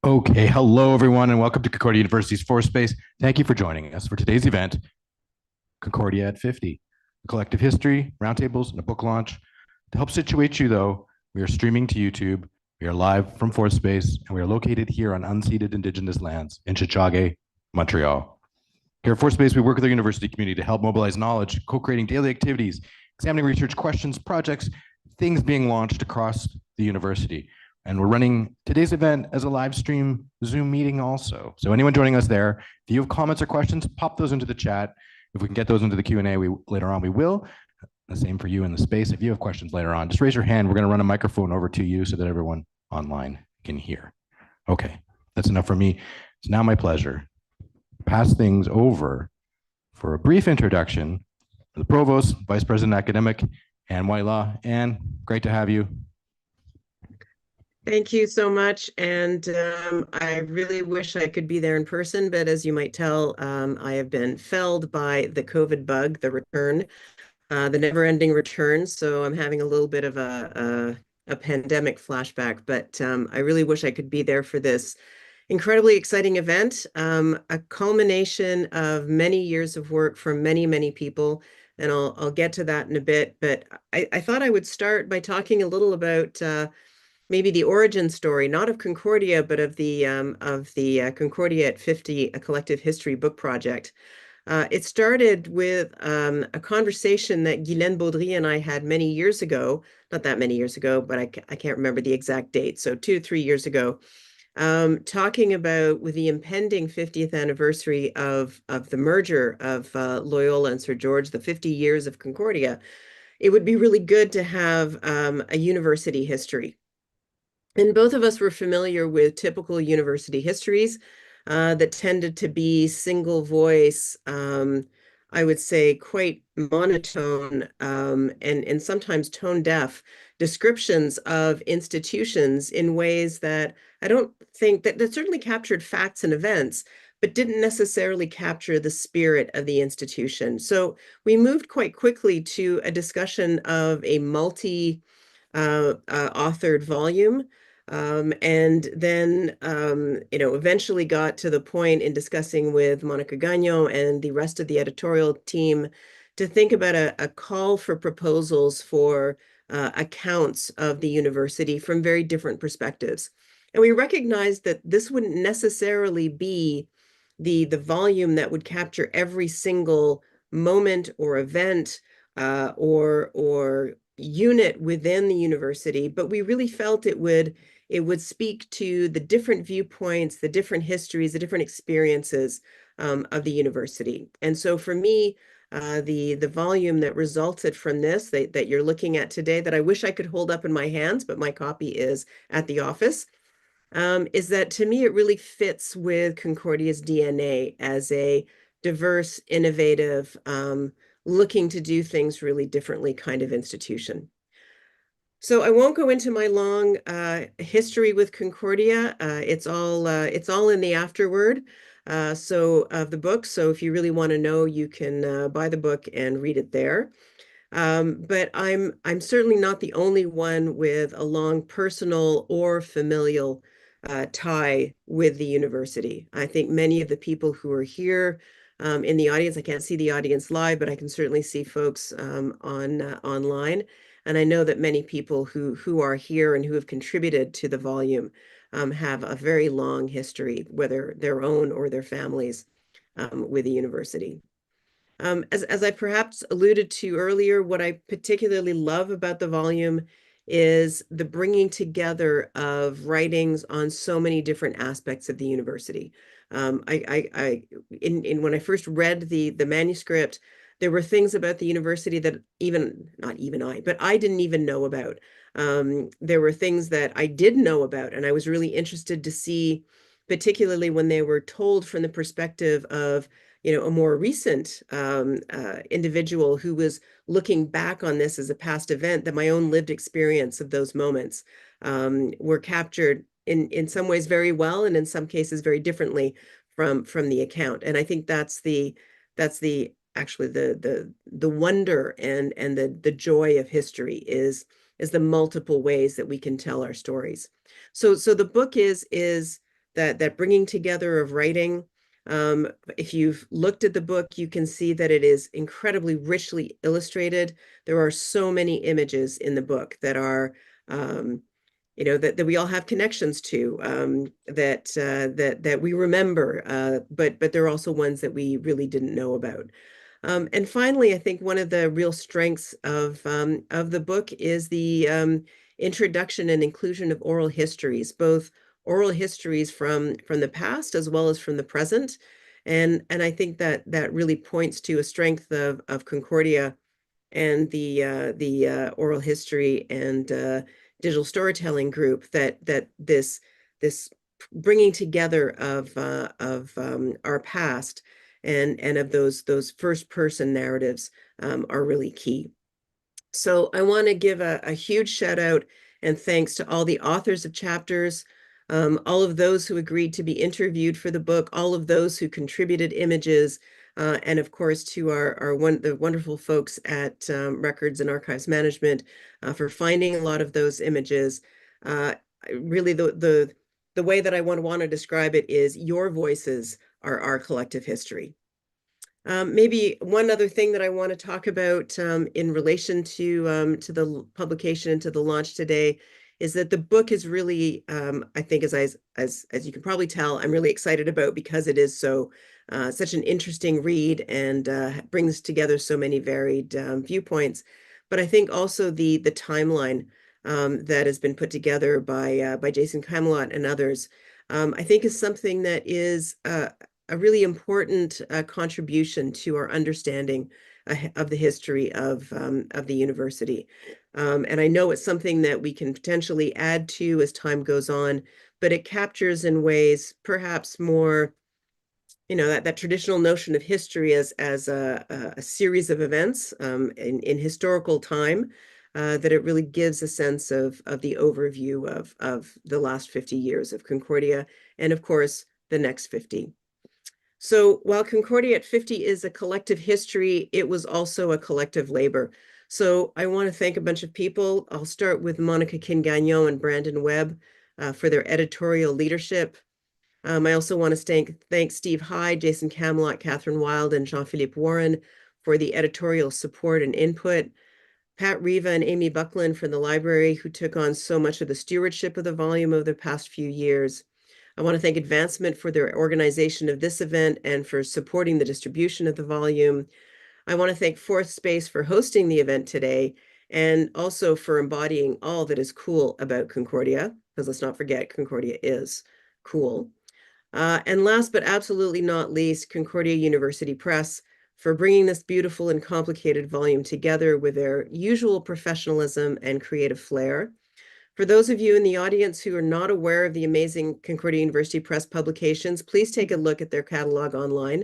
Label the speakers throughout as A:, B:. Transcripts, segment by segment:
A: Okay, hello everyone, and welcome to Concordia University's Force Space. Thank you for joining us for today's event, Concordia at 50, a collective history, roundtables, and a book launch. To help situate you, though, we are streaming to YouTube. We are live from Force Space, and we are located here on unceded Indigenous lands in Chichage, Montreal. Here at Force Space, we work with our university community to help mobilize knowledge, co-creating daily activities, examining research questions, projects, things being launched across the university. And we're running today's event as a live stream Zoom meeting also. So anyone joining us there, if you have comments or questions, pop those into the chat. If we can get those into the Q&A later on, we will. The same for you in the space. If you have questions later on, just raise your hand. We're going to run a microphone over to you so that everyone online can hear. Okay, that's enough for me. It's now my pleasure to pass things over for a brief introduction to the Provost, Vice President Academic, Anne Whitelaw. Anne, great to have you.
B: Thank you so much, and I really wish I could be there in person, but as you might tell, I have been felled by the COVID bug, the return, the never-ending return, so I'm having a little bit of a pandemic flashback, but I really wish I could be there for this incredibly exciting event, a culmination of many years of work from many, many people, and I'll get to that in a bit, but I thought I would start by talking a little about maybe the origin story, not of Concordia, but of the Concordia at 50, a collective history book project. It started with a conversation that Guylaine Baudry and I had many years ago, not that many years ago, but I can't remember the exact date, so 2 or 3 years ago, talking about with the impending 50th anniversary of the merger of Loyola and Sir George, the 50 years of Concordia, it would be really good to have a university history. And both of us were familiar with typical university histories that tended to be single voice, I would say quite monotone and sometimes tone deaf descriptions of institutions in ways that I don't think that certainly captured facts and events, but didn't necessarily capture the spirit of the institution. So we moved quite quickly to a discussion of a authored volume. And then, eventually got to the point in discussing with Monika Gagnon and the rest of the editorial team to think about a call for proposals for accounts of the university from very different perspectives. And we recognized that this wouldn't necessarily be the volume that would capture every single moment or event or unit within the university, but we really felt it would speak to the different viewpoints, the different histories, the different experiences of the university. And so for me, the volume that resulted from this that you're looking at today, that I wish I could hold up in my hands, but my copy is at the office, is that to me, it really fits with Concordia's DNA as a diverse, innovative, looking to do things really differently kind of institution. So I won't go into my long history with Concordia. It's all in the afterword so of the book. So if you really want to know, you can buy the book and read it there. But I'm certainly not the only one with a long personal or familial tie with the university. I think many of the people who are here in the audience, I can't see the audience live, but I can certainly see folks online. And I know that many people who are here and who have contributed to the volume have a very long history, whether their own or their families, with the university. As I perhaps alluded to earlier, what I particularly love about the volume is the bringing together of writings on so many different aspects of the university. When I first read the manuscript, there were things about the university that I didn't even know about. There were things that I did know about, and I was really interested to see, particularly when they were told from the perspective of a more recent individual who was looking back on this as a past event, that my own lived experience of those moments were captured in some ways very well, and in some cases very differently from the account. And I think that's actually the wonder and the joy of history is the multiple ways that we can tell our stories. So the book is that bringing together of writing. If you've looked at the book, you can see that it is incredibly richly illustrated. There are so many images in the book that are, that we all have connections to, that we remember, but there are also ones that we really didn't know about. And finally, I think one of the real strengths of the book is the introduction and inclusion of oral histories, both oral histories from the past as well as from the present. And I think that really points to a strength of Concordia and the oral history and digital storytelling group, that this bringing together of our past and of those first person narratives are really key. So I want to give a huge shout out and thanks to all the authors of chapters, all of those who agreed to be interviewed for the book, all of those who contributed images, and of course to the wonderful folks at Records and Archives Management for finding a lot of those images. Really, the way that I want to describe it is your voices are our collective history. Maybe one other thing that I want to talk about in relation to the publication and to the launch today is that the book is really, I think, as you can probably tell, I'm really excited about, because it is such an interesting read and brings together so many varied viewpoints. But I think also the timeline that has been put together by Jason Camlot and others, I think is something that is a really important contribution to our understanding of the history of the university. And I know it's something that we can potentially add to as time goes on, but it captures in ways perhaps more, that traditional notion of history as a series of events in historical time, that it really gives a sense of the overview of the last 50 years of Concordia, and of course, the next 50. So while Concordia at 50 is a collective history, it was also a collective labor. So I want to thank a bunch of people. I'll start with Monika Gagnon and Brandon Webb for their editorial leadership. I also want to thank Steve Hyde, Jason Camlot, Catherine Wild, and Jean-Philippe Warren for the editorial support and input. Pat Riva and Amy Buckland from the library, who took on so much of the stewardship of the volume over the past few years. I want to thank Advancement for their organization of this event and for supporting the distribution of the volume. I want to thank Fourth Space for hosting the event today, and also for embodying all that is cool about Concordia, because let's not forget, Concordia is cool. And last but absolutely not least, Concordia University Press for bringing this beautiful and complicated volume together with their usual professionalism and creative flair. For those of you in the audience who are not aware of the amazing Concordia University Press publications, please take a look at their catalog online.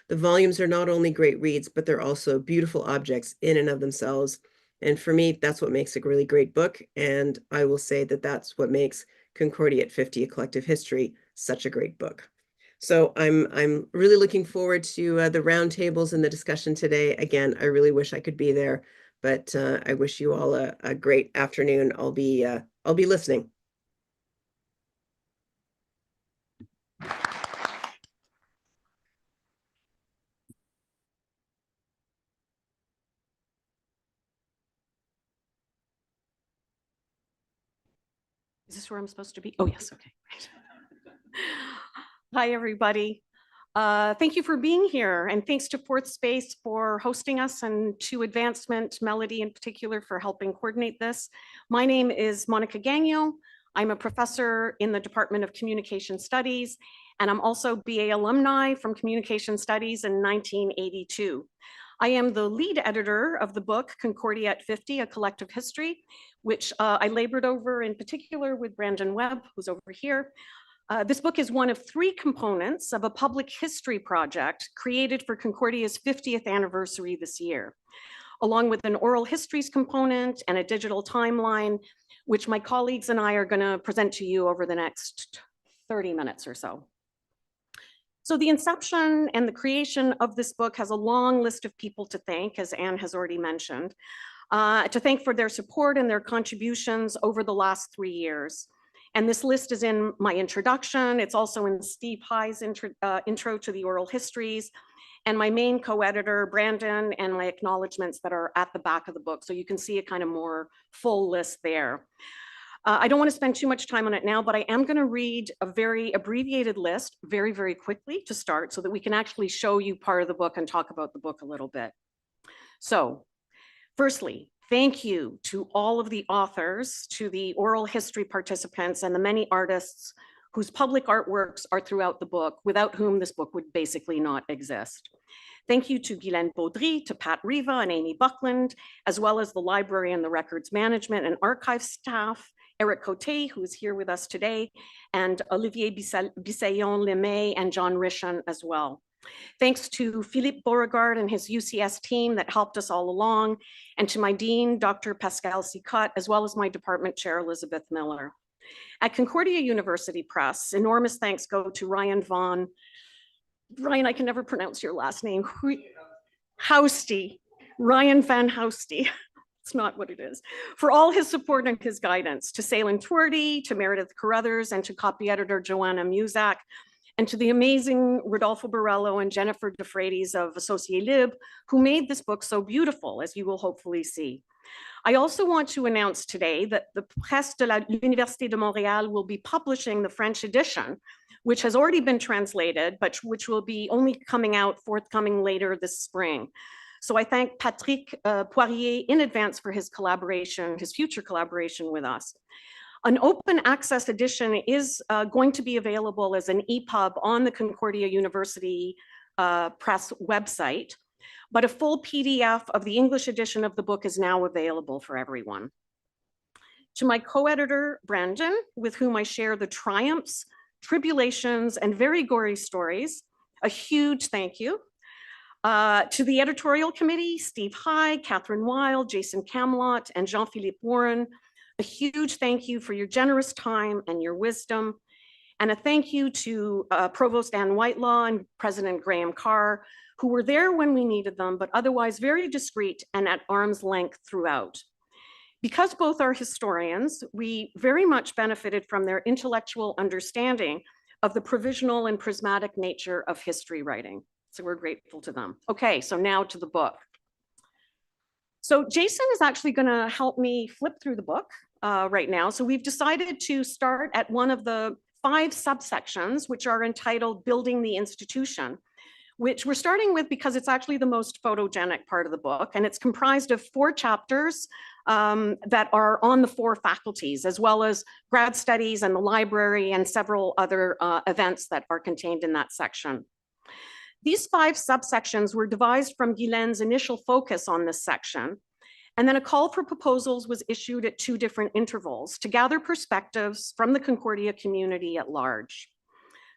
B: The volumes are not only great reads, but they're also beautiful objects in and of themselves. And for me, that's what makes a really great book. And I will say that that's what makes Concordia at 50, A Collective History, such a great book. So I'm really looking forward to the roundtables and the discussion today. Again, I really wish I could be there, but I wish you all a great afternoon. I'll be listening.
C: Is this where I'm supposed to be? Oh, yes, okay. Hi, everybody. Thank you for being here, and thanks to Fourth Space for hosting us, and to Advancement, Melody in particular, for helping coordinate this. My name is Monika Gagnon. I'm a professor in the Department of Communication Studies, and I'm also BA alumni from Communication Studies in 1982. I am the lead editor of the book, Concordia at 50, A Collective History, which I labored over in particular with Brandon Webb, who's over here. This book is one of 3 components of a public history project created for Concordia's 50th anniversary this year, along with an oral histories component and a digital timeline, which my colleagues and I are going to present to you over the next 30 minutes or so. So the inception and the creation of this book has a long list of people to thank, as Anne has already mentioned, to thank for their support and their contributions over the last 3 years. And this list is in my introduction. It's also in Steve High's intro to the oral histories, and my main co-editor, Brandon, and my acknowledgements that are at the back of the book. So you can see a kind of more full list there. I don't want to spend too much time on it now, but I am going to read a very abbreviated list very, very quickly to start so that we can actually show you part of the book and talk about the book a little bit. So firstly, thank you to all of the authors, to the oral history participants, and the many artists whose public artworks are throughout the book, without whom this book would basically not exist. Thank you to Guylaine Baudry, to Pat Riva and Amy Buckland, as well as the library and the records management and archive staff, Eric Côté, who is here with us today, and Olivier Bissaillon-Lemay and John Rishan as well. Thanks to Philippe Beauregard and his UCS team that helped us all along, and to my dean, Dr. Pascal Sicotte, as well as my department chair, Elizabeth Miller. At Concordia University Press, enormous thanks go to Ryan, I can never pronounce your last name, Housty, Ryan Van Housty. It's not what it is. For all his support and his guidance, to Salin Twerdy, to Meredith Carruthers, and to copy editor Joanna Muzak, and to the amazing Rodolfo Borello and Jennifer DeFreitas of Associé Libre, who made this book so beautiful, as you will hopefully see. I also want to announce today that the Presse de l'Université de Montréal will be publishing the French edition, which has already been translated, but which will be only forthcoming later this spring. So I thank Patrick Poirier in advance for his collaboration, his future collaboration with us. An open access edition is going to be available as an EPUB on the Concordia University Press website, but a full PDF of the English edition of the book is now available for everyone. To my co-editor, Brandon, with whom I share the triumphs, tribulations, and very gory stories, a huge thank you. To the editorial committee, Steve High, Catherine Weil, Jason Camlot, and Jean-Philippe Warren, a huge thank you for your generous time and your wisdom. And a thank you to Provost Ann Whitelaw and President Graham Carr, who were there when we needed them, but otherwise very discreet and at arm's length throughout. Because both are historians, we very much benefited from their intellectual understanding of the provisional and prismatic nature of history writing. So we're grateful to them. Okay, so now to the book. So Jason is actually going to help me flip through the book right now. So we've decided to start at one of the 5 subsections, which are entitled Building the Institution, which we're starting with because it's actually the most photogenic part of the book. And it's comprised of 4 chapters that are on the 4 faculties, as well as grad studies and the library and several other events that are contained in that section. These 5 subsections were devised from Guylaine's initial focus on this section, and then a call for proposals was issued at 2 different intervals to gather perspectives from the Concordia community at large.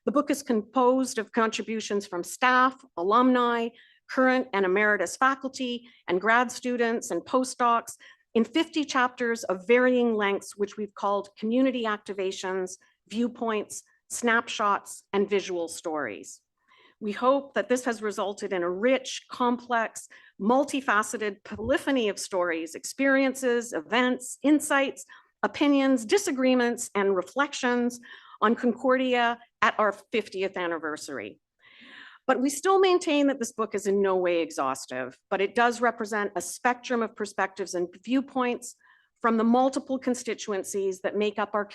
C: The book is composed of contributions from staff, alumni, current and emeritus faculty, and grad students and postdocs in 50 chapters of varying lengths, which we've called community activations, viewpoints, snapshots, and visual stories. We hope that this has resulted in a rich, complex, multifaceted polyphony of stories, experiences, events, insights, opinions, disagreements, and reflections on Concordia at our 50th anniversary. But we still maintain that this book is in no way exhaustive, but it does represent a spectrum of perspectives and viewpoints from the multiple constituencies that make up our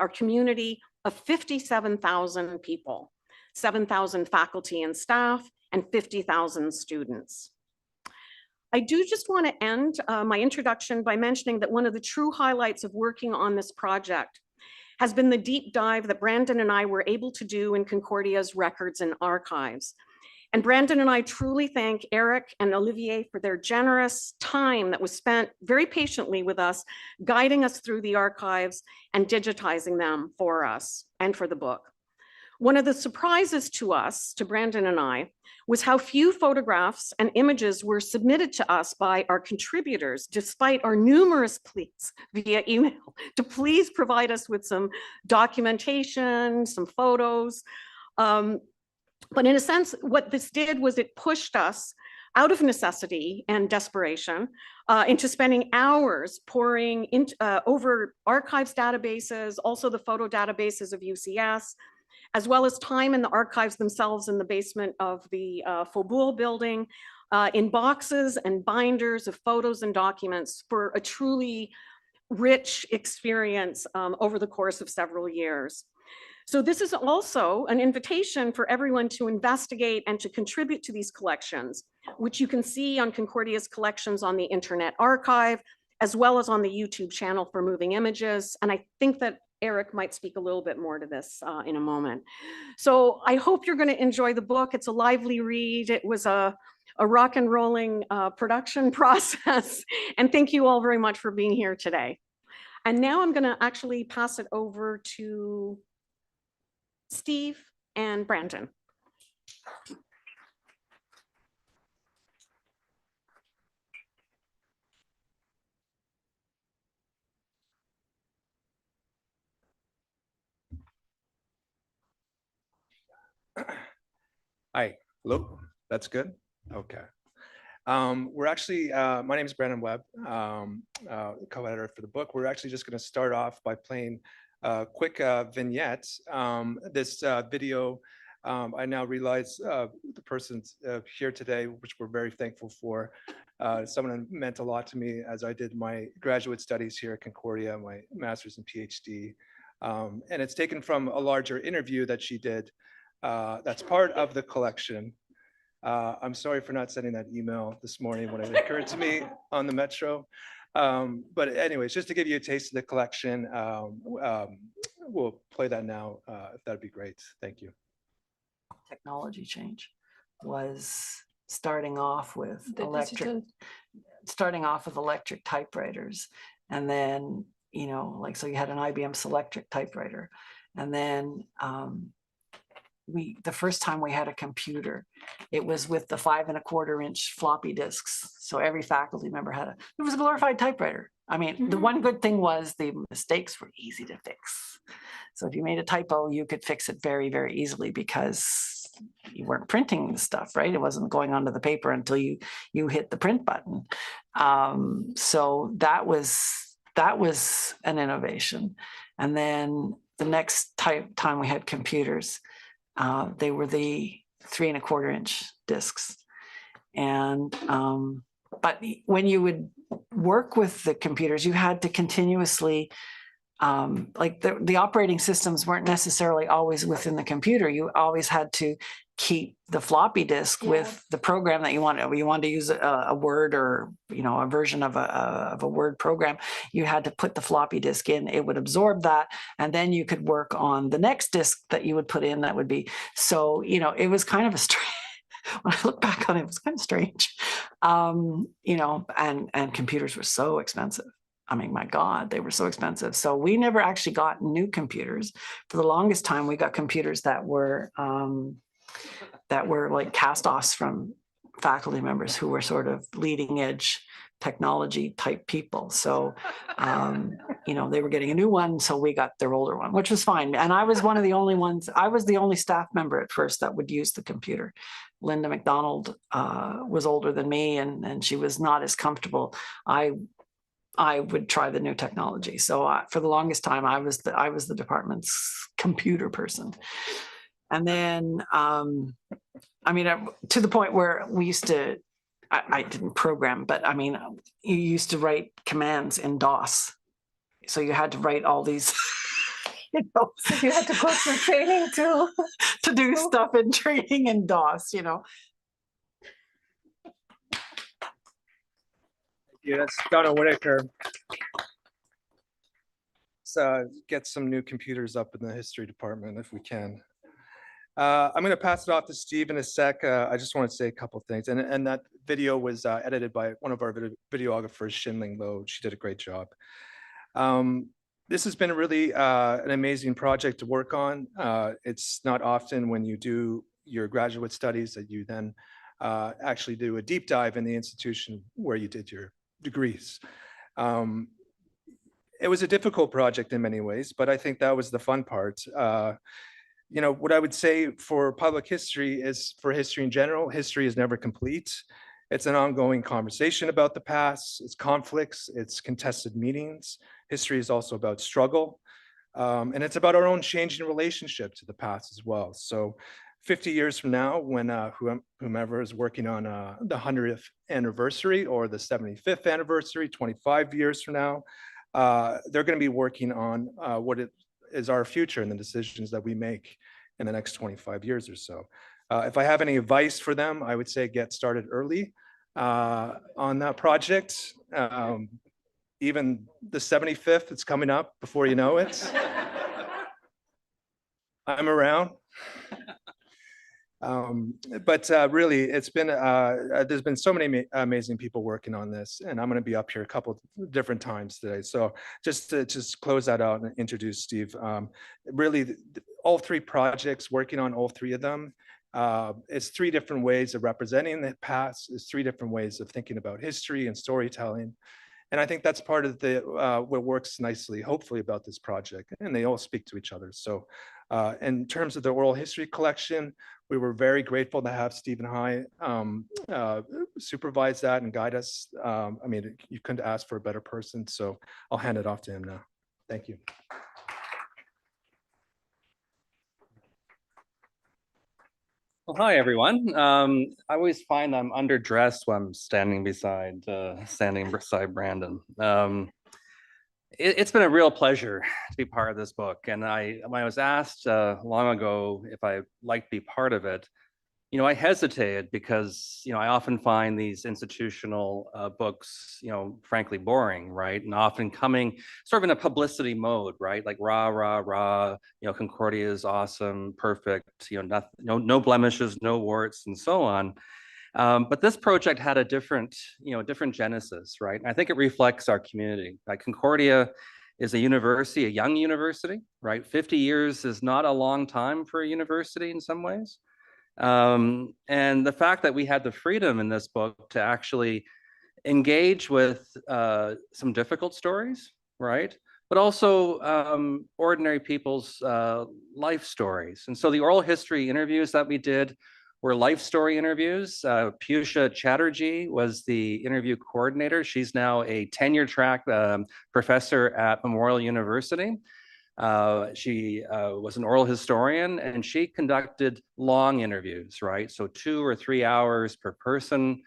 C: community of 57,000 people. 7,000 faculty and staff, and 50,000 students. I do just want to end my introduction by mentioning that one of the true highlights of working on this project has been the deep dive that Brandon and I were able to do in Concordia's records and archives. And Brandon and I truly thank Eric and Olivier for their generous time that was spent very patiently with us, guiding us through the archives and digitizing them for us and for the book. One of the surprises to us, to Brandon and I, was how few photographs and images were submitted to us by our contributors, despite our numerous pleas via email to please provide us with some documentation, some photos. But in a sense, what this did was it pushed us out of necessity and desperation into spending hours poring over archives databases, also the photo databases of UCS, as well as time in the archives themselves in the basement of the Faubourg building, in boxes and binders of photos and documents for a truly rich experience over the course of several years. So this is also an invitation for everyone to investigate and to contribute to these collections, which you can see on Concordia's collections on the Internet Archive, as well as on the YouTube channel for Moving Images. And I think that Eric might speak a little bit more to this in a moment. So I hope you're going to enjoy the book. It's a lively read. It was a rock and rolling production process. And thank you all very much for being here today. And now I'm going to actually pass it over to Steve and Brandon.
D: Hi, hello, that's good. Okay. We're actually, my name is Brandon Webb, co-editor for the book. We're actually just going to start off by playing a quick vignette. This video, I now realize the person's here today, which we're very thankful for. Someone who meant a lot to me as I did my graduate studies here at Concordia, my master's and PhD. And it's taken from a larger interview that she did that's part of the collection. I'm sorry for not sending that email this morning when it occurred to me on the Metro. But anyways, just to give you a taste of the collection, we'll play that now, if that'd be great. Thank you.
E: Technology change was starting off with electric typewriters, and then, you know, like, so you had an IBM Selectric typewriter, and then the first time we had a computer, it was with the 5 1/4-inch floppy disks. So every faculty member had it was a glorified typewriter. I mean, the one good thing was the mistakes were easy to fix. So if you made a typo, you could fix it very, very easily because you weren't printing the stuff, right? It wasn't going onto the paper until you hit the print button. So that was an innovation. And then the next time we had computers, they were the 3 1/4-inch discs. And, but when you would work with the computers, you had to continuously, like the operating systems weren't necessarily always within the computer. You always had to keep the floppy disk with the program that you wanted. You wanted to use a Word or, you know, a version of a Word program. You had to put the floppy disk in. It would absorb that, and then you could work on the next disk that you would put in. That would be, so, you know, it was kind of a strange. When I look back on it, it was kind of strange, you know, and computers were so expensive. I mean, my God, they were so expensive. So we never actually got new computers. For the longest time, we got computers that were like cast-offs from faculty members who were sort of leading edge technology type people. So, you know, they were getting a new one, so we got their older one, which was fine. And I was one of the only ones, I was the only staff member at first that would use the computer. Linda McDonald was older than me, and she was not as comfortable. I would try the new technology. So for the longest time, I was the department's computer person. And then, I mean, to the point where we used to, I didn't program, but I mean, you used to write commands in DOS. So you had to write all these, you know.
F: So you had to go through training to
E: do stuff in training in DOS, you know.
D: Yeah, that's Donna Whitaker. Let's get some new computers up in the history department if we can. I'm going to pass it off to Steve in a sec. I just want to say a couple things. And that video was edited by one of our videographers, Shinling Lo. She did a great job. This has been really an amazing project to work on. It's not often when you do your graduate studies that you then actually do a deep dive in the institution where you did your degrees. It was a difficult project in many ways, but I think that was the fun part. You know, what I would say for public history is, for history in general, history is never complete. It's an ongoing conversation about the past, its conflicts, its contested meanings. History is also about struggle. And it's about our own changing relationship to the past as well. So 50 years from now, when whomever is working on the 100th anniversary or the 75th anniversary, 25 years from now, they're going to be working on what it is our future and the decisions that we make in the next 25 years or so. If I have any advice for them, I would say get started early on that project. Even the 75th, it's coming up before you know it. I'm around. But really, it's been, there's been so many amazing people working on this, and I'm going to be up here a couple different times today. So just to close that out and introduce Steve, really all three projects, working on all three of them, it's three different ways of representing the past, it's three different ways of thinking about history and storytelling. And I think that's part of the what works nicely, hopefully, about this project. And they all speak to each other. So in terms of the oral history collection, we were very grateful to have Stephen High supervise that and guide us. I mean, you couldn't ask for a better person. So I'll hand it off to him now. Thank you.
G: Well, hi, everyone. I always find I'm underdressed when I'm standing beside Brandon. It's been a real pleasure to be part of this book. And when I was asked long ago if I'd like to be part of it, I hesitated because, I often find these institutional books, frankly boring, right? And often coming sort of in a publicity mode, right? Like rah, rah, rah, Concordia is awesome, perfect, nothing, no blemishes, no warts, and so on. But this project had a different genesis, right? And I think it reflects our community. Like Concordia is a university, a young university, right? 50 years is not a long time for a university in some ways. And the fact that we had the freedom in this book to actually engage with some difficult stories, right? But also ordinary people's life stories. And so the oral history interviews that we did were life story interviews. Pusha Chatterjee was the interview coordinator. She's now a tenure-track professor at Memorial University. She was an oral historian, and she conducted long interviews, right? So 2 or 3 hours per person.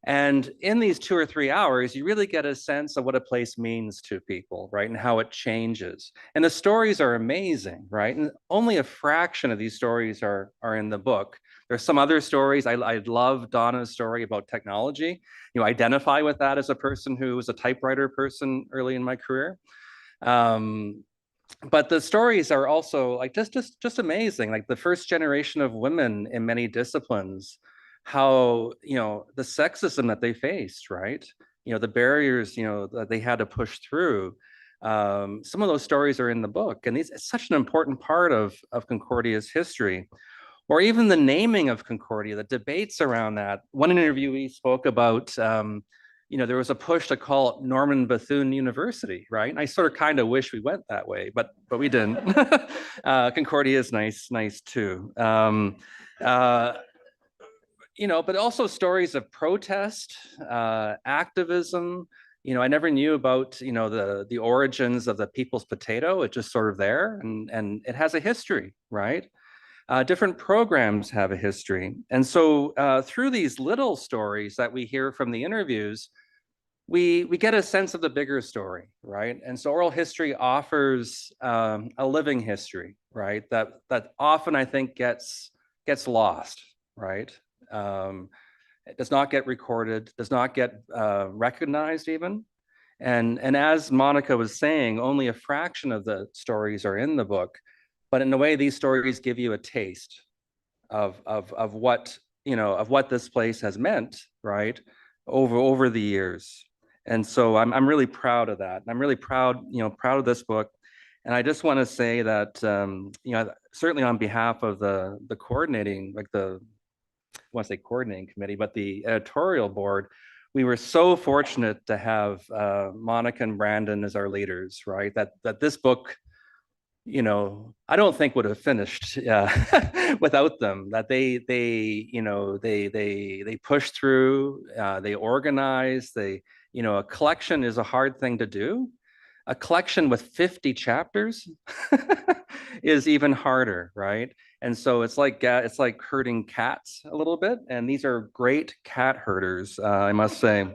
G: And in these 2 or 3 hours, you really get a sense of what a place means to people, right? And how it changes. And the stories are amazing, right? And only a fraction of these stories are in the book. There's some other stories. I love Donna's story about technology. Identify with that as a person who was a typewriter person early in my career. But the stories are also like just amazing. Like the first generation of women in many disciplines, how the sexism that they faced, right? The barriers that they had to push through. Some of those stories are in the book, and it's such an important part of Concordia's history. Or even the naming of Concordia, the debates around that. One interviewee spoke about there was a push to call it Norman Bethune University, right? And I sort of kind of wish we went that way, but we didn't. Concordia is nice too. But also stories of protest, activism. I never knew about the origins of the people's potato. It's just sort of there, and it has a history, right? Different programs have a history. And so through these little stories that we hear from the interviews, we get a sense of the bigger story, right? And so oral history offers a living history, right? That often I think gets lost, right? It does not get recorded, does not get recognized even. And as Monika was saying, only a fraction of the stories are in the book. But in a way, these stories give you a taste of what this place has meant, right, over the years. And so I'm really proud of that. I'm really proud of this book. And I just want to say that certainly on behalf of the coordinating, I want to say coordinating committee, but the editorial board, we were so fortunate to have Monika and Brandon as our leaders, right? That this book you know, I don't think would have finished without them. That they push through, they organize, a collection is a hard thing to do. A collection with 50 chapters is even harder, right? And so it's like herding cats a little bit, and these are great cat herders, I must say.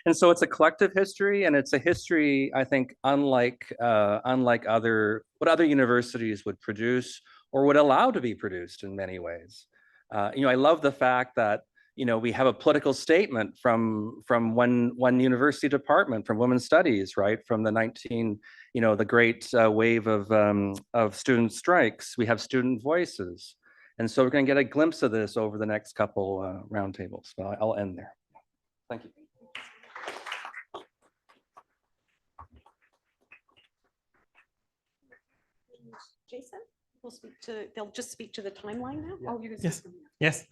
G: And so it's a collective history, and it's a history, I think, unlike what other universities would produce or would allow to be produced in many ways. I love the fact that we have a political statement from one university department, from women's studies, right, from the great wave of student strikes. We have student voices, and so we're going to get a glimpse of this over the next couple roundtables. So I'll end there. Thank you.
C: Jason, they'll just speak to the timeline now.
G: Yeah.
C: Oh, you're
H: Yes. Yes.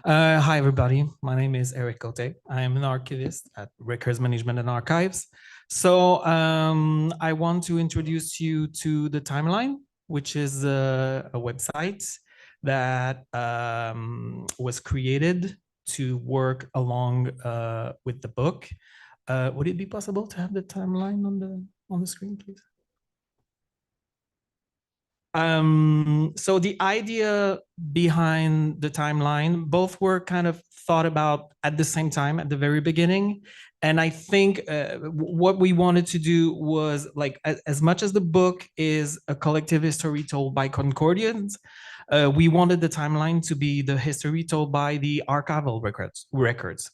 H: Hi, everybody. My name is Eric Côté. I am an archivist at Records Management and Archives. So I want to introduce you to the timeline, which is a website that was created to work along with the book. Would it be possible to have the timeline on the screen, please? So the idea behind the timeline, both were kind of thought about at the same time at the very beginning. And I think what we wanted to do was, like, as much as the book is a collective history told by Concordians, we wanted the timeline to be the history told by the archival records.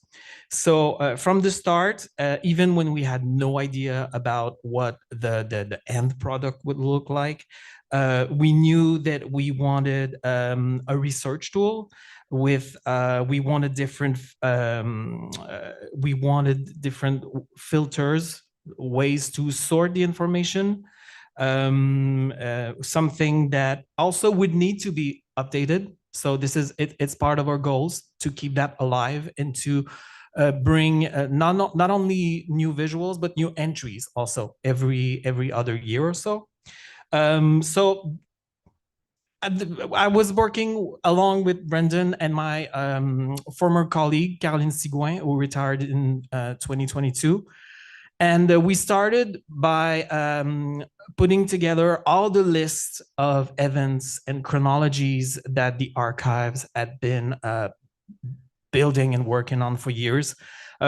H: So from the start, even when we had no idea about what the end product would look like, we knew that we wanted a research tool with we wanted different filters, ways to sort the information, something that also would need to be updated. So this is it's part of our goals to keep that alive and to bring not only new visuals but new entries also every other year or so. So I was working along with Brendan and my former colleague, Caroline Sigouin, who retired in 2022. And we started by putting together all the lists of events and chronologies that the archives had been building and working on for years.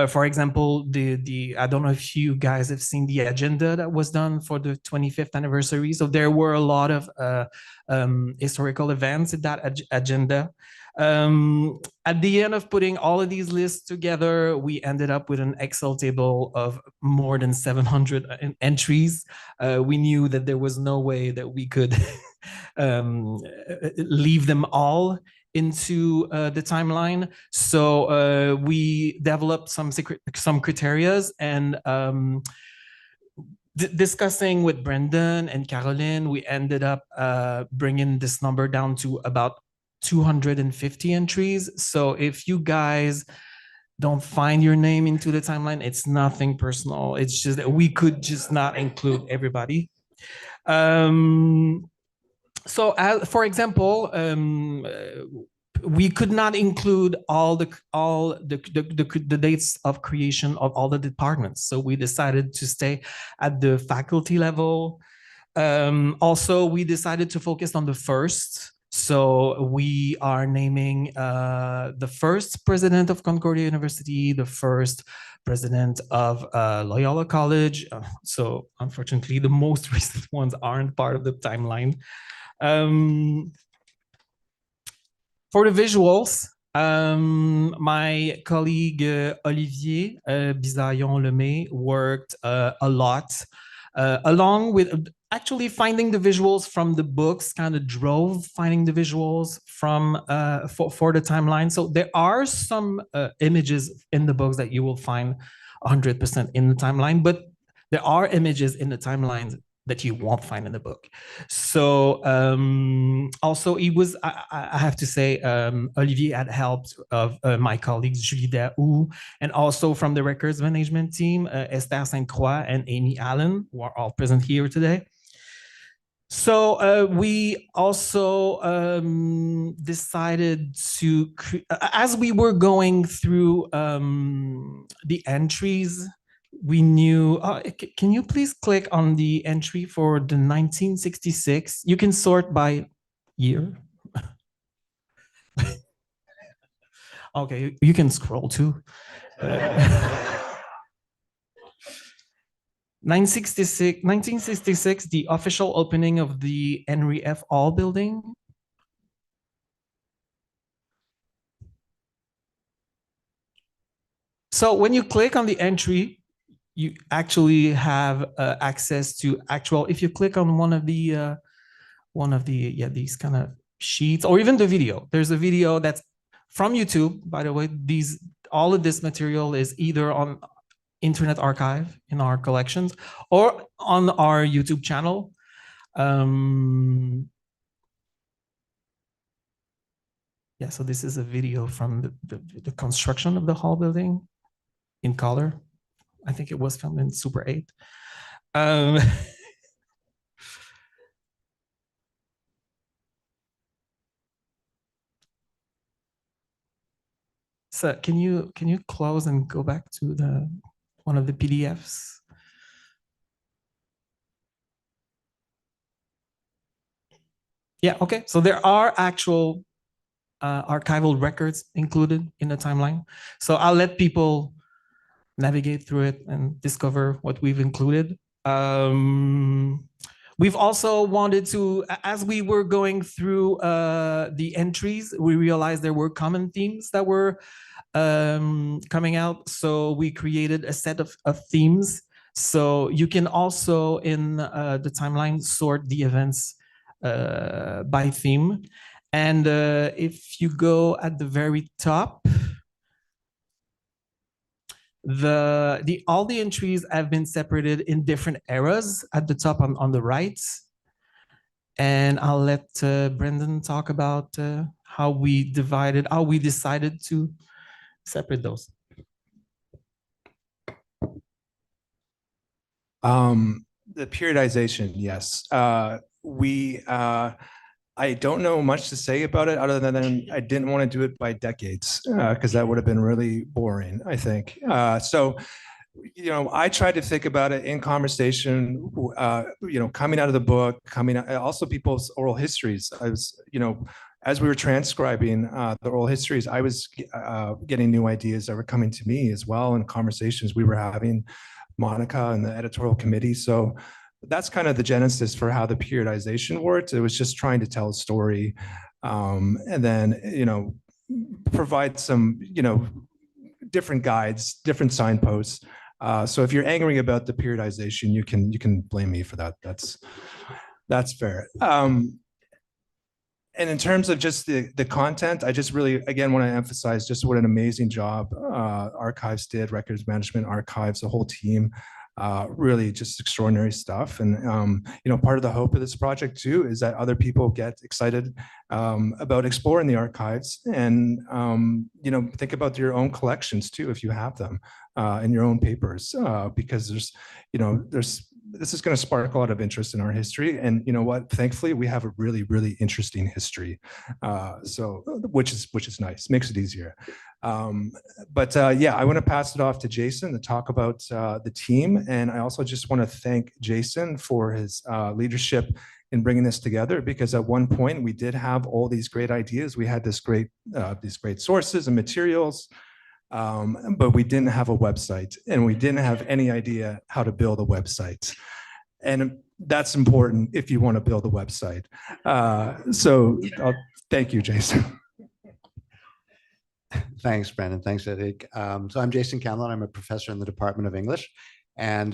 H: For example, I don't know if you guys have seen the agenda that was done for the 25th anniversary. So there were a lot of historical events in that agenda. At the end of putting all of these lists together, we ended up with an Excel table of more than 700 entries. We knew that there was no way that we could leave them all into the timeline. So we developed some criterias, and discussing with Brendan and Caroline, we ended up bringing this number down to about 250 entries. So if you guys don't find your name into the timeline, it's nothing personal. It's just that we could just not include everybody. So, for example, we could not include all the dates of creation of all the departments. So we decided to stay at the faculty level. Also, we decided to focus on the first. So we are naming the first president of Concordia University, the first president of Loyola College. So unfortunately, the most recent ones aren't part of the timeline. For the visuals, my colleague Olivier Bizaillon-Lemay worked a lot along with actually finding the visuals from the books, kind of drove finding the visuals from for the timeline. So there are some images in the books that you will find 100% in the timeline, but there are images in the timelines that you won't find in the book. So also it was, I have to say, Olivier had helped of my colleagues, Julie Daou, and also from the records management team, Esther Sainte-Croix and Amy Allen, who are all present here today. So we also decided to, as we were going through the entries, we knew, can you please click on the entry for the 1966? You can sort by year. Okay, you can scroll too. 1966, the official opening of the Henry F. Hall building. So when you click on the entry, you actually have access to actual, if you click on one of the these kind of sheets, or even the video, there's a video that's from YouTube, by the way. All of this material is either on Internet Archive in our collections or on our YouTube channel. Yeah, so this is a video from the construction of the Hall building in color. I think it was filmed in Super 8. So can you close and go back to one of the PDFs? Yeah, okay. So there are actual archival records included in the timeline. So I'll let people navigate through it and discover what we've included. We've also wanted to, as we were going through the entries, we realized there were common themes that were coming out. So we created a set of themes. So you can also, in the timeline, sort the events by theme. And if you go at the very top, all the entries have been separated in different eras at the top on the right. And I'll let Brendan talk about how we decided to separate those.
D: The periodization, yes. I don't know much to say about it other than I didn't want to do it by decades because that would have been really boring, I think. So, I tried to think about it in conversation, coming out of the book, also people's oral histories. I was, as we were transcribing the oral histories, I was getting new ideas that were coming to me as well in conversations we were having, Monika and the editorial committee. So that's kind of the genesis for how the periodization worked. It was just trying to tell a story and then, provide some, different guides, different signposts. So if you're angry about the periodization, you can blame me for that. That's fair. And in terms of just the content, I just really, again, want to emphasize just what an amazing job archives did, records management, archives, the whole team. Really just extraordinary stuff. And, part of the hope of this project too is that other people get excited about exploring the archives and, think about your own collections too, if you have them in your own papers, because this is going to spark a lot of interest in our history. And you know what, thankfully we have a really, really interesting history. Which is nice, makes it easier. Yeah, I want to pass it off to Jason to talk about the team. And I also just want to thank Jason for his leadership in bringing this together, because at one point we did have all these great ideas. We had these great sources and materials, but we didn't have a website and we didn't have any idea how to build a website. And that's important if you want to build a website. Thank you, Jason.
I: Thanks, Brandon. Thanks, Annick. So I'm Jason Camlot. I'm a professor in the Department of English. And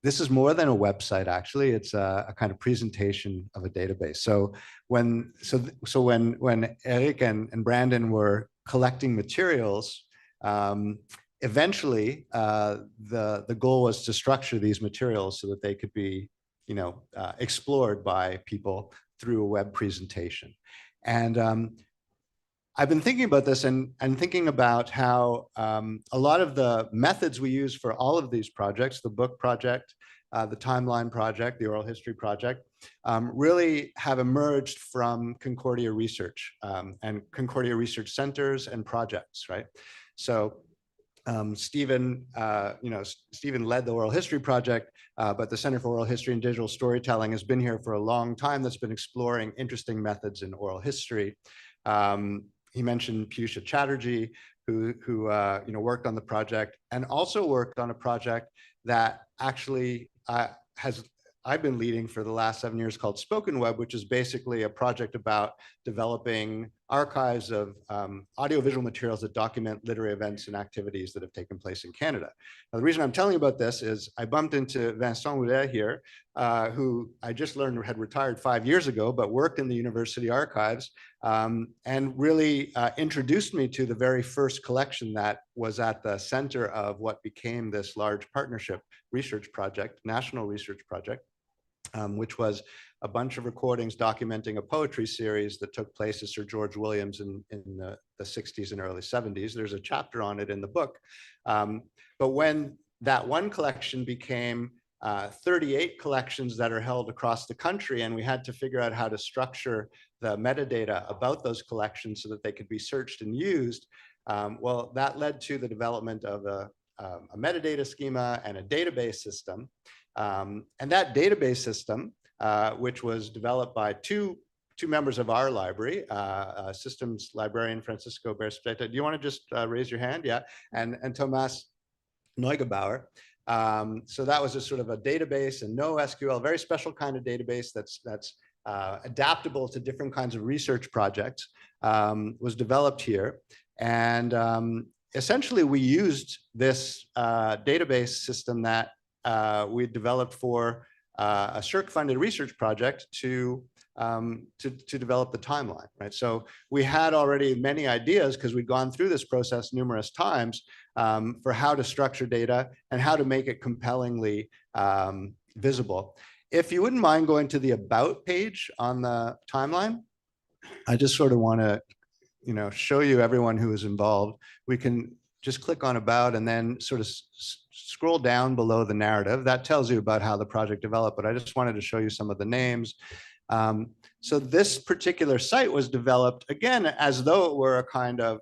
I: this is more than a website, actually. It's a kind of presentation of a database. So when Eric and Brandon were collecting materials, eventually the goal was to structure these materials so that they could be, explored by people through a web presentation. And I've been thinking about this and thinking about how a lot of the methods we use for all of these projects, the book project, the Timeline Project, the Oral History Project, really have emerged from Concordia research and Concordia research centers and projects, right? So Stephen led the Oral History Project, but the Center for Oral History and Digital Storytelling has been here for a long time. That's been exploring interesting methods in oral history. He mentioned Piyusha Chatterjee, who worked on the project and also worked on a project that actually I've been leading for the last 7 years called Spoken Webb, which is basically a project about developing archives of audiovisual materials that document literary events and activities that have taken place in Canada. Now, the reason I'm telling you about this is I bumped into Vincent Houdet here, who I just learned had retired 5 years ago, but worked in the university archives and really introduced me to the very first collection that was at the center of what became this large partnership research project, national research project. Which was a bunch of recordings documenting a poetry series that took place at Sir George Williams in the 60s and early 70s. There's a chapter on it in the book. But when that one collection became 38 collections that are held across the country, and we had to figure out how to structure the metadata about those collections so that they could be searched and used, well, that led to the development of a metadata schema and a database system. And that database system, which was developed by two members of our library, systems librarian Francisco Berspeta. Do you want to just raise your hand? Yeah, and Thomas Neugebauer. So that was a sort of a database and no SQL, very special kind of database that's adaptable to different kinds of research projects, was developed here. And essentially we used this database system that we developed for a SSHRC-funded research project to develop the timeline, right? So we had already many ideas because we'd gone through this process numerous times for how to structure data and how to make it compellingly visible. If you wouldn't mind going to the About page on the timeline, I just sort of want to, show you everyone who is involved. We can just click on About and then sort of scroll down below the narrative. That tells you about how the project developed, but I just wanted to show you some of the names. So this particular site was developed, again, as though it were a kind of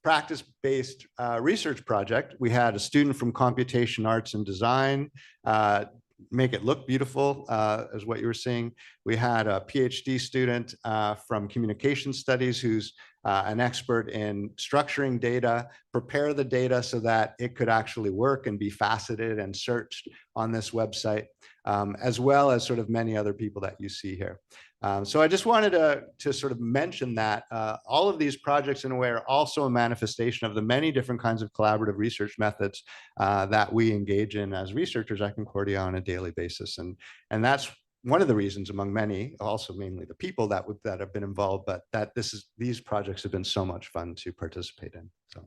I: practice-based research project. We had a student from computation arts and design, make it look beautiful, is what you were seeing. We had a PhD student from communication studies who's an expert in structuring data, prepare the data so that it could actually work and be faceted and searched on this website, as well as sort of many other people that you see here. So I just wanted to sort of mention that all of these projects in a way are also a manifestation of the many different kinds of collaborative research methods that we engage in as researchers at Concordia on a daily basis. And that's one of the reasons among many, also mainly the people that have been involved, but that these projects have been so much fun to participate in. So.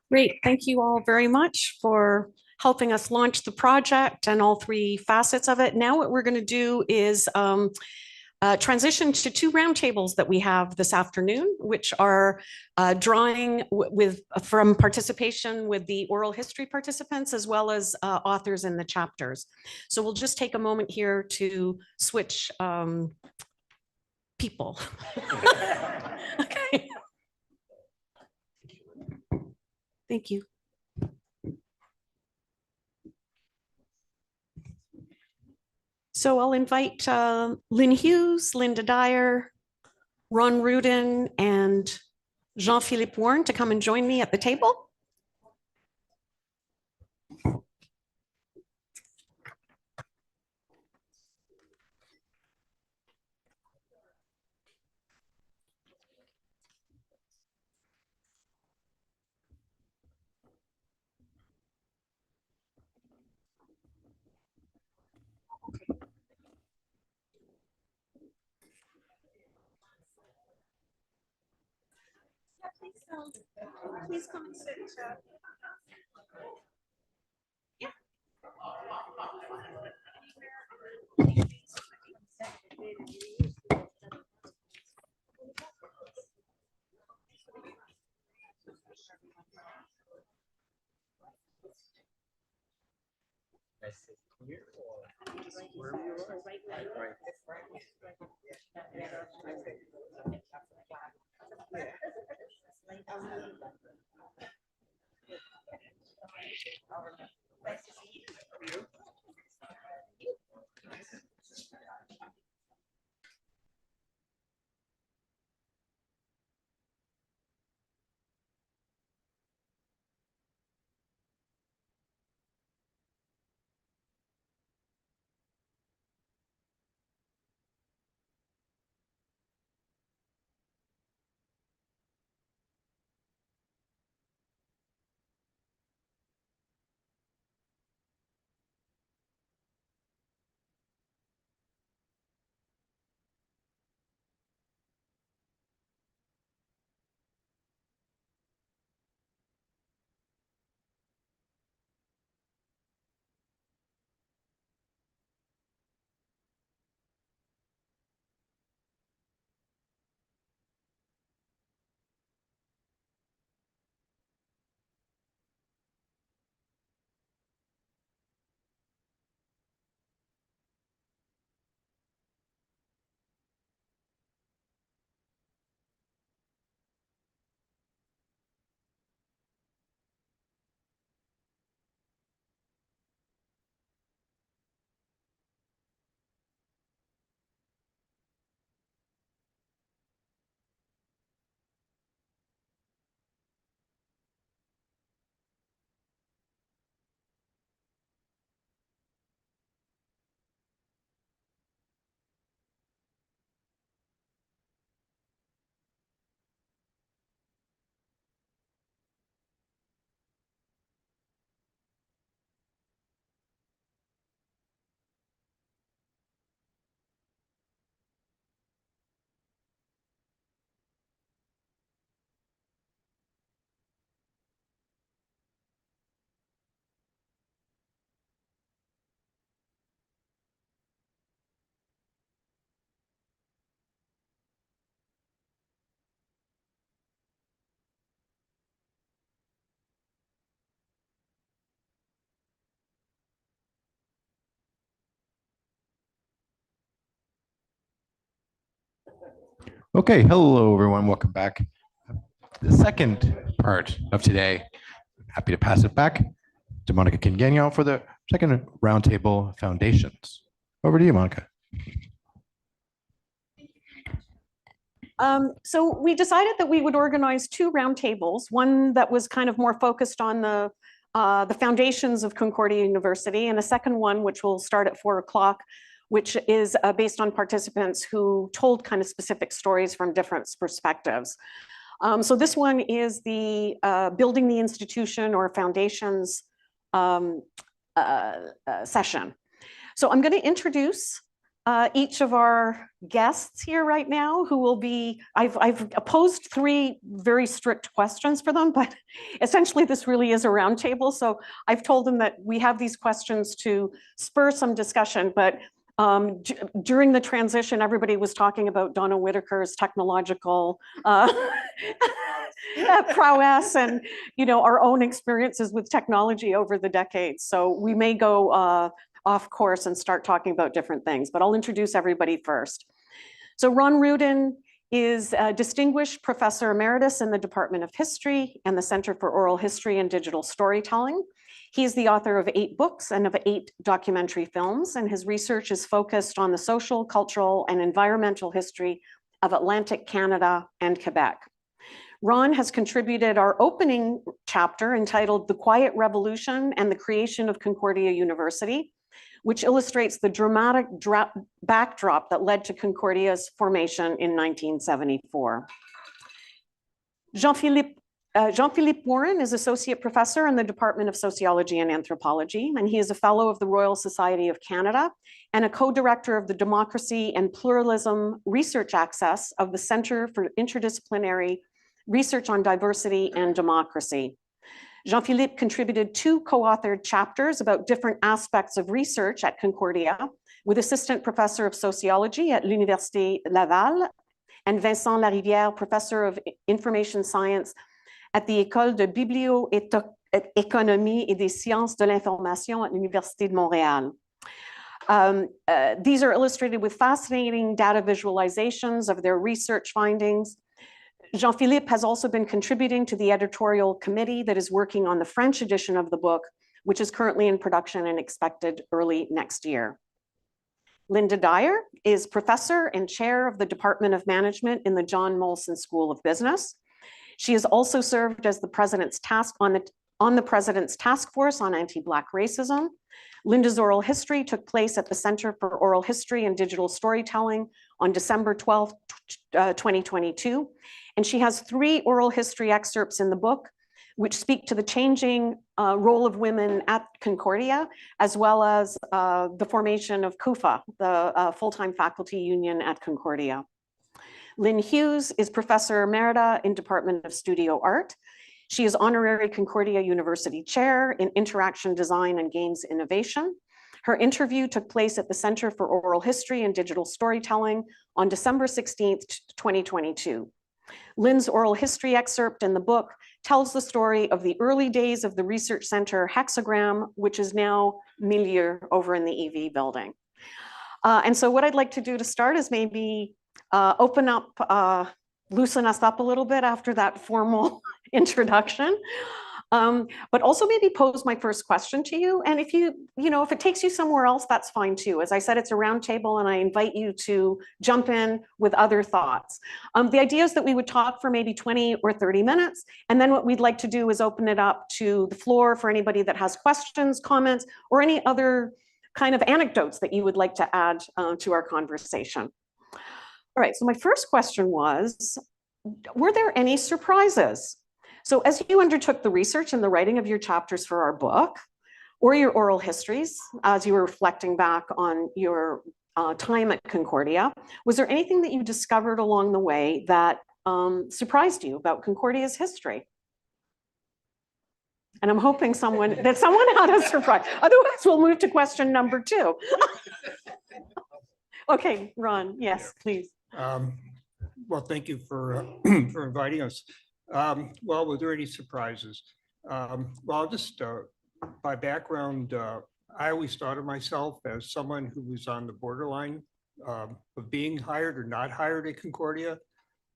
C: Great. Thank you all very much for helping us launch the project and all three facets of it. Now what we're going to do is transition to two roundtables that we have this afternoon, which are drawing from participation with the oral history participants as well as authors in the chapters. So we'll just take a moment here to switch people. Okay. Thank you. So I'll invite Lynn Hughes, Linda Dyer, Ron Rudin, and Jean-Philippe Warren to come and join me at the table. Please come and sit. Yeah.
A: Okay, hello everyone, welcome back. The second part of today, happy to pass it back to Monika Gagnon for the second roundtable foundations. Over to you, Monika.
C: So we decided that we would organize two roundtables, one that was kind of more focused on the foundations of Concordia University, and a second one, which will start at 4 o'clock, which is based on participants who told kind of specific stories from different perspectives. So this one is the Building the Institution or Foundations session. So I'm going to introduce each of our guests here right now, who will be, I've posed 3 very strict questions for them, but essentially this really is a roundtable. So I've told them that we have these questions to spur some discussion, but during the transition, everybody was talking about Donna Whitaker's technological prowess and, you know, our own experiences with technology over the decades. So we may go off course and start talking about different things, but I'll introduce everybody first. So Ron Rudin is a distinguished professor emeritus in the Department of History and the Center for Oral History and Digital Storytelling. He's the author of 8 books and of 8 documentary films, and his research is focused on the social, cultural, and environmental history of Atlantic Canada and Quebec. Ron has contributed our opening chapter entitled The Quiet Revolution and the Creation of Concordia University, which illustrates the dramatic backdrop that led to Concordia's formation in 1974. Jean-Philippe Warren is Associate Professor in the Department of Sociology and Anthropology, and he is a Fellow of the Royal Society of Canada and a co-director of the Democracy and Pluralism Research Access of the Center for Interdisciplinary Research on Diversity and Democracy. Jean-Philippe contributed 2 co-authored chapters about different aspects of research at Concordia with Assistant Professor of Sociology at l'Université Laval and Vincent Larivière, Professor of Information Science at the École de économie et des sciences de l'information at l'Université de Montréal. These are illustrated with fascinating data visualizations of their research findings. Jean-Philippe has also been contributing to the editorial committee that is working on the French edition of the book, which is currently in production and expected early next year. Linda Dyer is professor and chair of the Department of Management in the John Molson School of Business. She has also served as the president's on the president's task force on anti-Black racism. Linda's oral history took place at the Center for Oral History and Digital Storytelling on December 12, 2022. And she has 3 oral history excerpts in the book, which speak to the changing role of women at Concordia, as well as the formation of CUFA, the full-time faculty union at Concordia. Lynn Hughes is professor emerita in Department of Studio Art. She is honorary Concordia University chair in interaction design and games innovation. Her interview took place at the Center for Oral History and Digital Storytelling on December 16th, 2022. Lynn's oral history excerpt in the book tells the story of the early days of the research center Hexagram, which is now Milieu over in the EV building. And so what I'd like to do to start is maybe open up, loosen us up a little bit after that formal introduction. But also maybe pose my first question to you. And if if it takes you somewhere else, that's fine too. As I said, it's a roundtable and I invite you to jump in with other thoughts. The idea is that we would talk for maybe 20 or 30 minutes. And then what we'd like to do is open it up to the floor for anybody that has questions, comments, or any other kind of anecdotes that you would like to add to our conversation. All right, so my first question was, were there any surprises? So as you undertook the research and the writing of your chapters for our book, or your oral histories, as you were reflecting back on your time at Concordia, was there anything that you discovered along the way that surprised you about Concordia's history? And I'm hoping someone had a surprise. Otherwise, we'll move to question number 2. Okay, Ron, yes, please.
J: Well, thank you for inviting us. Well, were there any surprises? Well, just by background, I always thought of myself as someone who was on the borderline of being hired or not hired at Concordia.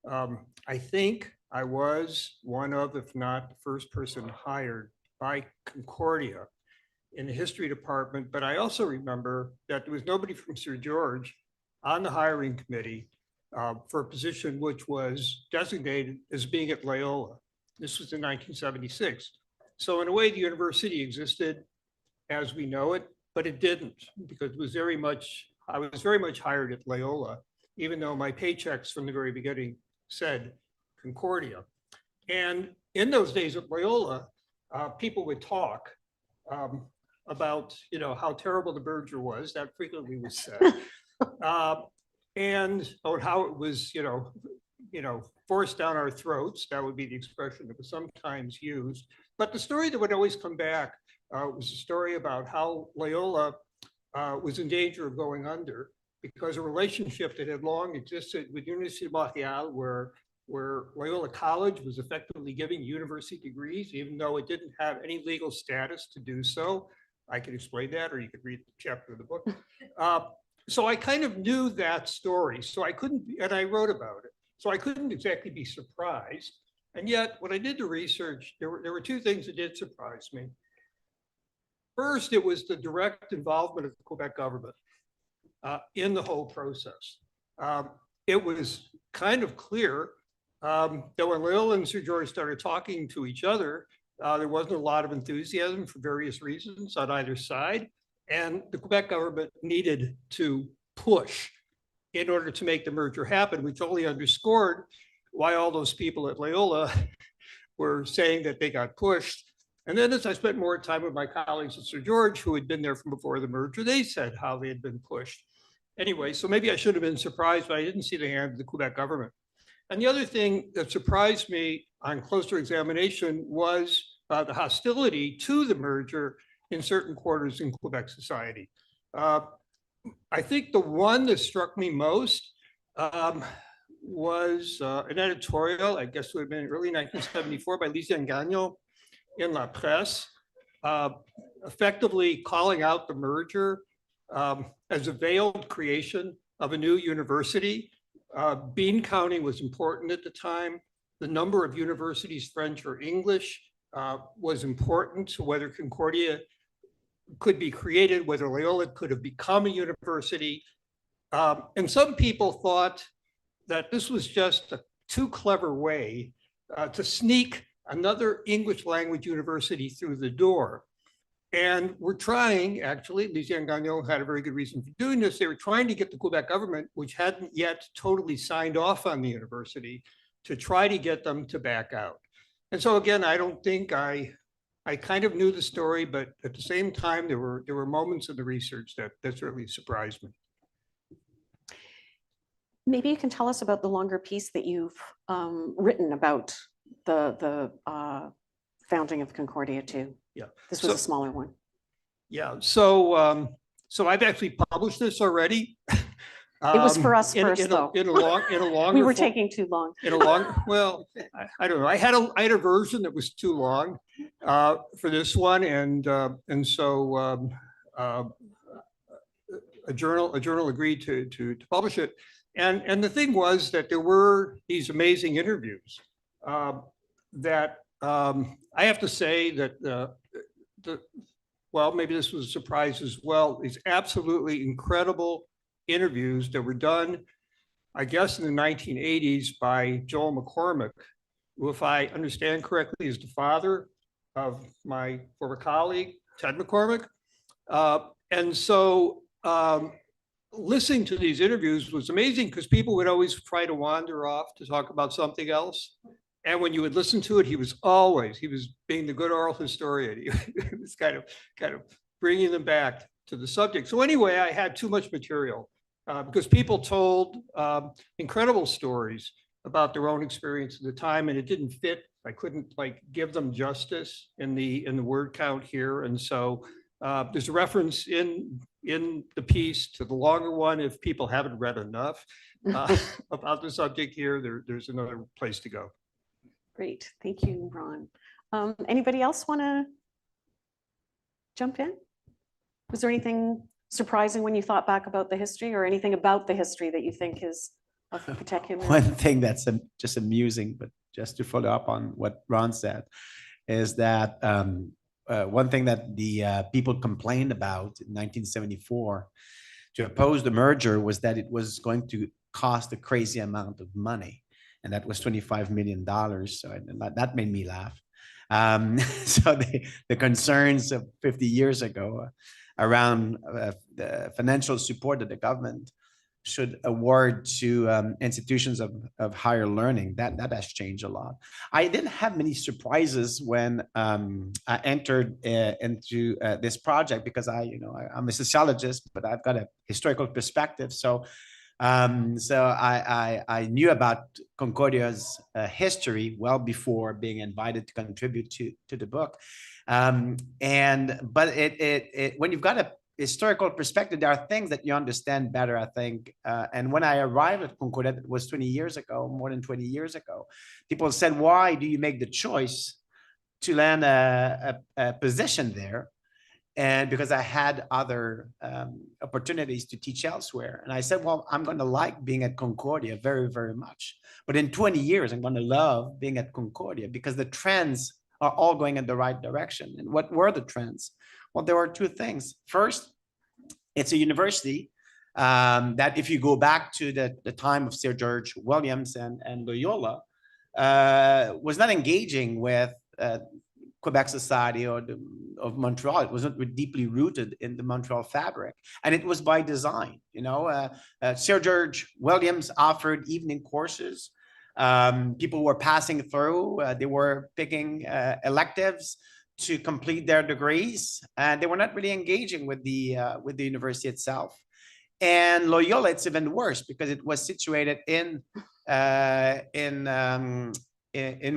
J: I think I was one of, if not the first person hired by Concordia in the history department, but I also remember that there was nobody from Sir George on the hiring committee for a position which was designated as being at Loyola. This was in 1976. So in a way, the university existed as we know it, but it didn't, because it was I was very much hired at Loyola, even though my paychecks from the very beginning said Concordia. And in those days at Loyola, people would talk about how terrible the merger was. That frequently was said. And how it was, forced down our throats. That would be the expression that was sometimes used. But the story that would always come back was a story about how Loyola was in danger of going under because a relationship that had long existed with University of Montreal, where Loyola College was effectively giving university degrees, even though it didn't have any legal status to do so. I could explain that, or you could read the chapter of the book. So I kind of knew that story, so I couldn't, and I wrote about it. So I couldn't exactly be surprised. And yet, when I did the research, there were 2 things that did surprise me. First, it was the direct involvement of the Quebec government in the whole process. It was kind of clear that when Loyola and Sir George started talking to each other, there wasn't a lot of enthusiasm for various reasons on either side. And the Quebec government needed to push in order to make the merger happen, which only underscored why all those people at Loyola were saying that they got pushed. And then as I spent more time with my colleagues at Sir George, who had been there from before the merger, they said how they had been pushed. Anyway, so maybe I should have been surprised, but I didn't see the hand of the Quebec government. And the other thing that surprised me on closer examination was the hostility to the merger in certain quarters in Quebec society. I think the one that struck me most was an editorial, I guess it would have been early 1974 by Gagnon, in La Presse, effectively calling out the merger as a veiled creation of a new university. Bean counting was important at the time. The number of universities, French or English, was important to whether Concordia could be created, whether Loyola could have become a university. And some people thought that this was just a too clever way to sneak another English language university through the door. And we're trying, actually, Lynn and Gagnon had a very good reason for doing this. They were trying to get the Quebec government, which hadn't yet totally signed off on the university, to try to get them to back out. And so again, I don't think I kind of knew the story, but at the same time, there were moments in the research that certainly surprised me.
C: Maybe you can tell us about the longer piece that you've written about the founding of Concordia too.
J: Yeah,
C: this was a smaller one.
J: Yeah, so so I've actually published this already.
C: It was for us first, though.
J: In a longer.
C: We were taking too long.
J: Well, I don't know. I had a version that was too long for this one, and so a journal agreed to publish it. And the thing was that there were these amazing interviews that I have to say that well, maybe this was a surprise as well. These absolutely incredible interviews that were done, I guess, in the 1980s by Joel McCormick, who, if I understand correctly, is the father of my former colleague, Ted McCormick. And so listening to these interviews was amazing because people would always try to wander off to talk about something else. And when you would listen to it, he was being the good oral historian. He was kind of bringing them back to the subject. So anyway, I had too much material because people told incredible stories about their own experience at the time, and it didn't fit. I couldn't give them justice in the word count here. And so there's a reference in the piece to the longer one if people haven't read enough about the subject here. There's another place to go.
C: Great, thank you, Ron. Anybody else want to jump in? Was there anything surprising when you thought back about the history, or anything about the history that you think is of particular?
K: One thing that's just amusing, but just to follow up on what Ron said, is that one thing that the people complained about in 1974 to oppose the merger was that it was going to cost a crazy amount of money. And that was $25 million. So that made me laugh. So the concerns of 50 years ago around the financial support that the government should award to institutions of higher learning, that has changed a lot. I didn't have many surprises when I entered into this project because I'm a sociologist, but I've got a historical perspective. So I knew about Concordia's history well before being invited to contribute to the book. But when you've got a historical perspective, there are things that you understand better, I think. And when I arrived at Concordia, it was 20 years ago, more than 20 years ago, people said, why do you make the choice to land a position there? And because I had other opportunities to teach elsewhere. And I said, well, I'm going to like being at Concordia very, very much. But in 20 years, I'm going to love being at Concordia because the trends are all going in the right direction. And what were the trends? Well, there were two things. First, it's a university that if you go back to the time of Sir George Williams and Loyola, was not engaging with Quebec society or of Montreal. It wasn't deeply rooted in the Montreal fabric, and it was by design. Sir George Williams offered evening courses. People were passing through. They were picking electives to complete their degrees, and they were not really engaging with the university itself. And Loyola, it's even worse because it was situated in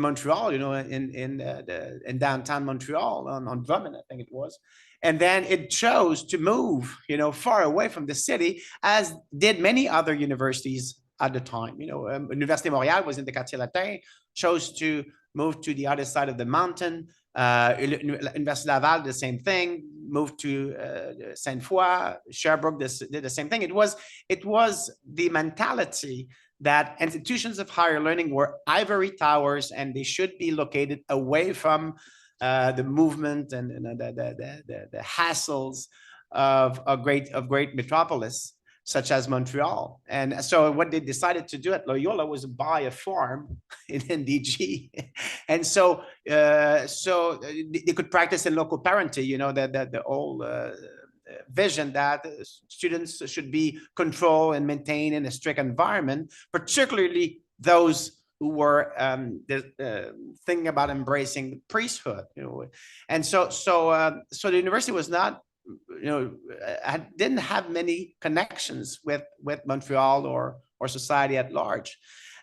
K: Montreal, in downtown Montreal on Drummond, I think it was. And then it chose to move, far away from the city, as did many other universities at the time. Université Montréal was in the Quartier Latin, chose to move to the other side of the mountain. Université Laval, the same thing, moved to Sainte-Foy, Sherbrooke did the same thing. It was the mentality that institutions of higher learning were ivory towers and they should be located away from the movement and the hassles of great metropolis such as Montreal. And so what they decided to do at Loyola was buy a farm in NDG. And so they could practice in local parenting, you know, the old vision that students should be controlled and maintained in a strict environment, particularly those who were thinking about embracing the priesthood, you know. And so the university was not, you know, didn't have many connections with Montreal or society at large.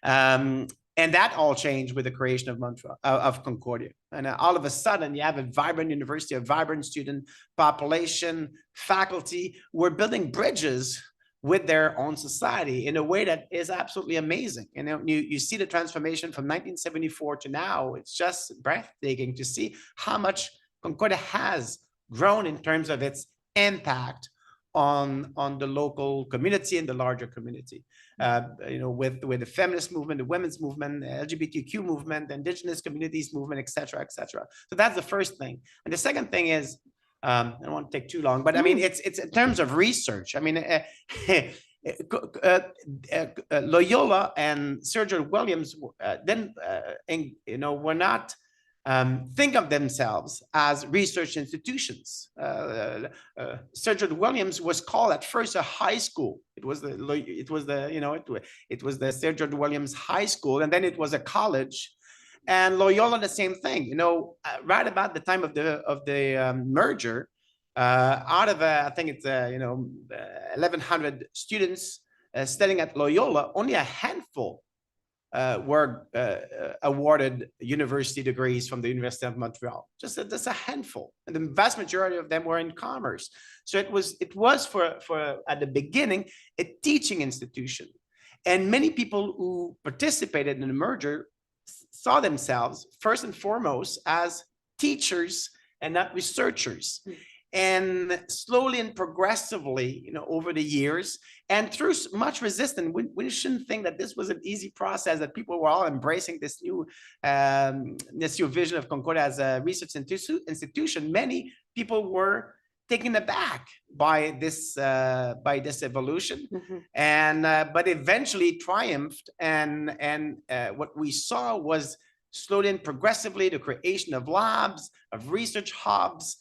K: And that all changed with the creation of Montreal, of Concordia. And all of a sudden, you have a vibrant university, a vibrant student population, faculty. We're building bridges with their own society in a way that is absolutely amazing. And you see the transformation from 1974 to now. It's just breathtaking to see how much Concordia has grown in terms of its impact on the local community and the larger community. You know, with the feminist movement, the women's movement, the LGBTQ movement, the indigenous communities movement, et cetera, et cetera. So that's the first thing. And the second thing is, I don't want to take too long, but I mean, it's in terms of research. I mean, Loyola and Sir George Williams you know, were not think of themselves as research institutions. Sir George Williams was called at first a high school. It was the Sir George Williams High School, and then it was a college. And Loyola, the same thing. You know, right about the time of the merger, out of I think it's 1,100 students studying at Loyola, only a handful were awarded university degrees from the University of Montreal. Just a handful, and the vast majority of them were in commerce. So it was for at the beginning a teaching institution, and many people who participated in the merger saw themselves first and foremost as teachers and not researchers. And slowly and progressively, you know, over the years, and through much resistance, we shouldn't think that this was an easy process, that people were all embracing this new vision of Concordia as a research institution. Many people were taken aback by this evolution, and but eventually triumphed. And what we saw was slowly and progressively the creation of labs, of research hubs,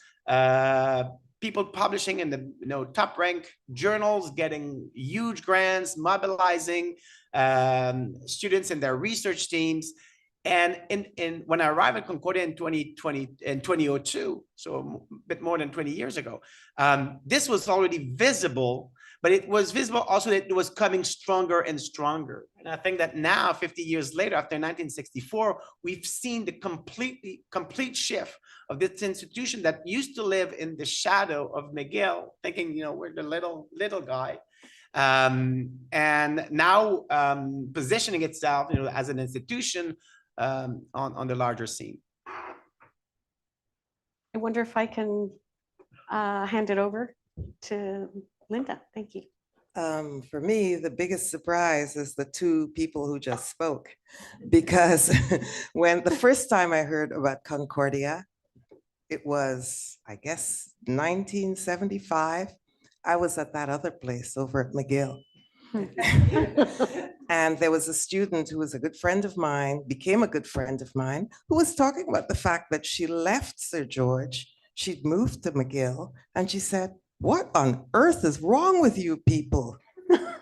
K: people publishing in the top rank journals, getting huge grants, mobilizing students in their research teams. And when I arrived at Concordia in 2002, so a bit more than 20 years ago, this was already visible, but it was visible also that it was coming stronger and stronger. And I think that now, 50 years later, after 1964, we've seen the complete shift of this institution that used to live in the shadow of McGill, thinking, you know, we're the little guy. And now positioning itself, you know, as an institution on the larger scene.
C: I wonder if I can hand it over to Linda. Thank you.
L: For me, the biggest surprise is the two people who just spoke, because when the first time I heard about Concordia, it was, I guess, 1975. I was at that other place over at McGill. And there was a student who was a good friend of mine, became a good friend of mine, who was talking about the fact that she left Sir George, she'd moved to McGill, and she said, "What on earth is wrong with you people?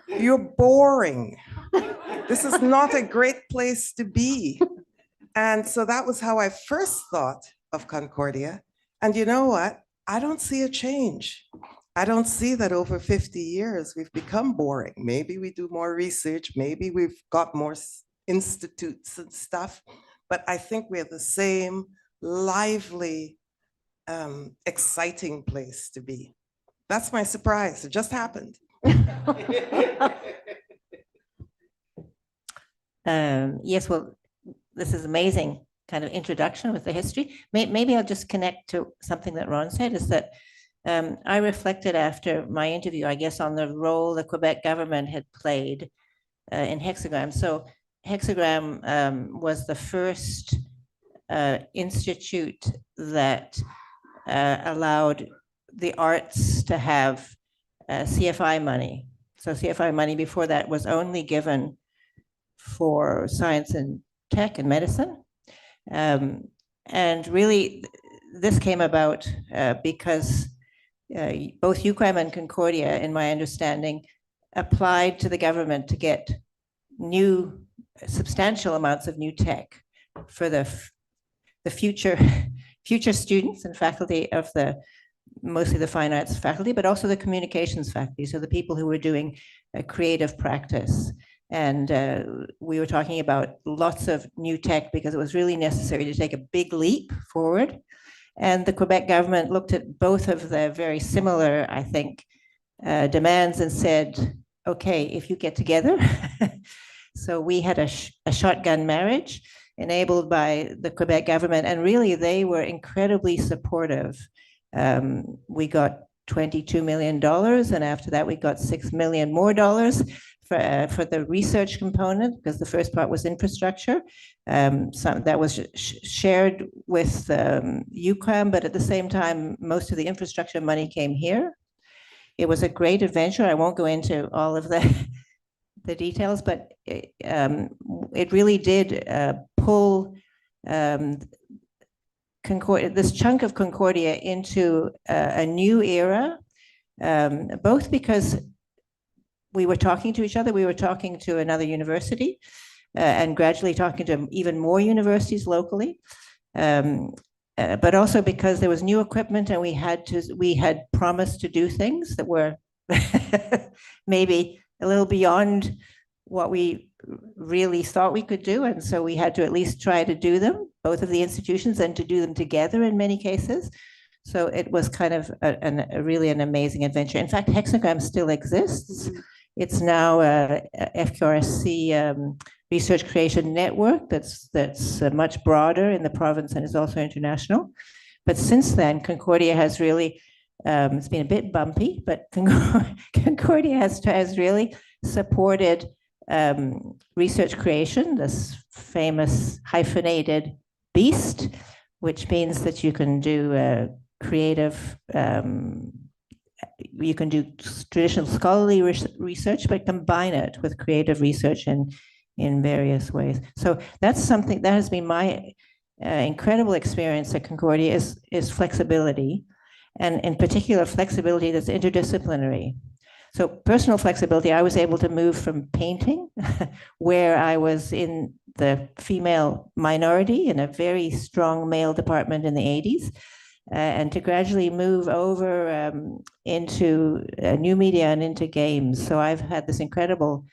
L: You're boring. This is not a great place to be." And so that was how I first thought of Concordia. And you know what? I don't see a change. I don't see that over 50 years we've become boring. Maybe we do more research, maybe we've got more institutes and stuff, but I think we're the same lively, exciting place to be. That's my surprise. It just happened.
F: Yes, well, this is amazing. kind of introduction with the history. Maybe I'll just connect to something that Ron said, is that I reflected after my interview, I guess, on the role the Quebec government had played in Hexagram. So Hexagram was the first institute that allowed the arts to have CFI money. So CFI money before that was only given for science and tech and medicine. And really, this came about because both UQAM and Concordia, in my understanding, applied to the government to get new, substantial amounts of new tech for the future students and faculty of mostly the fine arts faculty, but also the communications faculty. So the people who were doing a creative practice. And we were talking about lots of new tech because it was really necessary to take a big leap forward. And the Quebec government looked at both of the very similar, I think, demands and said, okay, if you get together. So we had a shotgun marriage enabled by the Quebec government. And really, they were incredibly supportive. We got $22 million. And after that, we got $6 million more for the research component, because the first part was infrastructure. That was shared with UQAM, but at the same time, most of the infrastructure money came here. It was a great adventure. I won't go into all of the details, but it really did pull this chunk of Concordia into a new era, both because we were talking to each other, we were talking to another university, and gradually talking to even more universities locally, but also because there was new equipment and we had promised to do things that were maybe a little beyond what we really thought we could do. And so we had to at least try to do them, both of the institutions, and to do them together in many cases. So it was kind of really an amazing adventure. In fact, Hexagram still exists. It's now a FQRSC research creation network that's much broader in the province and is also international. But since then, Concordia has really, it's been a bit bumpy, but Concordia has really supported research creation, this famous hyphenated beast, which means that you can do creative, you can do traditional scholarly research, but combine it with creative research in various ways. So that's something that has been my incredible experience at Concordia is flexibility, and in particular flexibility that's interdisciplinary. So personal flexibility, I was able to move from painting, where I was in the female minority in a very strong male department in the 80s, and to gradually move over into new media and into games. So I've had this incredible,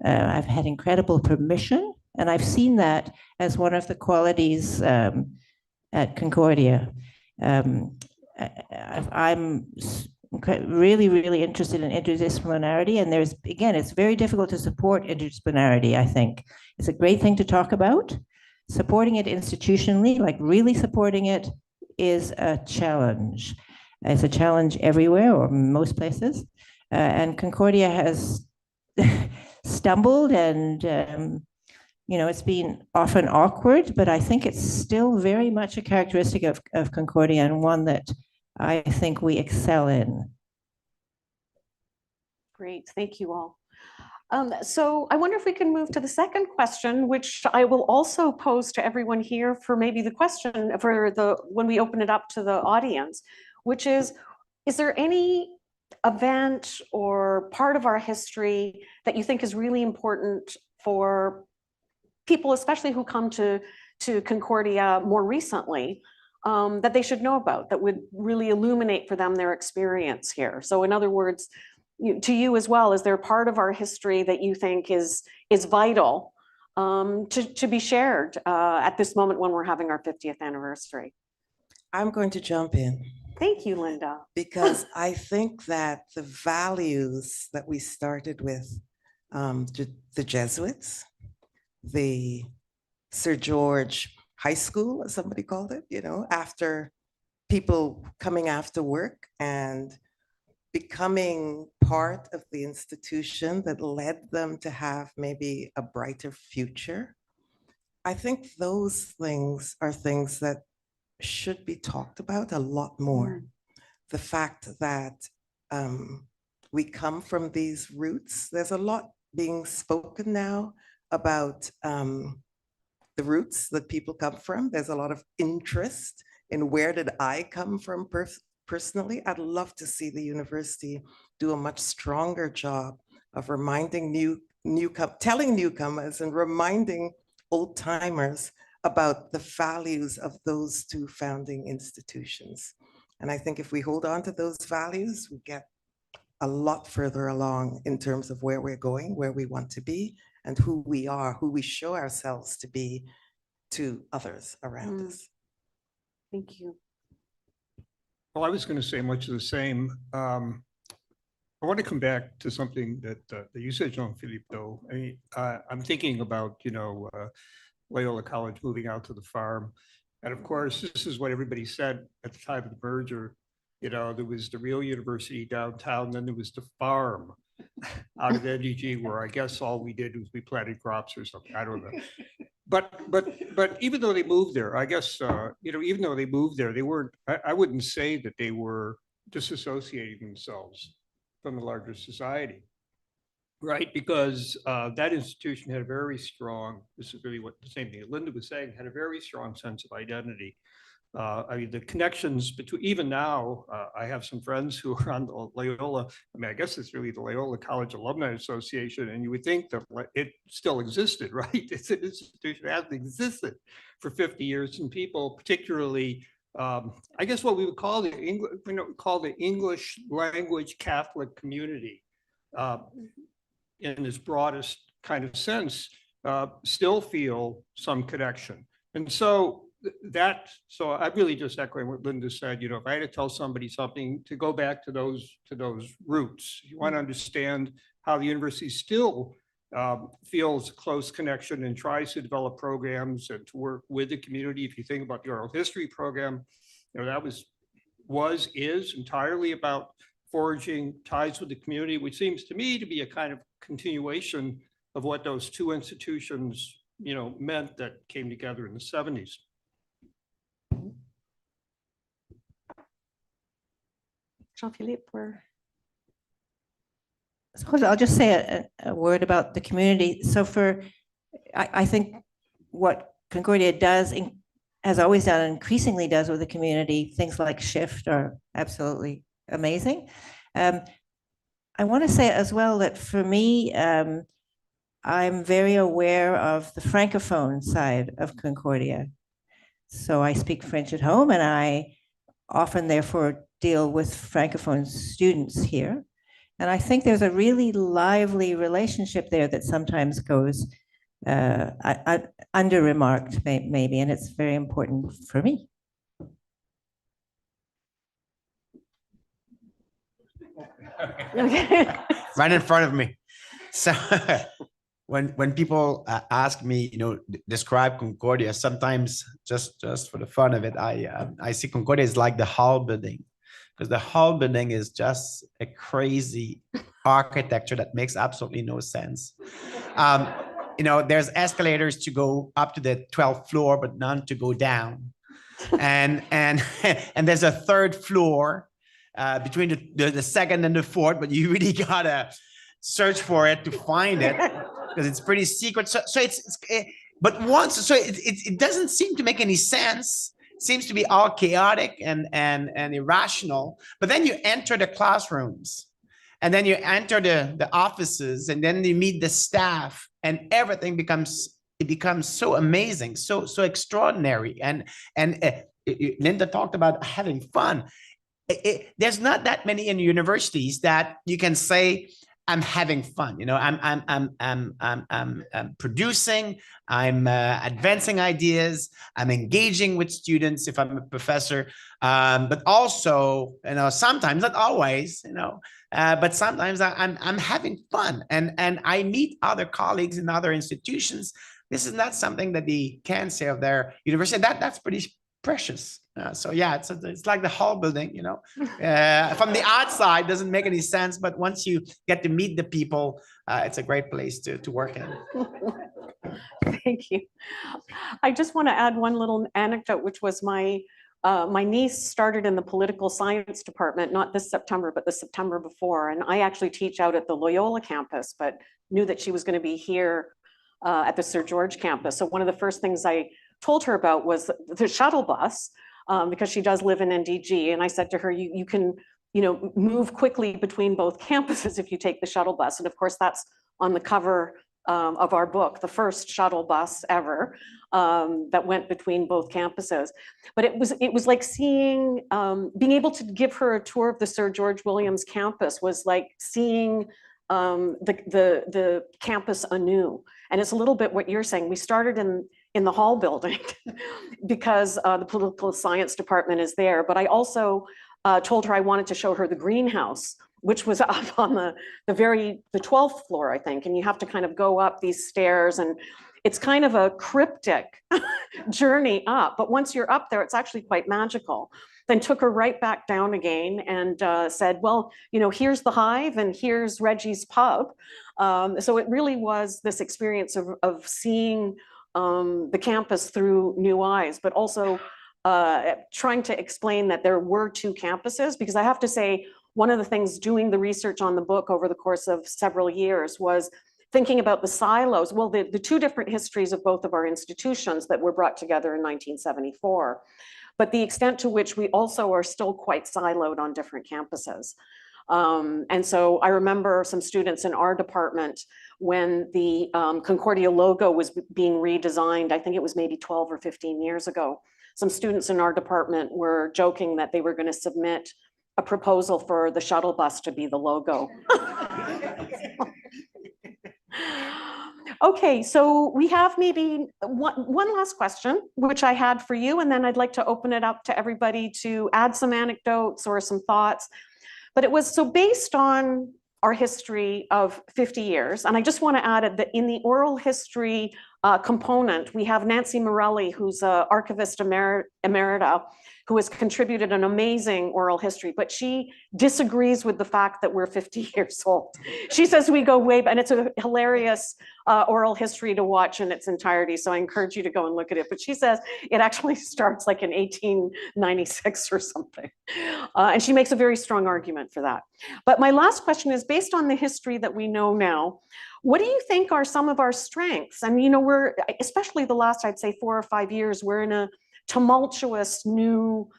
F: I've had incredible permission, and I've seen that as one of the qualities at Concordia. I'm really, really interested in interdisciplinarity, and again, it's very difficult to support interdisciplinarity, I think. It's a great thing to talk about. Supporting it institutionally, like really supporting it, is a challenge. It's a challenge everywhere, or most places. And Concordia has stumbled, and it's been often awkward, but I think it's still very much a characteristic of Concordia, and one that I think we excel in.
C: Great, thank you all. So I wonder if we can move to the second question, which I will also pose to everyone here for maybe the question for when we open it up to the audience, which is there any event or part of our history that you think is really important for people, especially who come to Concordia more recently, that they should know about, that would really illuminate for them their experience here? So in other words, to you as well, is there part of our history that you think is vital to be shared at this moment when we're having our 50th anniversary?
L: I'm going to jump in.
C: Thank you, Linda.
L: Because I think that the values that we started with, the Jesuits, the Sir George high school, as somebody called it, you know, after people coming after work and becoming part of the institution that led them to have maybe a brighter future. I think those things are things that should be talked about a lot more. The fact that we come from these roots, there's a lot being spoken now about the roots that people come from. There's a lot of interest in where did I come from personally. I'd love to see the university do a much stronger job of reminding telling newcomers and reminding old timers about the values of those two founding institutions. And I think if we hold on to those values, we get a lot further along in terms of where we're going, where we want to be, and who we are, who we show ourselves to be to others around us.
C: Thank you.
J: Well, I was going to say much of the same. I want to come back to something that you said, Jean-Philippe, though. I mean, I'm thinking about, you know, Loyola College moving out to the farm. And of course, this is what everybody said at the time of the merger. You know, there was the real university downtown, then there was the farm out of NUG, where I guess all we did was we planted crops or something. I don't know. But even though they moved there, I guess, you know, even though they moved there, they weren't, I wouldn't say that they were disassociating themselves from the larger society, right? Because that institution had a very strong, this is really what the same thing that Linda was saying, had a very strong sense of identity. I mean, the connections between, even now, I have some friends who are on the Loyola, I mean, I guess it's really the Loyola College Alumni Association, and you would think that it still existed, right? It's an institution that hasn't existed for 50 years, and people, particularly, I guess what we would call the English language Catholic community, in its broadest kind of sense, still feel some connection. And so I really just echoing what Linda said, you know, if I had to tell somebody something, to go back to those roots. You want to understand how the university still feels a close connection and tries to develop programs and to work with the community. If you think about the oral history program, you know, that is entirely about forging ties with the community, which seems to me to be a kind of continuation of what those two institutions, you know, meant that came together in the 70s.
C: Jean-Philippe,
F: I'll just say a word about the community. So I think what Concordia does, has always done, and increasingly does with the community, things like Shift are absolutely amazing. I want to say as well that for me, I'm very aware of the Francophone side of Concordia. So I speak French at home, and I often therefore deal with Francophone students here. And I think there's a really lively relationship there that sometimes goes under-remarked, maybe, and it's very important for me.
K: Right in front of me. So when people ask me, you know, describe Concordia, sometimes just for the fun of it, I see Concordia is like the hall building, because the hall building is just a crazy architecture that makes absolutely no sense. You know, there's escalators to go up to the 12th floor, but none to go down. And there's a third floor between the second and the fourth, but you really gotta search for it to find it because it's pretty secret. So it doesn't seem to make any sense. It seems to be all chaotic and irrational. But then you enter the classrooms, and then you enter the offices, and then you meet the staff, and everything becomes so amazing, so extraordinary. And Linda talked about having fun. There's not that many in universities that you can say, I'm having fun. You know, I'm producing, I'm advancing ideas, I'm engaging with students if I'm a professor, but also, you know, sometimes, not always, you know, but sometimes I'm having fun, and I meet other colleagues in other institutions this is not something that they can say of their university. That's pretty precious. So yeah, it's like the hall building, you know, from the outside doesn't make any sense, but once you get to meet the people, it's a great place to work in.
C: Thank you. I just want to add one little anecdote, which was my niece started in the political science department, not this September, but the September before. And I actually teach out at the Loyola campus, but knew that she was going to be here at the Sir George campus. So one of the first things I told her about was the shuttle bus, because she does live in NDG. And I said to her, you can, you know, move quickly between both campuses if you take the shuttle bus. And of course, that's on the cover of our book, the first shuttle bus ever that went between both campuses. But it was like seeing, being able to give her a tour of the Sir George Williams campus was like seeing the campus anew. And it's a little bit what you're saying. We started in the hall building because the political science department is there. But I also told her I wanted to show her the greenhouse, which was up on the 12th floor, I think. And you have to kind of go up these stairs, and it's kind of a cryptic journey up. But once you're up there, it's actually quite magical. Then took her right back down again and said, well, you know, here's the Hive and here's Reggie's Pub. So it really was this experience of seeing the campus through new eyes, but also trying to explain that there were two campuses, because I have to say, one of the things doing the research on the book over the course of several years was thinking about the silos. Well, the two different histories of both of our institutions that were brought together in 1974, but the extent to which we also are still quite siloed on different campuses. And so I remember some students in our department when the Concordia logo was being redesigned, I think it was maybe 12 or 15 years ago. Some students in our department were joking that they were going to submit a proposal for the shuttle bus to be the logo. Okay, so we have maybe one last question, which I had for you, and then I'd like to open it up to everybody to add some anecdotes or some thoughts. But it was so based on our history of 50 years, and I just want to add that in the oral history component, we have Nancy Morelli, who's an archivist emerita, who has contributed an amazing oral history, but she disagrees with the fact that we're 50 years old. She says we go way back, and it's a hilarious oral history to watch in its entirety, so I encourage you to go and look at it. But she says it actually starts like in 1896 or something. And she makes a very strong argument for that. But my last question is, based on the history that we know now, what do you think are some of our strengths? And, you know, we're, especially the last, I'd say 4 or 5 years, we're in a tumultuous new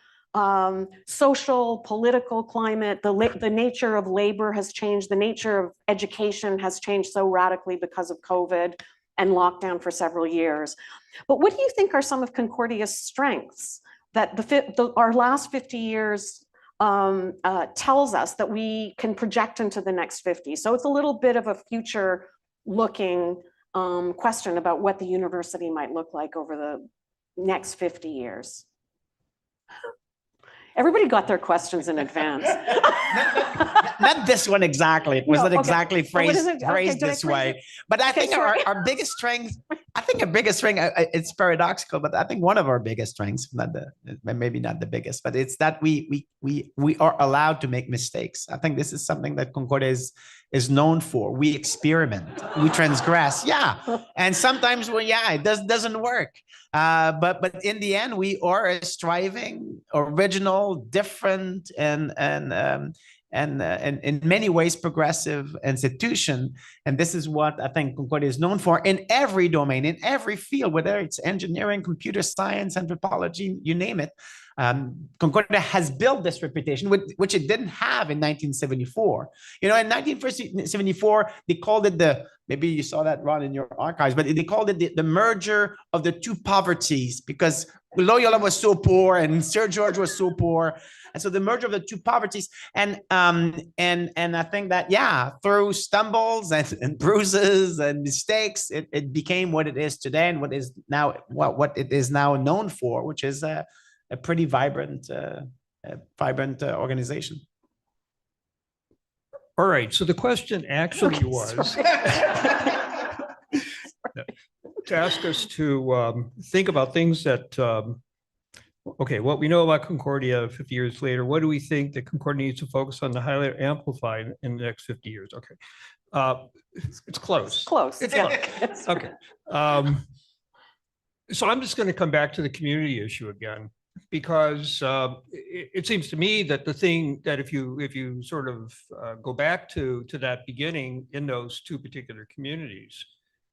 C: social, political climate. The nature of labor has changed. The nature of education has changed so radically because of COVID and lockdown for several years. But what do you think are some of Concordia's strengths that our last 50 years tells us that we can project into the next 50? So it's a little bit of a future looking question about what the university might look like over the next 50 years. Everybody got their questions in advance.
K: Not this one exactly. It wasn't exactly phrased
C: Okay,
K: this way. But I think our biggest strength, it's paradoxical, but I think one of our biggest strengths, maybe not the biggest, but it's that we are allowed to make mistakes. I think this is something that Concordia is known for. We experiment, we transgress, and sometimes it doesn't work. But in the end, we are a striving, original, different, and in many ways progressive institution. And this is what I think Concordia is known for in every domain, in every field, whether it's engineering, computer science, anthropology, you name it. Concordia has built this reputation, which it didn't have in 1974. You know, in 1974, they called it maybe you saw that, Ron, in your archives, but they called it the merger of the two poverties, because Loyola was so poor and Sir George was so poor. And so the merger of the two poverties. And I think that, through stumbles and bruises and mistakes, it became what it is today, and what it is now known for, which is a pretty vibrant organization.
J: All right, so the question actually was, ask us to think about things that, okay, what we know about Concordia 50 years later, what do we think that Concordia needs to focus on to highlight or amplify in the next 50 years? Okay. It's close.
C: Close.
J: It's
C: yeah.
J: close. Okay. So I'm just going to come back to the community issue again, because it seems to me that the thing that if you sort of go back to that beginning in those two particular communities,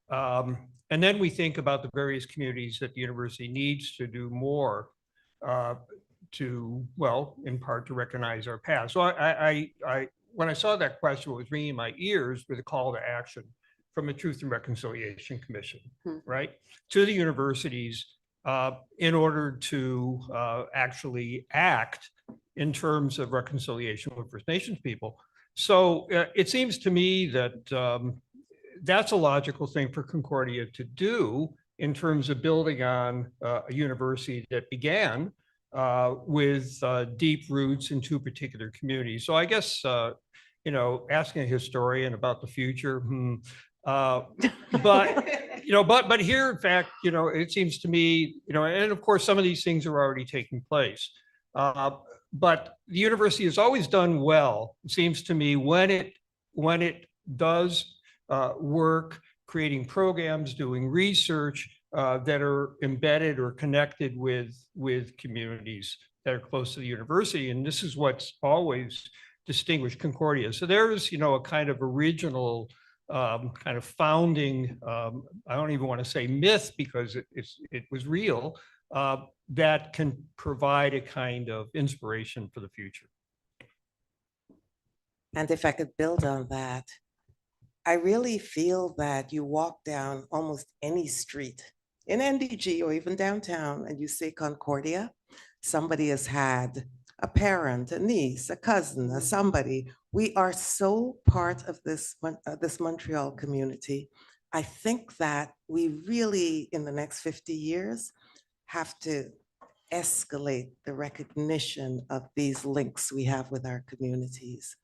J: and then we think about the various communities that the university needs to do more to, well, in part to recognize our past. So I when I saw that question, what was ringing in my ears with a call to action from the Truth and Reconciliation Commission, right, to the universities in order to actually act in terms of reconciliation with First Nations people. So it seems to me that that's a logical thing for Concordia to do in terms of building on a university that began with deep roots in two particular communities. So I guess, you know, asking a historian about the future, but you know, but here, in fact, you know, it seems to me, you know, and of course, some of these things are already taking place. But the university has always done well, it seems to me, when it does work, creating programs, doing research that are embedded or connected with communities that are close to the university. And this is what's always distinguished Concordia. So there's, you know, a kind of original kind of founding, I don't even want to say myth, because it was real, that can provide a kind of inspiration for the future.
L: And if I could build on that, I really feel that you walk down almost any street in NDG or even downtown and you say Concordia, somebody has had a parent, a niece, a cousin, a somebody. We are so part of this Montreal community. I think that we really, in the next 50 years, have to escalate the recognition of these links we have with our communities.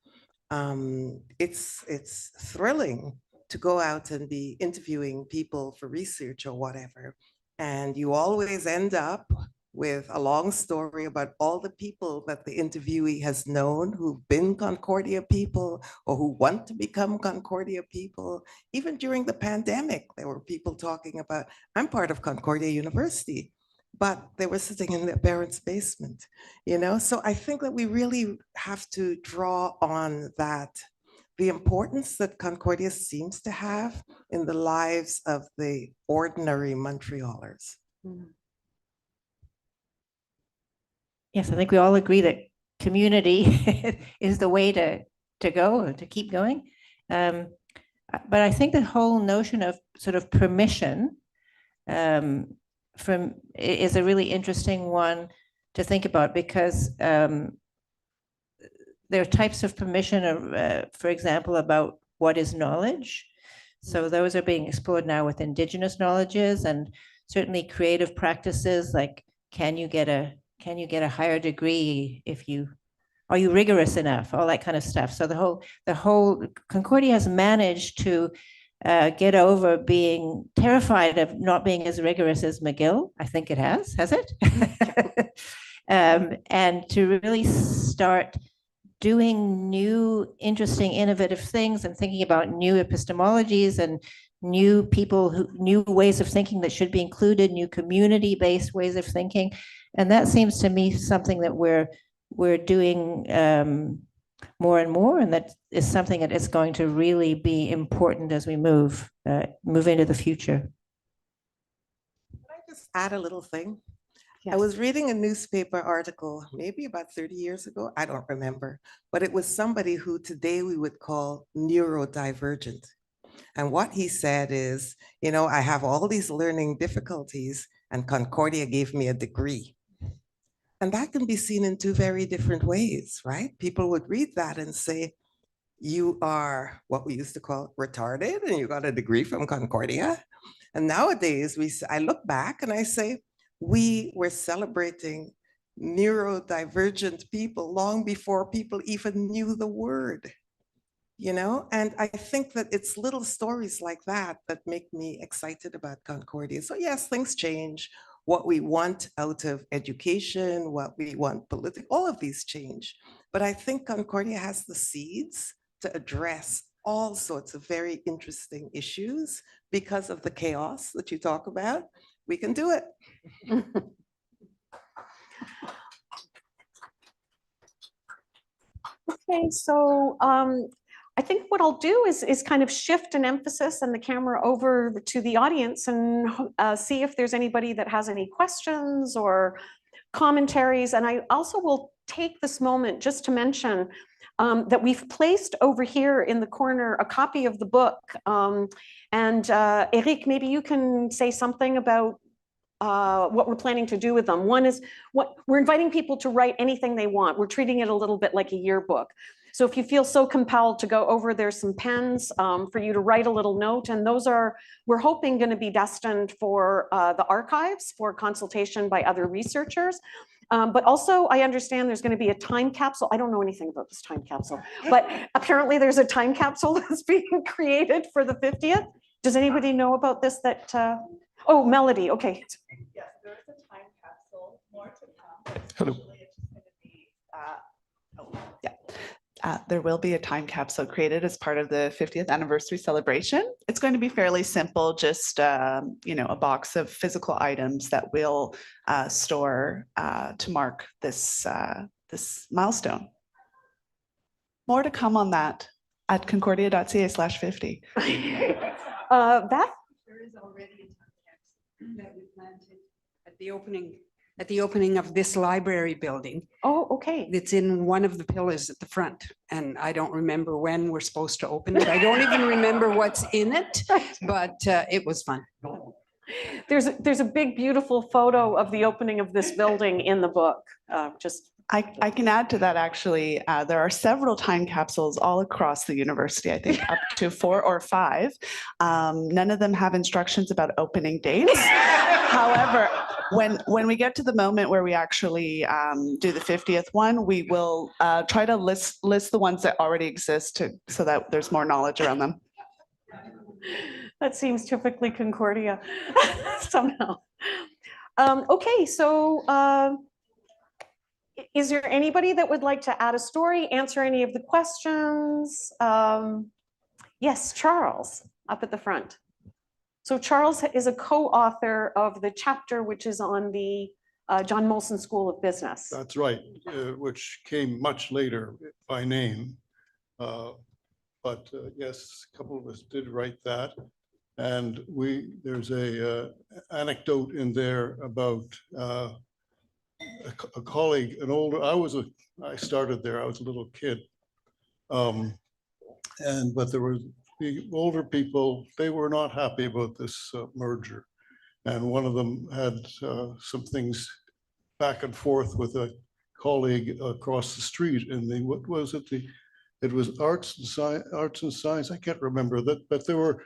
L: It's thrilling to go out and be interviewing people for research or whatever, and you always end up with a long story about all the people that the interviewee has known who've been Concordia people or who want to become Concordia people. Even during the pandemic, there were people talking about, I'm part of Concordia University, but they were sitting in their parents' basement, you know? So I think that we really have to draw on that, the importance that Concordia seems to have in the lives of the ordinary Montrealers.
F: Yes, I think we all agree that community is the way to go, to keep going. But I think the whole notion of sort of permission is a really interesting one to think about, because there are types of permission, for example, about what is knowledge. So those are being explored now with Indigenous knowledges, and certainly creative practices like, can you get a higher degree are you rigorous enough, all that kind of stuff. So the whole Concordia has managed to get over being terrified of not being as rigorous as McGill. I think it has it? And to really start doing new, interesting, innovative things and thinking about new epistemologies and new people, new ways of thinking that should be included, new community-based ways of thinking. And that seems to me something that we're doing more and more, and that is something that is going to really be important as we move into the future.
L: Can I just add a little thing?
C: Yes.
L: I was reading a newspaper article, maybe about 30 years ago, I don't remember, but it was somebody who today we would call neurodivergent. And what he said is, you know, I have all these learning difficulties and Concordia gave me a degree. And that can be seen in two very different ways, right? People would read that and say, you are what we used to call retarded and you got a degree from Concordia. And nowadays I look back and I say, we were celebrating neurodivergent people long before people even knew the word. you know? And I think that it's little stories like that that make me excited about Concordia. So yes, things change. What we want out of education, what we want political, all of these change. But I think Concordia has the seeds to address all sorts of very interesting issues because of the chaos that you talk about. We can do it.
C: Okay, so I think what I'll do is kind of shift an emphasis and the camera over to the audience and see if there's anybody that has any questions or commentaries. And I also will take this moment just to mention that we've placed over here in the corner a copy of the book. And Eric, maybe you can say something about what we're planning to do with them. One is what we're inviting people to write anything they want. We're treating it a little bit like a yearbook. So if you feel so compelled to go over, there's some pens for you to write a little note. And those are, we're hoping, going to be destined for the archives for consultation by other researchers. But also, I understand there's going to be a time capsule. I don't know anything about this time capsule, but apparently there's a time capsule that's being created for the 50th. Does anybody know about this? That oh, Melody. Okay.
M: Yes, there is a time capsule. More to come.
A: Hello.
M: It's just going to be, there will be a time capsule created as part of the 50th anniversary celebration. It's going to be fairly simple, just you know, a box of physical items that we'll store to mark this this milestone. More to come on that at concordia.ca/50.
C: That
N: there is already a time capsule that we planted at the opening of this library building.
C: Oh, okay.
N: It's in one of the pillars at the front. And I don't remember when we're supposed to open it. I don't even remember what's in it, but it was fun.
C: There's a big, beautiful photo of the opening of this building in the book.
M: I can add to that, actually. There are several time capsules all across the university, I think up to 4 or 5. None of them have instructions about opening dates. However, when we get to the moment where we actually do the 50th one, we will try to list the ones that already exist so that there's more knowledge around them.
C: That seems typically Concordia somehow. Okay, so is there anybody that would like to add a story, answer any of the questions? Yes, Charles, up at the front. So Charles is a co-author of the chapter which is on the John Molson School of Business.
O: That's right, which came much later by name. But yes, a couple of us did write that. And there's a anecdote in there about a colleague, an older, I started there, I was a little kid. But there were the older people, they were not happy about this merger. And one of them had some things back and forth with a colleague across the street. And what was it? It was arts and science. I can't remember that, but there were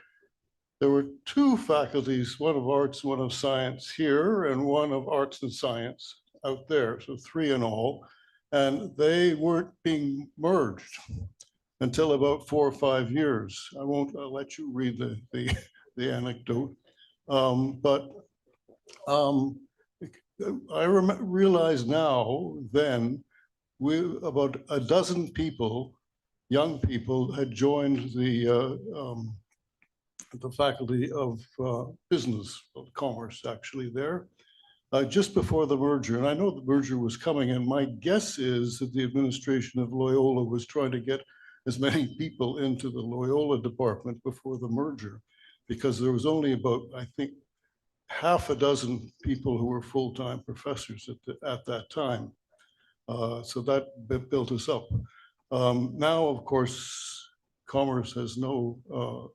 O: 2 faculties, one of arts, one of science here, and one of arts and science out there. So 3 in all, and they weren't being merged until about 4 or 5 years. I'll let you read the anecdote. I realize now, then, about a dozen people, young people, had joined the faculty of business, of commerce, actually there, just before the merger. And I know the merger was coming, and my guess is that the administration of Loyola was trying to get as many people into the Loyola department before the merger, because there was only about, I think, half a dozen people who were full-time professors at that time. So that built us up. Now, of course, commerce has no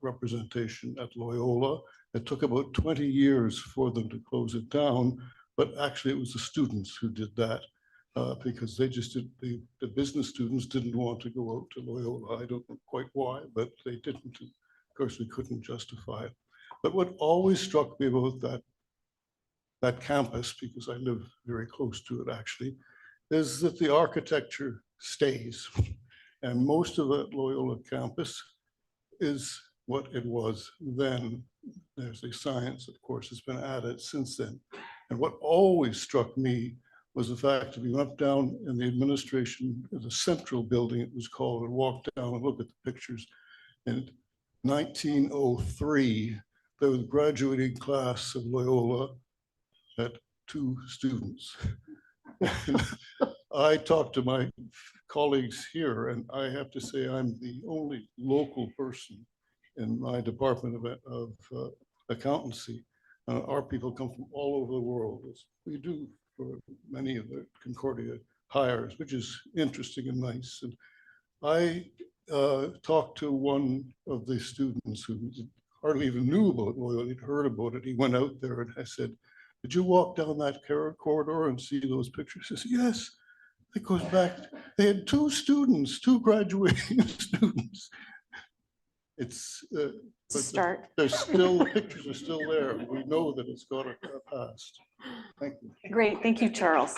O: representation at Loyola. It took about 20 years for them to close it down, but actually it was the students who did that. Because they just did, the business students didn't want to go out to Loyola. I don't know quite why, but they didn't. Of course, we couldn't justify it. But what always struck me about that campus, because I live very close to it actually, is that the architecture stays. And most of the Loyola campus is what it was then. There's a science, of course, has been added since then. And what always struck me was the fact that we went down in the administration, the central building it was called, and walked down and looked at the pictures. In 1903, there was a graduating class of Loyola at 2 students. I talked to my colleagues here, and I have to say I'm the only local person in my department of accountancy. Our people come from all over the world, as we do for many of the Concordia hires, which is interesting and nice. And I talked to one of the students who hardly even knew about Loyola. He'd heard about it. He went out there, and I said, "Did you walk down that corridor and see those pictures?" He says, "Yes." It goes back. They had 2 students, 2 graduating students. It's
C: start.
O: There's still, the pictures are still there. We know that it's got a past. Thank you.
C: Great, thank you, Charles.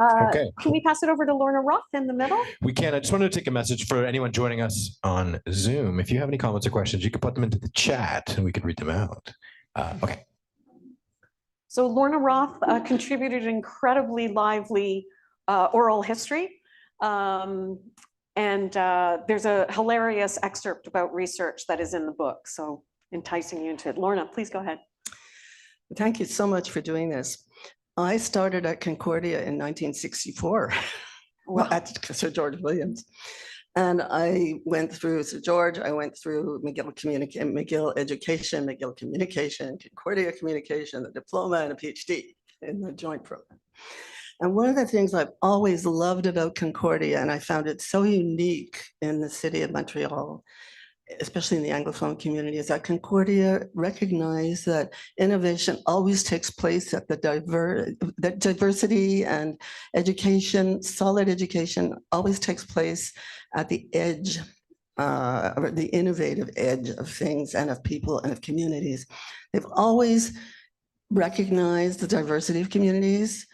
A: Okay.
C: Can we pass it over to Lorna Roth in the middle?
A: We can. I just wanted to take a message for anyone joining us on Zoom. If you have any comments or questions, you can put them into the chat and we could read them out. Okay.
C: So Lorna Roth contributed incredibly lively oral history. And there's a hilarious excerpt about research that is in the book. So enticing you into it. Lorna, please go ahead.
P: Thank you so much for doing this. I started at Concordia in 1964, well, at Sir George Williams. And I went through Sir George, I went through McGill Education, McGill Communication, Concordia Communication, the diploma and a PhD in the joint program. And one of the things I've always loved about Concordia, and I found it so unique in the city of Montreal, especially in the Anglophone community, is that Concordia recognized that innovation always takes place at that diversity and education, solid education always takes place at the edge, or the innovative edge of things and of people and of communities. They've always recognized the diversity of communities,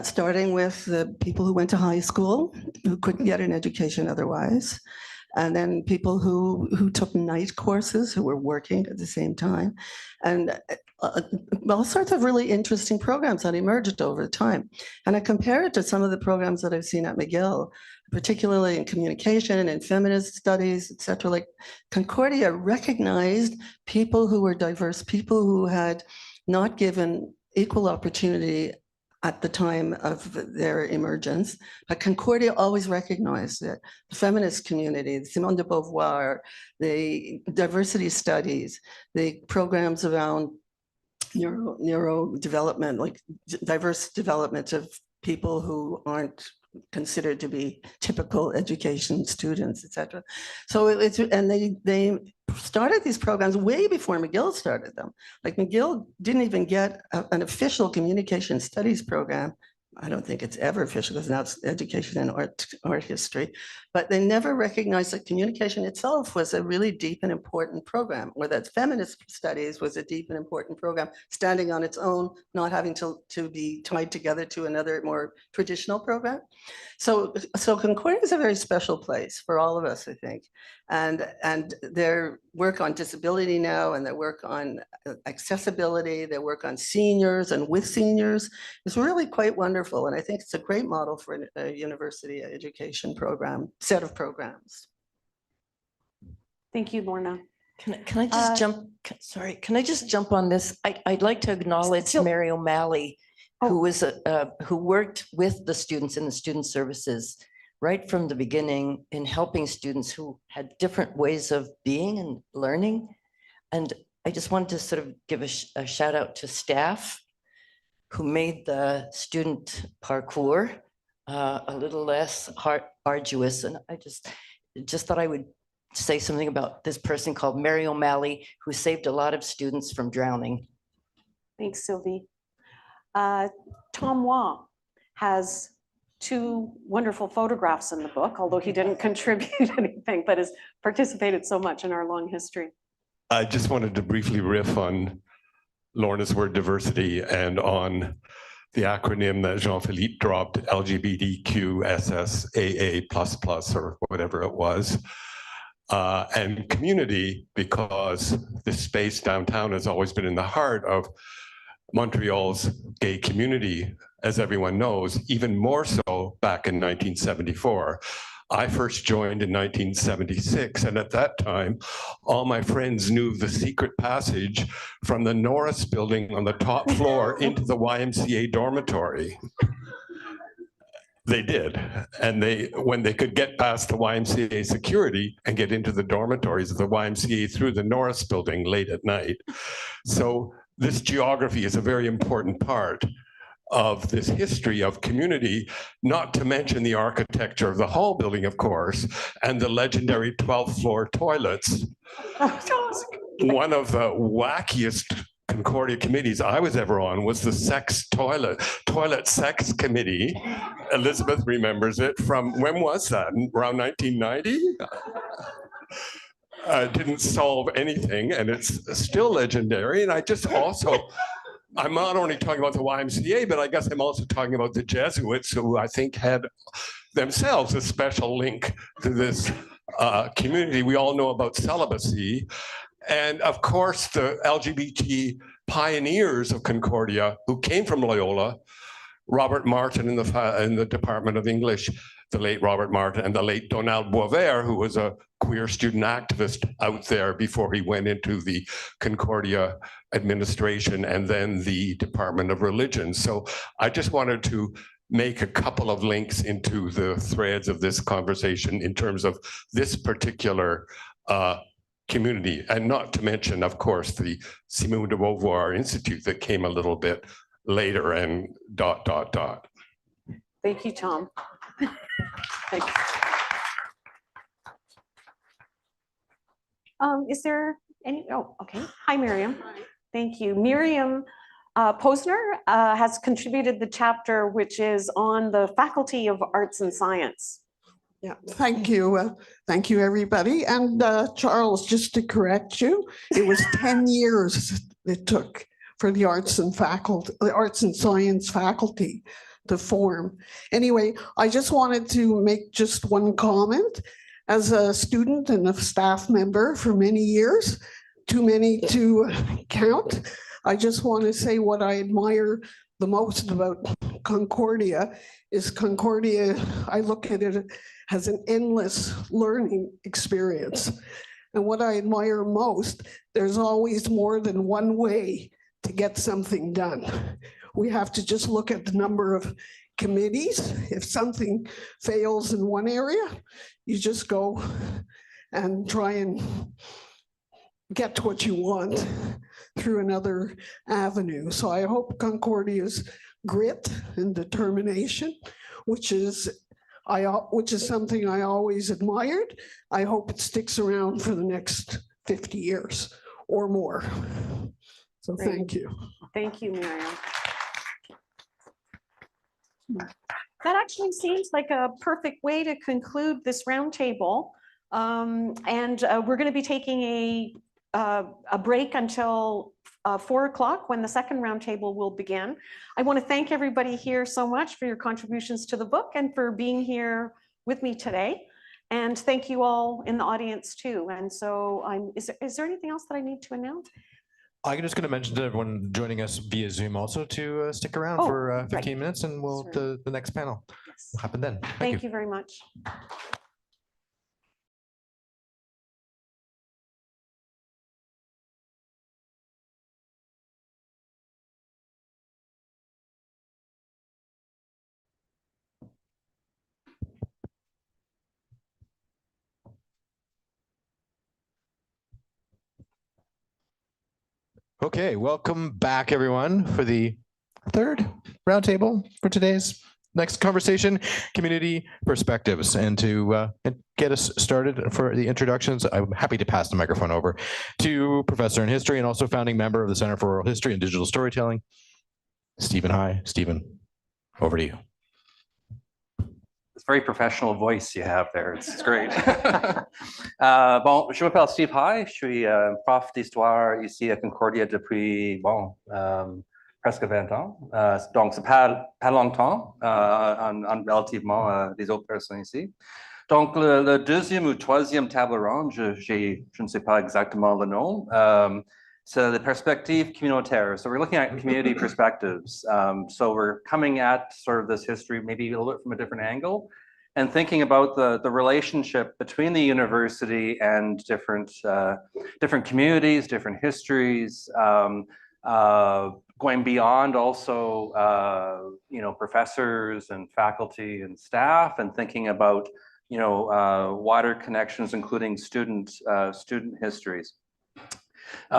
P: starting with the people who went to high school, who couldn't get an education otherwise, and then people who took night courses, who were working at the same time, and all sorts of really interesting programs that emerged over time. And I compare it to some of the programs that I've seen at McGill, particularly in communication and feminist studies, et cetera. Like Concordia recognized people who were diverse, people who had not given equal opportunity at the time of their emergence. But Concordia always recognized it. The feminist community, Simone de Beauvoir, the diversity studies, the programs around neurodevelopment, like diverse development of people who aren't considered to be typical education students, et cetera. So and they started these programs way before McGill started them. Like McGill didn't even get an official communication studies program. I don't think it's ever official because now it's education and art history, but they never recognized that communication itself was a really deep and important program, or that feminist studies was a deep and important program, standing on its own, not having to be tied together to another more traditional program. So Concordia is a very special place for all of us, I think. And their work on disability now, and their work on accessibility, their work on seniors and with seniors is really quite wonderful. And I think it's a great model for a university education program, set of programs.
C: Thank you, Lorna.
Q: Can I just jump? Sorry, can I just jump on this? I'd like to acknowledge Mary O'Malley, who was who worked with the students in the student services right from the beginning in helping students who had different ways of being and learning. And I just wanted to sort of give a shout out to staff who made the student parcours a little less arduous. And I just thought I would say something about this person called Mary O'Malley, who saved a lot of students from drowning.
C: Thanks, Silvy. Tom Waugh has 2 wonderful photographs in the book, although he didn't contribute anything, but has participated so much in our long history.
R: I just wanted to briefly riff on Lorna's word diversity and on the acronym that Jean-Philippe dropped, LGBTQSSAA++ or whatever it was. And community, because this space downtown has always been in the heart of Montreal's gay community, as everyone knows, even more so back in 1974. I first joined in 1976, and at that time, all my friends knew the secret passage from the Norris building on the top floor into the YMCA dormitory. They did, and when they could get past the YMCA security and get into the dormitories of the YMCA through the Norris building late at night. So this geography is a very important part of this history of community, not to mention the architecture of the hall building, of course, and the legendary 12th floor toilets. One of the wackiest Concordia committees I was ever on was the toilet sex committee. Elizabeth remembers it from, when was that? Around 1990? Didn't solve anything, and it's still legendary. And I just also, I'm not only talking about the YMCA, but I guess I'm also talking about the Jesuits, who I think had themselves a special link to this community. We all know about celibacy. And of course, the LGBT pioneers of Concordia, who came from Loyola, Robert Martin in the Department of English, the late Robert Martin, and the late Donald Boisvert, who was a queer student activist out there before he went into the Concordia administration and then the Department of Religion. So I just wanted to make a couple of links into the threads of this conversation in terms of this particular community, and not to mention, of course, the Simone de Beauvoir Institute that came a little bit later and ...
C: Thank you, Tom. Thanks. Is there any, oh, okay. Hi, Miriam. Thank you. Miriam Posner has contributed the chapter which is on the Faculty of Arts and Science.
S: Yeah, thank you. Thank you, everybody. And Charles, just to correct you, it was 10 years it took for the arts and science faculty to form. Anyway, I just wanted to make just one comment. As a student and a staff member for many years, too many to count, I just want to say what I admire the most about Concordia is Concordia, I look at it as an endless learning experience. And what I admire most, there's always more than one way to get something done. We have to just look at the number of committees. If something fails in one area, you just go and try and get to what you want through another avenue. So I hope Concordia's grit and determination, which is something I always admired, I hope it sticks around for the next 50 years or more. So
C: Great.
S: Thank you.
C: Thank you, Miriam. That actually seems like a perfect way to conclude this roundtable. We're going to be taking a break until 4 o'clock when the second roundtable will begin. I want to thank everybody here so much for your contributions to the book and for being here with me today. And thank you all in the audience too. And so is there anything else that I need to announce?
A: I'm just going to mention to everyone joining us via Zoom also to stick around for 15 minutes, and the next panel will happen then.
C: Thank you very much.
A: Okay, welcome back, everyone, for the third roundtable for today's next conversation, community perspectives. And to get us started for the introductions, I'm happy to pass the microphone over to Professor in History and also founding member of the Center for Oral History and Digital Storytelling, Stephen. Hi, Stephen, over to you.
G: It's a very professional voice you have there. It's great. Bon, je m'appelle Steve High. Je suis prof d'histoire ici à Concordia depuis presque 20 ans. Donc, c'est pas longtemps en relativement des autres personnes ici. Donc, le deuxième ou troisième table ronde, je ne sais pas exactement le nom, c'est the perspective communautaire. So we're looking at community perspectives. So we're coming at sort of this history, maybe a little bit from a different angle, and thinking about the relationship between the university and different communities, different histories, going beyond also, professors and faculty and staff, and thinking about, wider connections, including student histories.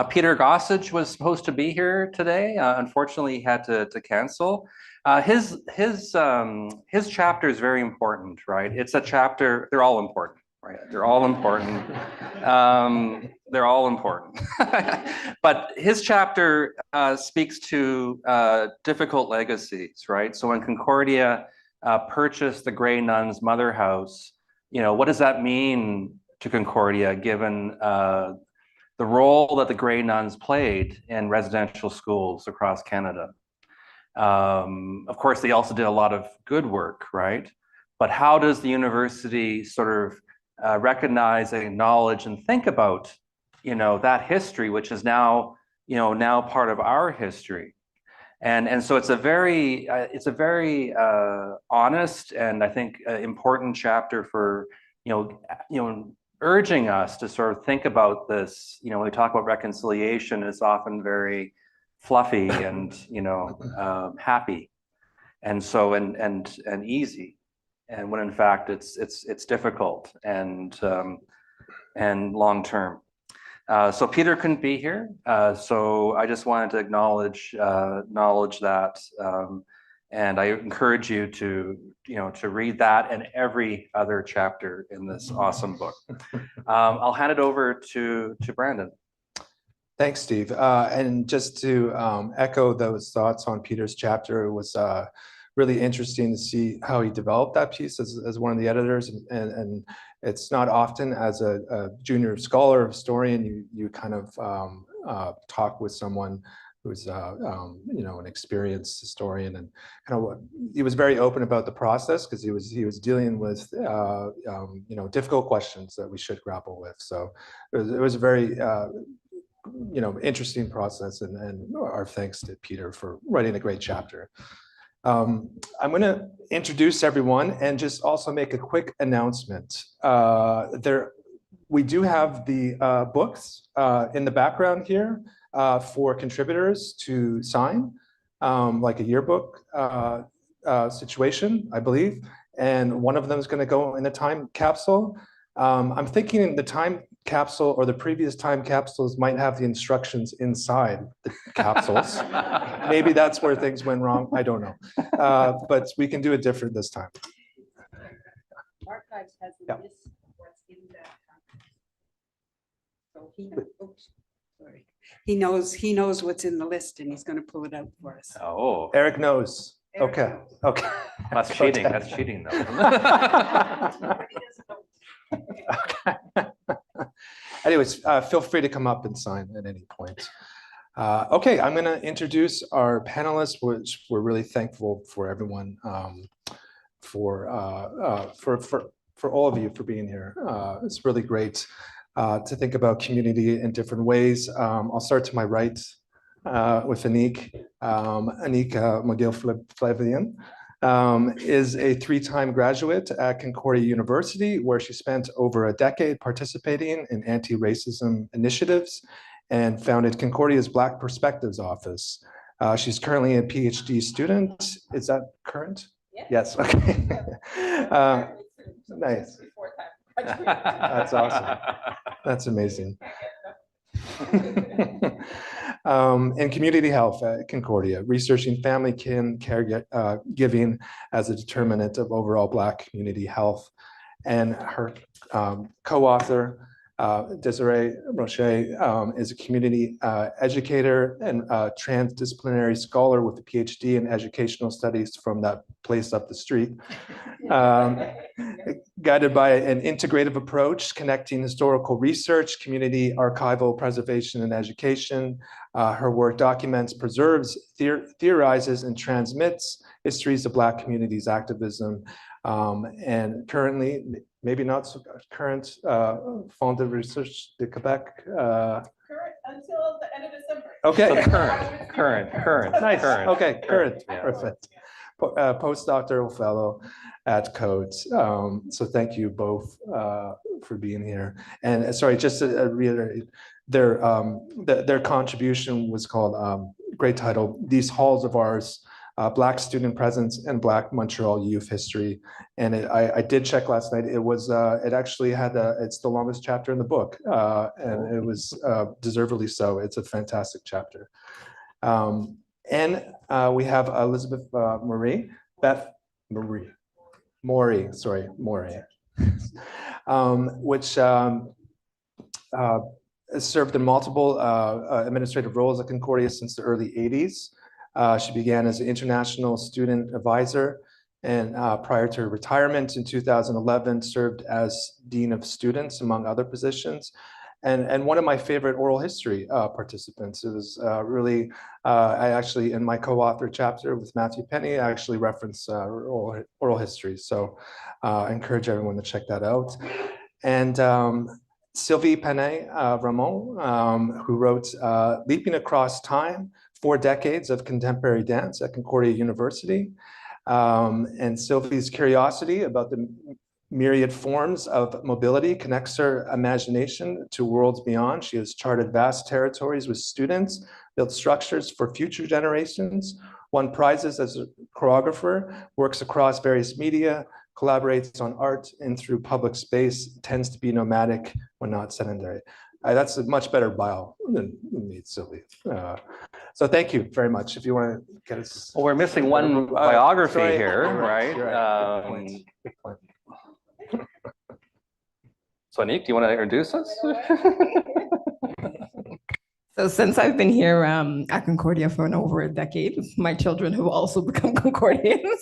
G: Peter Gossage was supposed to be here today. Unfortunately, he had to cancel. His chapter is very important, right? It's a chapter, they're all important, right? They're all important. They're all important. But his chapter speaks to difficult legacies, right? So when Concordia purchased the Grey Nuns' mother house, what does that mean to Concordia, given the role that the Grey Nuns played in residential schools across Canada? Of course, they also did a lot of good work, right? But how does the university sort of recognize, acknowledge, and think about, that history, which is now, now part of our history? And so it's a very honest and I think important chapter for, urging us to sort of think about this. When we talk about reconciliation, it's often very fluffy and happy, and so and easy, and when in fact it's difficult and long term. So Peter couldn't be here, so I just wanted to acknowledge that, and I encourage you to read that and every other chapter in this awesome book. I'll hand it over to Brandon.
D: Thanks, Steve. And just to echo those thoughts on Peter's chapter, it was really interesting to see how he developed that piece as one of the editors. And it's not often as a junior scholar, historian, you kind of talk with someone who's an experienced historian, and he was very open about the process, because he was dealing with difficult questions that we should grapple with. So it was a very interesting process, and our thanks to Peter for writing a great chapter. I'm going to introduce everyone and just also make a quick announcement. We do have the books in the background here for contributors to sign, like a yearbook situation, I believe. And one of them is going to go in a time capsule. I'm thinking the time capsule or the previous time capsules might have the instructions inside the capsules. Maybe that's where things went wrong. I don't know. But we can do it different this time.
N: Archives has a list of what's in that. So he knows what's in the list, and he's going to pull it out for us.
G: Oh,
D: Eric knows. Okay.
G: That's cheating. That's cheating, though.
D: Okay. Anyways, feel free to come up and sign at any point. Okay, I'm going to introduce our panelists, which we're really thankful for everyone, for all of you for being here. It's really great to think about community in different ways. I'll start to my right with Annick. Annick Maugile Flavien is a 3-time graduate at Concordia University, where she spent over a decade participating in anti-racism initiatives and founded Concordia's Black Perspectives Office. She's currently a PhD student. Is that current? Yes. Okay. Nice. That's awesome. That's amazing. In community health at Concordia, researching family caregiving as a determinant of overall Black community health. And her co-author, Désirée Rochat, is a community educator and transdisciplinary scholar with a PhD in educational studies from that place up the street. guided by an integrative approach, connecting historical research, community archival preservation, and education. Her work documents, preserves, theorizes, and transmits histories of Black communities activism. And currently, maybe not so current, Fond de Recherche de Quebec.
T: Current until the end of December.
D: Okay.
G: So current.
D: Nice.
G: Current.
D: Okay, current.
G: Yeah.
D: Perfect. Postdoctoral fellow at Codes. So thank you both for being here. And sorry, just to reiterate, their contribution was called, great title, These Halls of Ours, Black Student Presence and Black Montreal Youth History. And I did check last night. It was, it actually had, it's the longest chapter in the book. And it was deservedly so. It's a fantastic chapter. And we have Elizabeth Morey, which served in multiple administrative roles at Concordia since the early 80s. She began as an international student advisor and prior to her retirement in 2011, served as Dean of Students, among other positions. And one of my favorite oral history participants. It was really, I actually, in my co-author chapter with Matthew Penny, I actually reference oral history. So I encourage everyone to check that out. And Silvy Panet-Raymond, who wrote Leaping Across Time, 4 Decades of Contemporary Dance at Concordia University. And Sylvie's curiosity about the myriad forms of mobility connects her imagination to worlds beyond. She has charted vast territories with students, built structures for future generations, won prizes as a choreographer, works across various media, collaborates on art and through public space, tends to be nomadic when not sedentary. That's a much better bio than me, Sylvie. So thank you very much. If you want to get us.
G: Well, we're missing one biography
D: sorry.
G: here, right?
D: Good point.
G: So Annick, do you want to introduce us?
U: So since I've been here at Concordia for over a decade, my children have also become Concordians.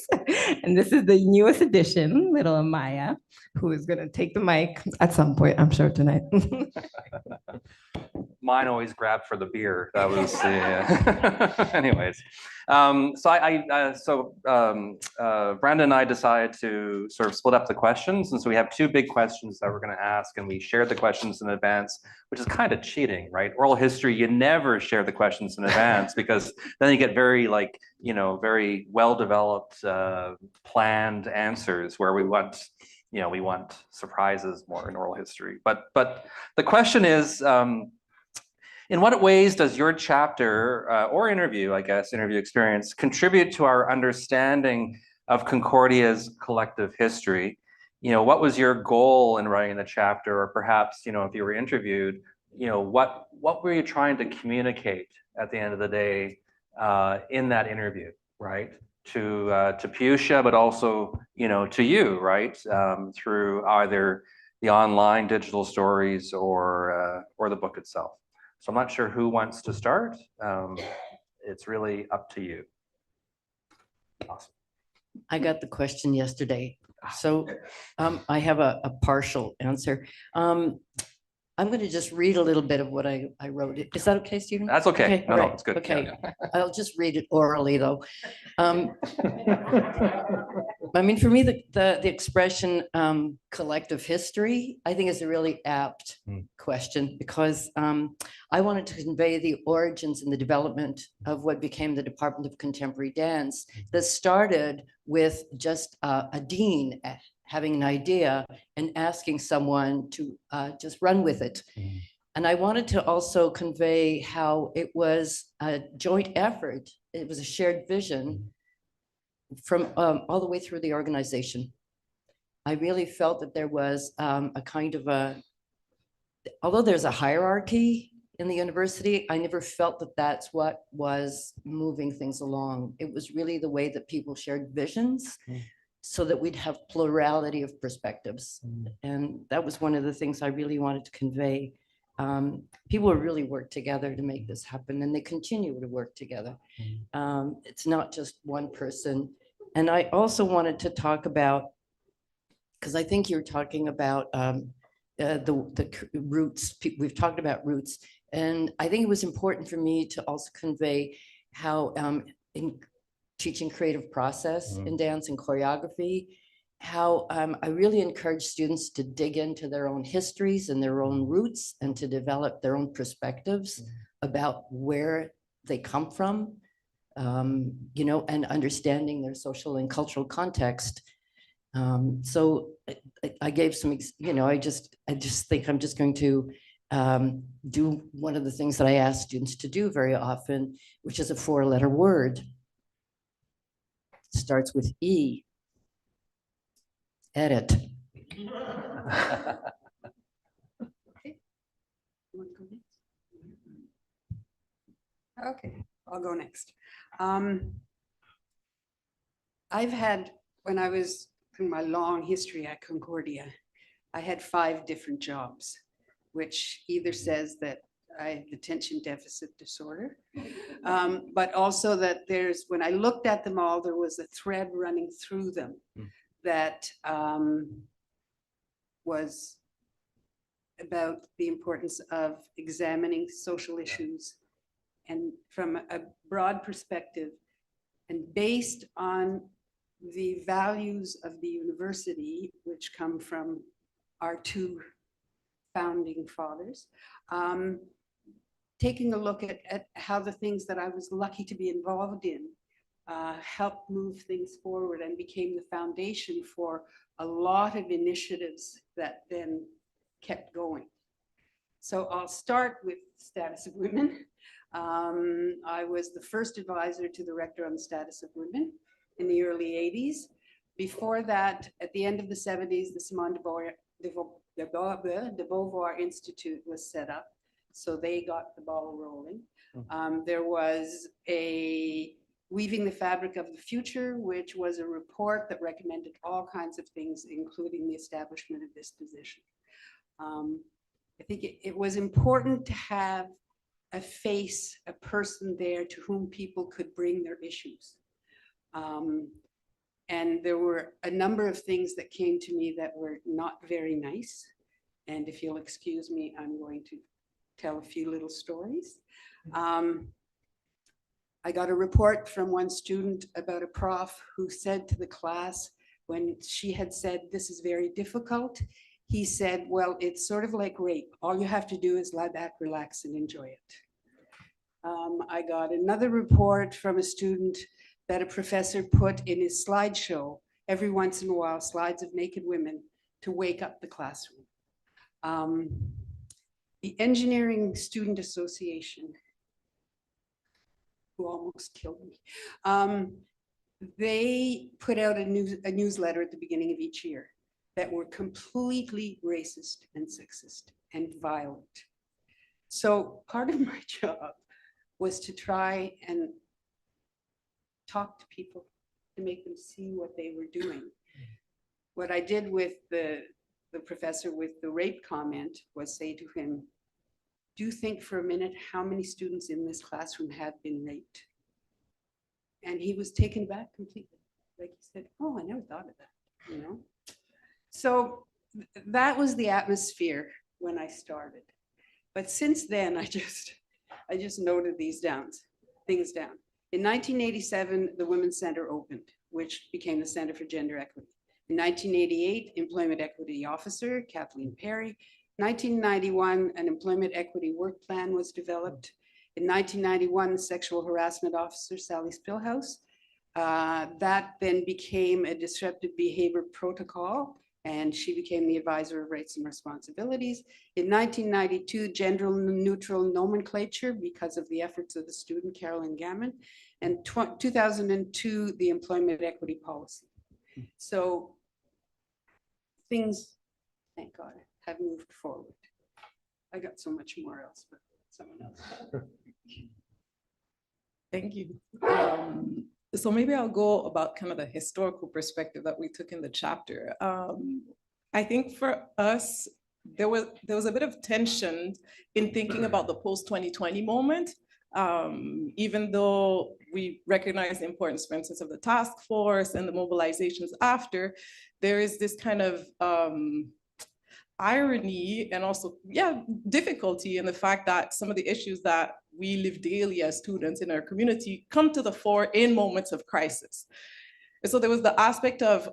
U: And this is the newest addition, little Amaya, who is going to take the mic at some point, I'm sure, tonight.
G: Mine always grabbed for the beer. That was the, anyways. Brandon and I decided to sort of split up the questions. And so we have 2 big questions that we're going to ask, and we shared the questions in advance, which is kind of cheating, right? Oral history, you never share the questions in advance because then you get very very well-developed, planned answers where we want surprises more in oral history. But the question is, in what ways does your chapter or interview experience contribute to our understanding of Concordia's collective history? What was your goal in writing the chapter, or perhaps, if you were interviewed, what were you trying to communicate at the end of the day in that interview, right? To Pusha, but also, to you, right? Through either the online digital stories or the book itself. So I'm not sure who wants to start. It's really up to you. Awesome.
Q: I got the question yesterday, so I have a partial answer. I'm going to just read a little bit of what I wrote. Is that okay, Stephen?
G: That's okay. No,
Q: right.
G: it's good.
Q: Okay,
G: Yeah.
Q: I'll just read it orally, though. I mean, for me, the expression collective history, I think, is a really apt question, because I wanted to convey the origins and the development of what became the Department of Contemporary Dance, that started with just a dean having an idea and asking someone to just run with it. And I wanted to also convey how it was a joint effort. It was a shared vision from all the way through the organization. I really felt that there was a kind of although there's a hierarchy in the university, I never felt that that's what was moving things along. It was really the way that people shared visions, so that we'd have plurality of perspectives. And that was one of the things I really wanted to convey. People really worked together to make this happen, and they continue to work together. It's not just one person. And I also wanted to talk about because I think you're talking about roots. We've talked about roots, and I think it was important for me to also convey how in teaching creative process in dance and choreography, how I really encourage students to dig into their own histories and their own roots and to develop their own perspectives about where they come from, you know, and understanding their social and cultural context. So I gave some, you know, I just think I'm just going to do one of the things that I ask students to do very often, which is a 4-letter word. It starts with E. Edit.
N: Okay, I'll go next. I've had, when I was through my long history at Concordia, I had 5 different jobs, which either says that I have attention deficit disorder, but also that there's, when I looked at them all, there was a thread running through them that was about the importance of examining social issues and from a broad perspective and based on the values of the university, which come from our 2 founding fathers, taking a look at how the things that I was lucky to be involved in helped move things forward and became the foundation for a lot of initiatives that then kept going. So I'll start with status of women. I was the first advisor to the rector on the status of women in the early 80s. Before that, at the end of the 70s, the Simone de Beauvoir Institute was set up. So they got the ball rolling. There was a Weaving the Fabric of the Future, which was a report that recommended all kinds of things, including the establishment of this position. I think it was important to have a face, a person there to whom people could bring their issues. And there were a number of things that came to me that were not very nice. And if you'll excuse me, I'm going to tell a few little stories. I got a report from one student about a prof who said to the class, when she had said, "This is very difficult," he said, "Well, it's sort of like rape. All you have to do is lie back, relax, and enjoy it." I got another report from a student that a professor put in his slideshow every once in a while, slides of naked women to wake up the classroom. The Engineering Student Association, who almost killed me, they put out a newsletter at the beginning of each year that were completely racist and sexist and violent. So part of my job was to try and talk to people to make them see what they were doing. What I did with the professor with the rape comment was say to him, "Do think for a minute how many students in this classroom have been raped?" And he was taken back completely. Like he said, "Oh, I never thought of that," you know? So that was the atmosphere when I started. But since then, I just noted these things down. In 1987, the Women's Center opened, which became the Center for Gender Equity. In 1988, Employment Equity Officer Kathleen Perry. 1991, an Employment Equity Work Plan was developed. In 1991, Sexual Harassment Officer Sally Spillhouse. That then became a Disruptive Behavior Protocol, and she became the Advisor of Rights and Responsibilities. In 1992, Gender Neutral Nomenclature because of the efforts of the student Carolyn Gammon, and 2002, the Employment Equity Policy. So things, thank God, have moved forward. I got so much more else, but someone else.
B: Thank you. So maybe I'll go about kind of the historical perspective that we took in the chapter. I think for us, there was a bit of tension in thinking about the post-2020 moment. Even though we recognize the importance, for instance, of the task force and the mobilizations after, there is this kind of irony and also, yeah, difficulty in the fact that some of the issues that we live daily as students in our community come to the fore in moments of crisis. And so there was the aspect of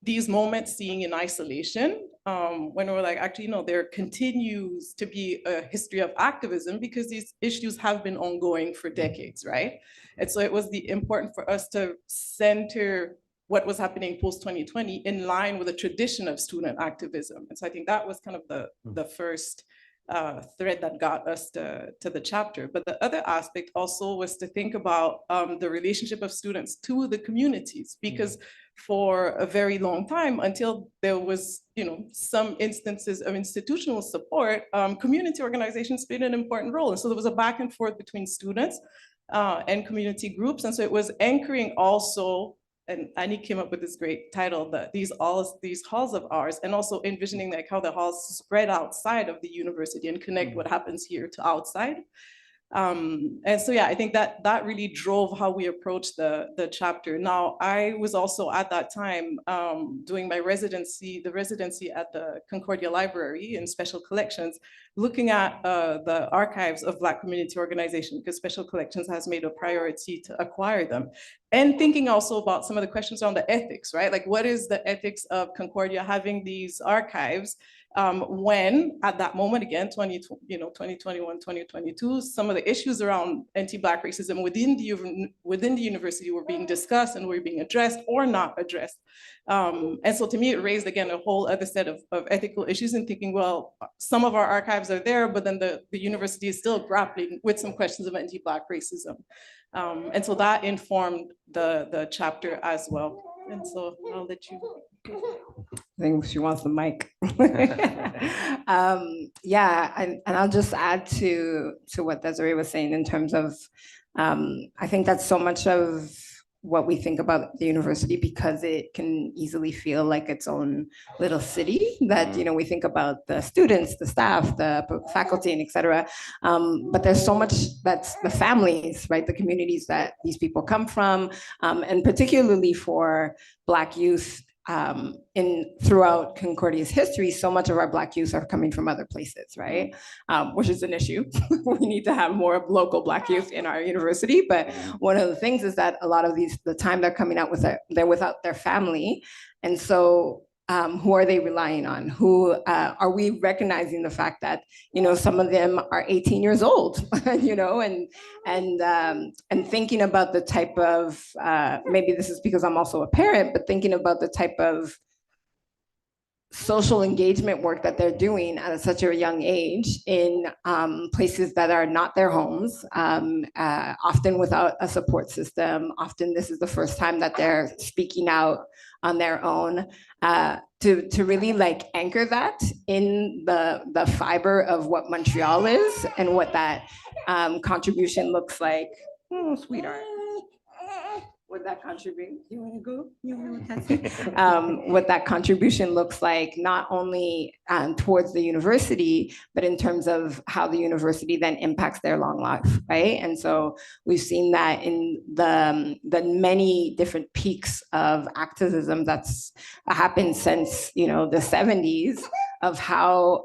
B: these moments seeing in isolation, when we're like, actually, you know, there continues to be a history of activism because these issues have been ongoing for decades, right? And so it was important for us to center what was happening post-2020 in line with a tradition of student activism. And so I think that was kind of the first thread that got us to the chapter. But the other aspect also was to think about the relationship of students to the communities, because for a very long time, until there was, you know, some instances of institutional support, community organizations played an important role. And so there was a back and forth between students and community groups. And so it was anchoring also, and Annick came up with this great title, that these halls of ours, and also envisioning like how the halls spread outside of the university and connect what happens here to outside. And so, yeah, I think that really drove how we approached the chapter. Now, I was also at that time doing my residency at the Concordia Library in Special Collections, looking at the archives of Black community organizations, because Special Collections has made a priority to acquire them. And thinking also about some of the questions around the ethics, right? Like, what is the ethics of Concordia having these archives when at that moment, again, 2021, 2022, some of the issues around anti-Black racism within the university were being discussed and were being addressed or not addressed. And so to me, it raised, again, a whole other set of ethical issues and thinking, well, some of our archives are there, but then the university is still grappling with some questions of anti-Black racism. And so that informed the chapter as well. And so I'll let you.
U: I think she wants the mic. Yeah, and I'll just add to what Désirée was saying in terms of, I think that's so much of what we think about the university, because it can easily feel like its own little city that, you know, we think about the students, the staff, the faculty, and et cetera. But there's so much that's the families, right? The communities that these people come from, and particularly for Black youth, throughout Concordia's history, so much of our Black youth are coming from other places, right? Which is an issue. We need to have more local Black youth in our university. But one of the things is that a lot of the time they're coming out with they're without their family. And so who are they relying on? Who are we recognizing the fact that, you know, some of them are 18 years old, you know, and thinking about the type of, maybe this is because I'm also a parent, but thinking about the type of social engagement work that they're doing at such a young age in places that are not their homes, often without a support system. Often this is the first time that they're speaking out on their own, to really like anchor that in the fiber of what Montreal is and what that contribution looks like. Oh, sweetheart. What that contribute? You want to go? You want to what that contribution looks like, not only towards the university, but in terms of how the university then impacts their long life, right? And so we've seen that in the many different peaks of activism that's happened since, you know, the 70s, of how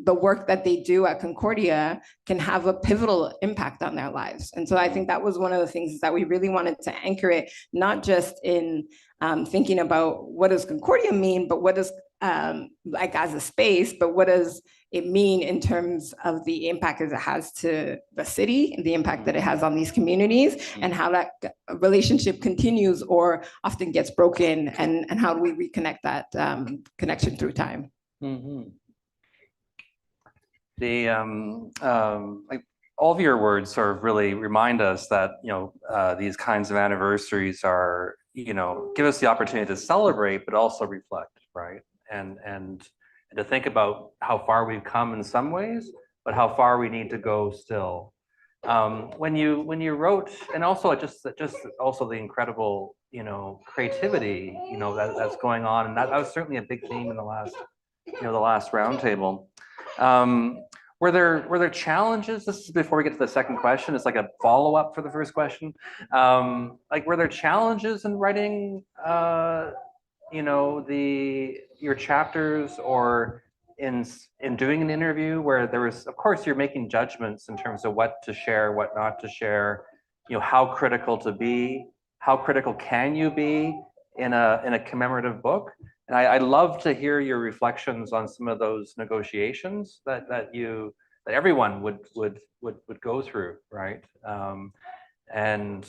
U: the work that they do at Concordia can have a pivotal impact on their lives. And so I think that was one of the things that we really wanted to anchor it, not just in thinking about what does Concordia mean, but what does, like as a space, but what does it mean in terms of the impact that it has to the city, the impact that it has on these communities, and how that relationship continues or often gets broken, and how do we reconnect that connection through time.
G: Mm-hmm. Like all of your words sort of really remind us that, you know, these kinds of anniversaries are, you know, give us the opportunity to celebrate, but also reflect, right? And to think about how far we've come in some ways, but how far we need to go still. When you wrote, and also just also the incredible, you know, creativity, you know, that's going on, and that was certainly a big theme in the last roundtable. Were there challenges? This is before we get to the second question. It's like a follow-up for the first question. Like, were there challenges in writing you know, your chapters or in doing an interview where there was, of course, you're making judgments in terms of what to share, what not to share, you know, how critical to be, how critical can you be in a commemorative book? And I love to hear your reflections on some of those negotiations that everyone would go through, right? And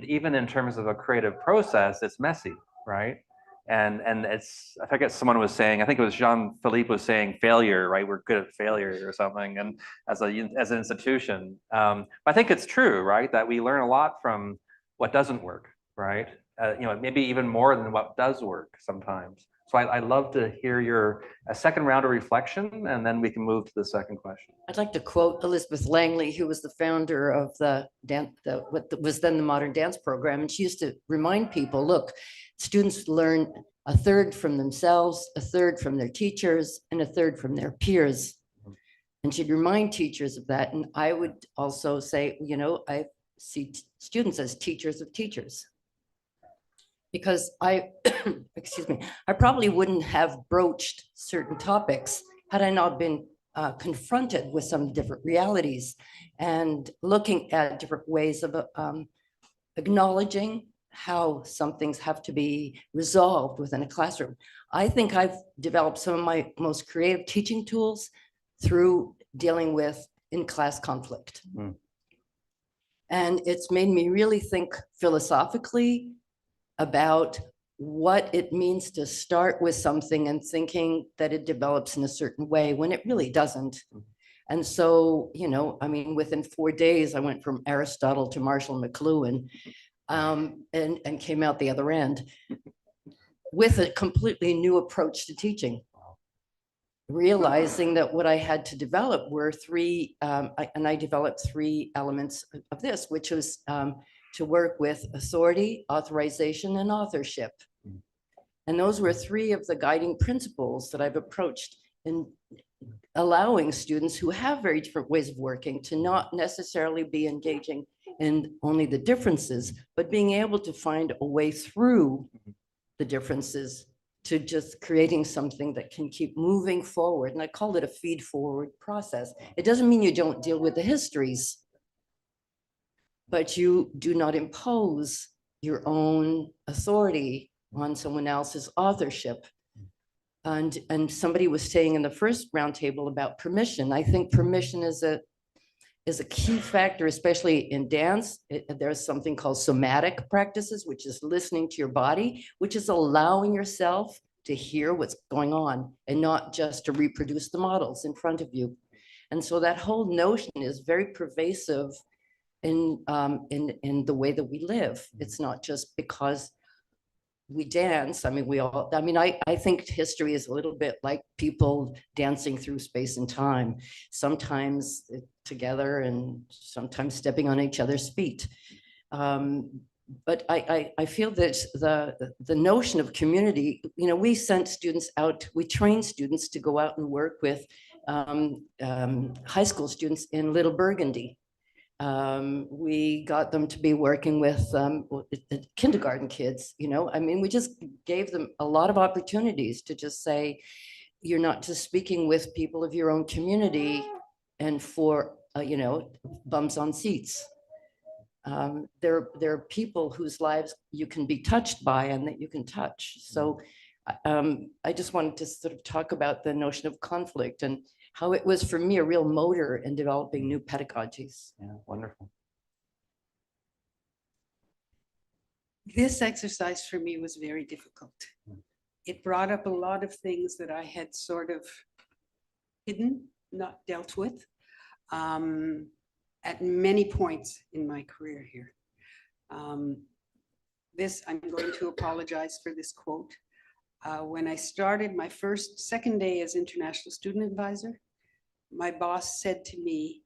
G: even in terms of a creative process, it's messy, right? And it's, I forget, someone was saying, I think it was Jean-Philippe was saying failure, right? We're good at failure or something, and as an institution. But I think it's true, right? That we learn a lot from what doesn't work, right? You know, maybe even more than what does work sometimes. So I love to hear a second round of reflection, and then we can move to the second question.
Q: I'd like to quote Elizabeth Langley, who was the founder of what was then the modern dance program. And she used to remind people, look, students learn a third from themselves, a third from their teachers, and a third from their peers. And she'd remind teachers of that. And I would also say, you know, I see students as teachers of teachers. Because excuse me, I probably wouldn't have broached certain topics had I not been confronted with some different realities and looking at different ways of acknowledging how some things have to be resolved within a classroom. I think I've developed some of my most creative teaching tools through dealing with in-class conflict. And it's made me really think philosophically about what it means to start with something and thinking that it develops in a certain way when it really doesn't. And so, you know, I mean, within 4 days, I went from Aristotle to Marshall McLuhan and came out the other end with a completely new approach to teaching. Realizing that what I had to develop were I developed 3 elements of this, which was to work with authority, authorization, and authorship. And those were 3 of the guiding principles that I've approached in allowing students who have very different ways of working to not necessarily be engaging in only the differences, but being able to find a way through the differences to just creating something that can keep moving forward. And I call it a feed forward process. It doesn't mean you don't deal with the histories, but you do not impose your own authority on someone else's authorship. And somebody was saying in the first roundtable about permission. I think permission is a key factor, especially in dance. There's something called somatic practices, which is listening to your body, which is allowing yourself to hear what's going on and not just to reproduce the models in front of you. And so that whole notion is very pervasive in the way that we live. It's not just because we dance. I mean, I think history is a little bit like people dancing through space and time, sometimes together and sometimes stepping on each other's feet. But I feel that the notion of community, you know, we sent students out, we trained students to go out and work with high school students in Little Burgundy. We got them to be working with kindergarten kids, you know, I mean, we just gave them a lot of opportunities to just say, you're not just speaking with people of your own community and for, you know, bums on seats. There are people whose lives you can be touched by and that you can touch. So I just wanted to sort of talk about the notion of conflict and how it was for me a real motor in developing new pedagogies.
G: Yeah, wonderful.
N: This exercise for me was very difficult. It brought up a lot of things that I had sort of hidden, not dealt with, at many points in my career here. I'm going to apologize for this quote. When I started my second day as international student advisor, my boss said to me,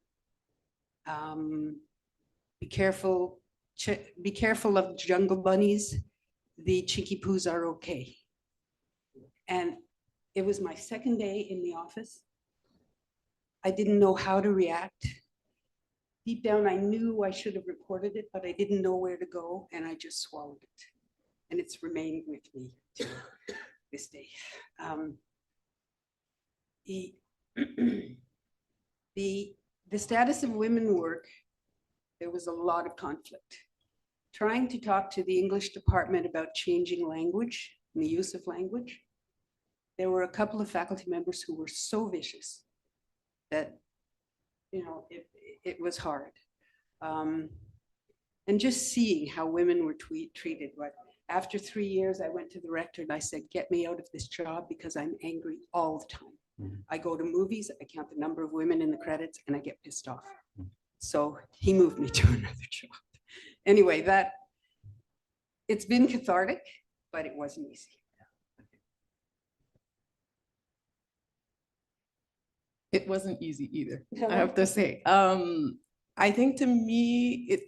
N: be careful of jungle bunnies. The Chinky Poos are okay. And it was my second day in the office. I didn't know how to react. Deep down, I knew I should have reported it, but I didn't know where to go, and I just swallowed it. And it's remained with me. to this day. The status of women work, there was a lot of conflict. Trying to talk to the English department about changing language and the use of language, there were a couple of faculty members who were so vicious that, you know, it was hard. And just seeing how women were treated. After 3 years, I went to the rector and I said, get me out of this job because I'm angry all the time. I go to movies, I count the number of women in the credits and I get pissed off. So he moved me to another job. Anyway, it's been cathartic, but it wasn't easy.
B: It wasn't easy either, I have to say. I think to me,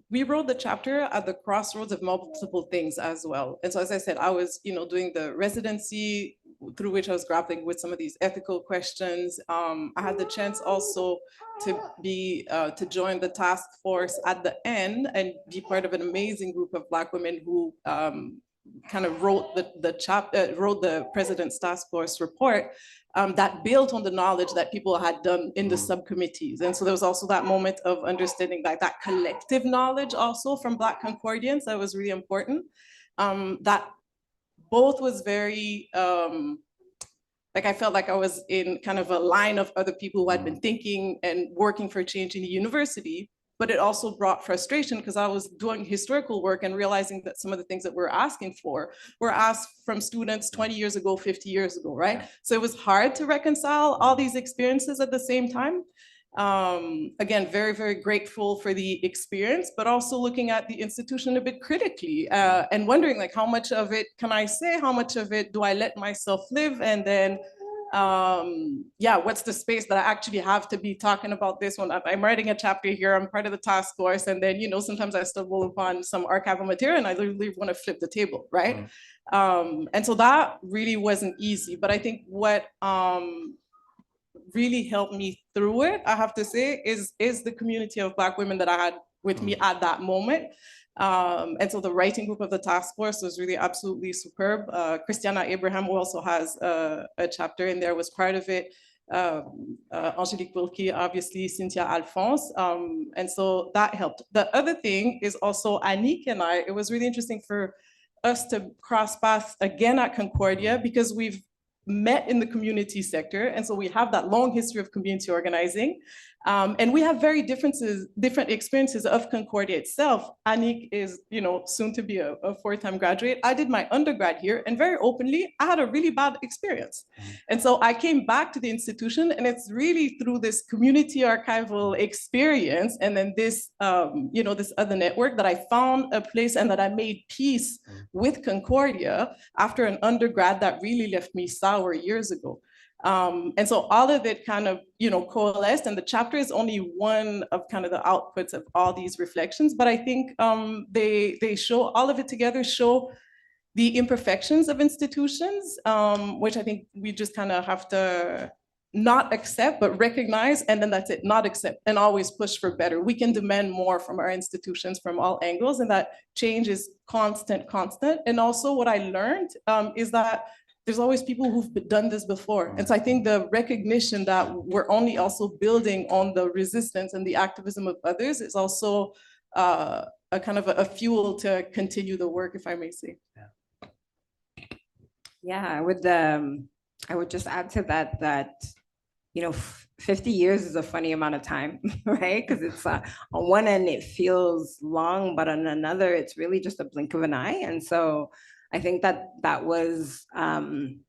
B: we wrote the chapter at the crossroads of multiple things as well. And so, as I said, I was, doing the residency through which I was grappling with some of these ethical questions. I had the chance also to join the task force at the end and be part of an amazing group of Black women who kind of wrote the President's Task Force report that built on the knowledge that people had done in the subcommittees. And so there was also that moment of understanding that collective knowledge also from Black Concordians that was really important. That both was very, I felt like I was in kind of a line of other people who had been thinking and working for change in the university, but it also brought frustration because I was doing historical work and realizing that some of the things that we're asking for were asked from students 20 years ago, 50 years ago, right? So it was hard to reconcile all these experiences at the same time. Again, very, very grateful for the experience, but also looking at the institution a bit critically and wondering how much of it can I say, how much of it do I let myself live? And then, what's the space that I actually have to be talking about this one? I'm writing a chapter here, I'm part of the task force, and then, sometimes I stumble upon some archival material and I literally want to flip the table, right? And so that really wasn't easy, but I think what really helped me through it, I have to say, is the community of Black women that I had with me at that moment. And so the writing group of the task force was really absolutely superb. Christiana Abraham, who also has a chapter in there, was part of it. Angelique Wilkie, obviously, Cynthia Alphonse. And so that helped. The other thing is also Annick and I, it was really interesting for us to cross paths again at Concordia because we've met in the community sector. And so we have that long history of community organizing. And we have very different experiences of Concordia itself. Annick is, soon to be a fourth-time graduate. I did my undergrad here, and very openly, I had a really bad experience. And so I came back to the institution, and it's really through this community archival experience, and then this, this other network that I found a place and that I made peace with Concordia after an undergrad that really left me sour years ago. And so all of it kind of, coalesced, and the chapter is only one of kind of the outputs of all these reflections. But I think they show, all of it together show the imperfections of institutions, which I think we just kind of have to not accept, but recognize, and then that's it, not accept, and always push for better. We can demand more from our institutions from all angles, and that change is constant. And also what I learned is that there's always people who've done this before. And so I think the recognition that we're only also building on the resistance and the activism of others is also a kind of a fuel to continue the work, if I may say.
U: Yeah, I would just add to that 50 years is a funny amount of time, right? Because it's on one end, it feels long, but on another, it's really just a blink of an eye. And so I think that was, when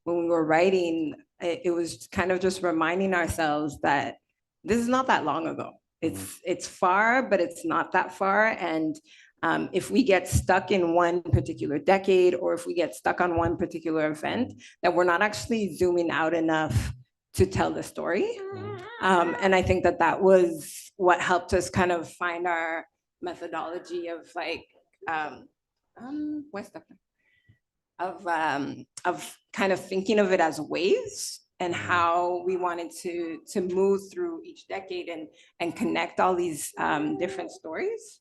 U: we were writing, it was kind of just reminding ourselves that this is not that long ago. It's far, but it's not that far. And if we get stuck in one particular decade, or if we get stuck on one particular event, that we're not actually zooming out enough to tell the story. And I think that was what helped us kind of find our methodology of of kind of thinking of it as waves and how we wanted to move through each decade and connect all these different stories.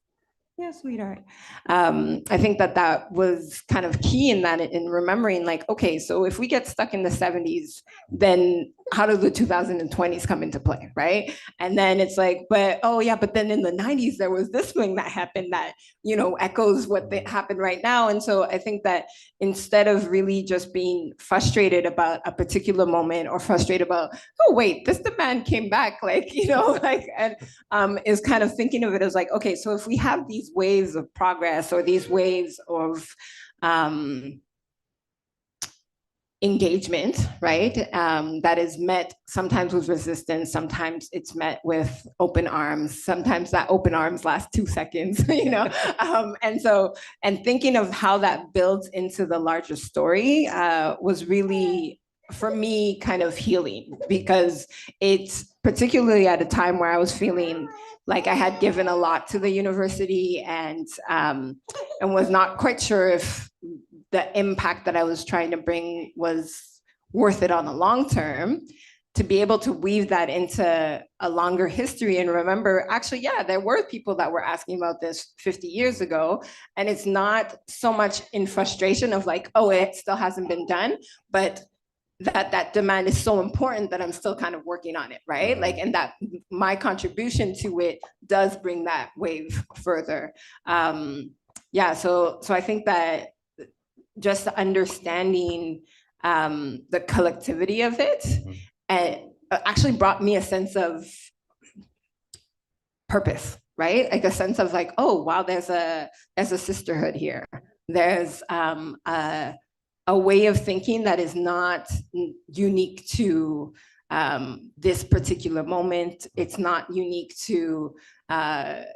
U: Yeah, sweetheart. I think that that was kind of key in that, in remembering like, okay, so if we get stuck in the 70s, then how do the 2020s come into play, right? And then it's like, but oh yeah, but then in the 90s, there was this thing that happened that, you know, echoes what happened right now. And so I think that instead of really just being frustrated about a particular moment or frustrated about, oh wait, this demand came back, like, you know, like, and is kind of thinking of it as like, okay, so if we have these waves of progress or these waves of engagement, right? That is met sometimes with resistance, sometimes it's met with open arms, sometimes that open arms last 2 seconds, you know? And thinking of how that builds into the larger story was really, for me, kind of healing, because it's particularly at a time where I was feeling like I had given a lot to the university and was not quite sure if the impact that I was trying to bring was worth it on the long term. To be able to weave that into a longer history and remember, actually, yeah, there were people that were asking about this 50 years ago. And it's not so much in frustration of like, oh, it still hasn't been done, but that demand is so important that I'm still kind of working on it, right? Like, and that my contribution to it does bring that wave further. Yeah, so I think that just understanding the collectivity of it actually brought me a sense of purpose, right? Like a sense of like, oh, wow, there's a sisterhood here. There's a way of thinking that is not unique to this particular moment. It's not unique to kind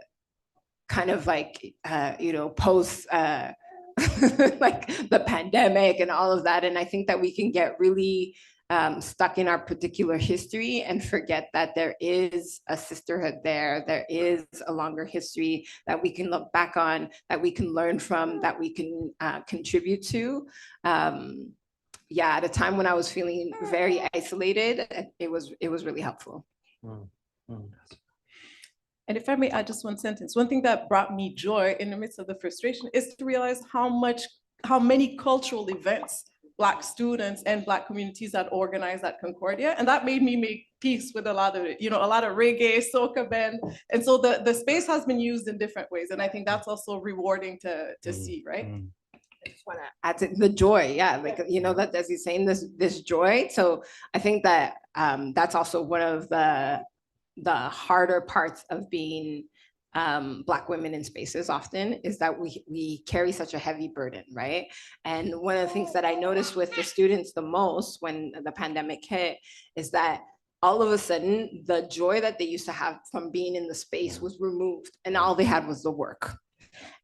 U: of like, you know, post like the pandemic and all of that. And I think that we can get really stuck in our particular history and forget that there is a sisterhood there. There is a longer history that we can look back on, that we can learn from, that we can contribute to. Yeah, at a time when I was feeling very isolated, it was really helpful.
B: And if I may add just one sentence, one thing that brought me joy in the midst of the frustration is to realize how many cultural events Black students and Black communities had organized at Concordia. And that made me make peace with a lot of it, you know, a lot of reggae, soca band. And so the space has been used in different ways. And I think that's also rewarding to see, right?
U: I just want to add to the joy, yeah, like, you know, that as he's saying, this joy. So I think that that's also one of the harder parts of being Black women in spaces often, is that we carry such a heavy burden, right? And one of the things that I noticed with the students the most when the pandemic hit is that all of a sudden the joy that they used to have from being in the space was removed, and all they had was the work.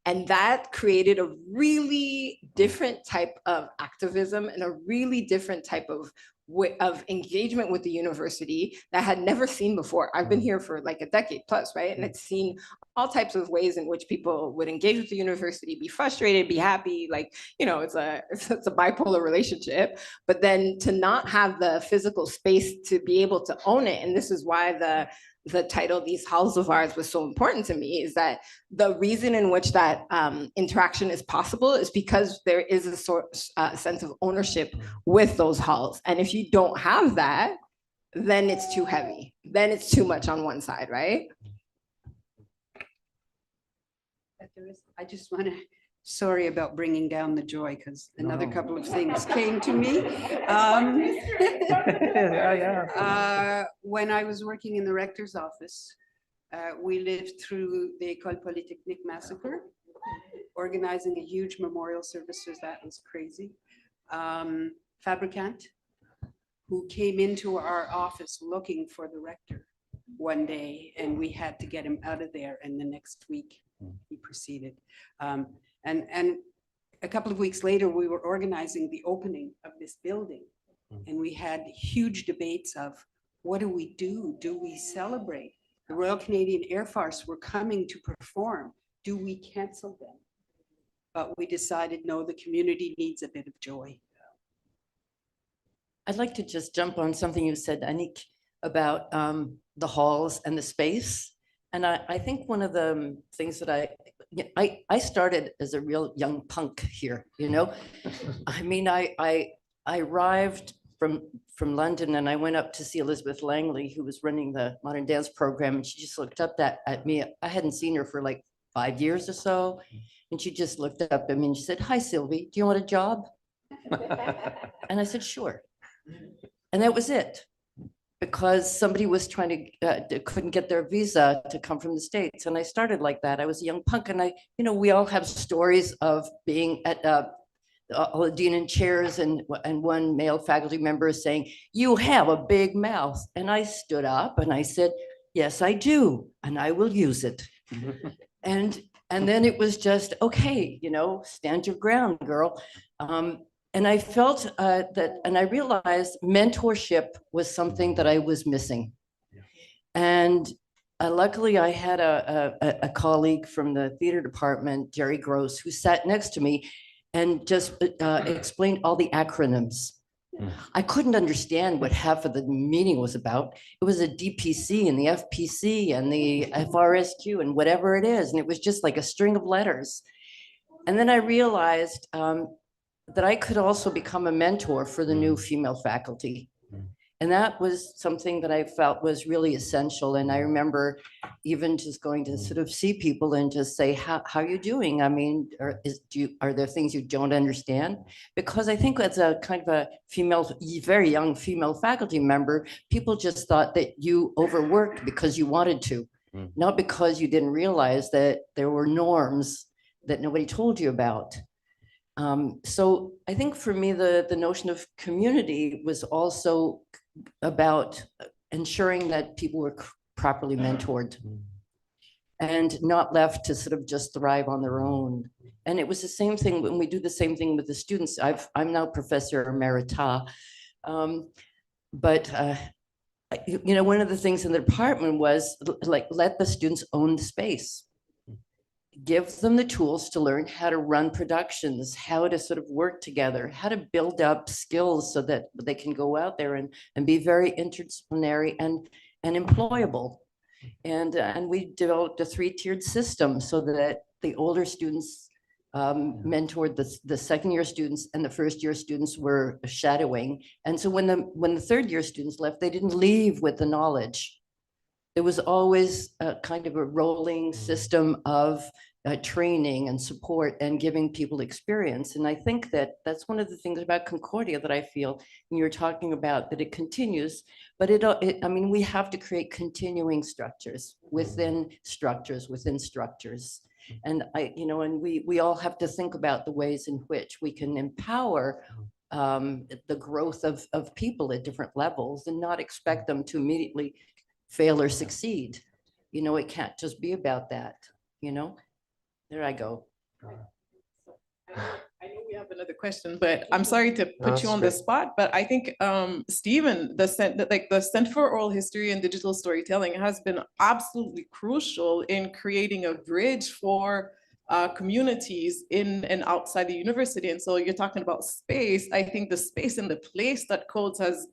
U: And that created a really different type of activism and a really different type of engagement with the university that I had never seen before. I've been here for like a decade plus, right? And it's seen all types of ways in which people would engage with the university, be frustrated, be happy, like, you know, it's a bipolar relationship. But then to not have the physical space to be able to own it, and this is why the title, These Halls of Ours, was so important to me, is that the reason in which that interaction is possible is because there is a sense of ownership with those halls. And if you don't have that, then it's too heavy. Then it's too much on one side, right?
N: I just want to, sorry about bringing down the joy, because another couple of things came to me. When I was working in the rector's office, we lived through the École Polytechnique massacre, organizing a huge memorial services. That was crazy. Fabricant, who came into our office looking for the rector one day, and we had to get him out of there, and the next week he proceeded. And a couple of weeks later, we were organizing the opening of this building, and we had huge debates of, what do we do? Do we celebrate? The Royal Canadian Air Force were coming to perform. Do we cancel them? But we decided, no, the community needs a bit of joy.
Q: I'd like to just jump on something you said, Annick, about the halls and the space. And I think one of the things that yeah, I started as a real young punk here, you know? I mean, I arrived from London and I went up to see Elizabeth Langley, who was running the modern dance program. And she just looked up at me. I hadn't seen her for like 5 years or so. And she just looked up at me and she said, "Hi, Silvy, do you want a job?" And I said, "Sure." And that was it. Because somebody was trying to, couldn't get their visa to come from the States. And I started like that. I was a young punk and we all have stories of being at all the dean and chairs and one male faculty member saying, "You have a big mouth." And I stood up and I said, "Yes, I do. And I will use it." And then it was just, okay, stand your ground, girl. And I felt and I realized mentorship was something that I was missing. And luckily I had a colleague from the theater department, Jerry Gross, who sat next to me and just explained all the acronyms. I couldn't understand what half of the meeting was about. It was a DPC and the FPC and the FRSQ and whatever it is. And it was just like a string of letters. And then I realized that I could also become a mentor for the new female faculty. And that was something that I felt was really essential. And I remember even just going to sort of see people and just say, how are you doing? I mean, are there things you don't understand? Because I think as a kind of a very young female faculty member, people just thought that you overworked because you wanted to, not because you didn't realize that there were norms that nobody told you about. So I think for me, the notion of community was also about ensuring that people were properly mentored and not left to sort of just thrive on their own. And it was the same thing when we do the same thing with the students. I'm now professor emerita, but one of the things in the department was like, let the students own the space. Give them the tools to learn how to run productions, how to sort of work together, how to build up skills so that they can go out there and be very interdisciplinary and employable. And we developed a 3-tiered system so that the older students mentored the second-year students and the first-year students were shadowing. And so when the third-year students left, they didn't leave with the knowledge. There was always a kind of a rolling system of training and support and giving people experience. And I think that that's one of the things about Concordia that I feel when you're talking about that it continues, but I mean, we have to create continuing structures within structures within structures. And and we all have to think about the ways in which we can empower the growth of people at different levels and not expect them to immediately fail or succeed. It can't just be about that, There I go.
B: I know we have another question, but I'm sorry to put you on the spot, but I think Stephen, the Center for Oral History and Digital Storytelling has been absolutely crucial in creating a bridge for communities in and outside the university. And so you're talking about space. I think the space and the place that Codes has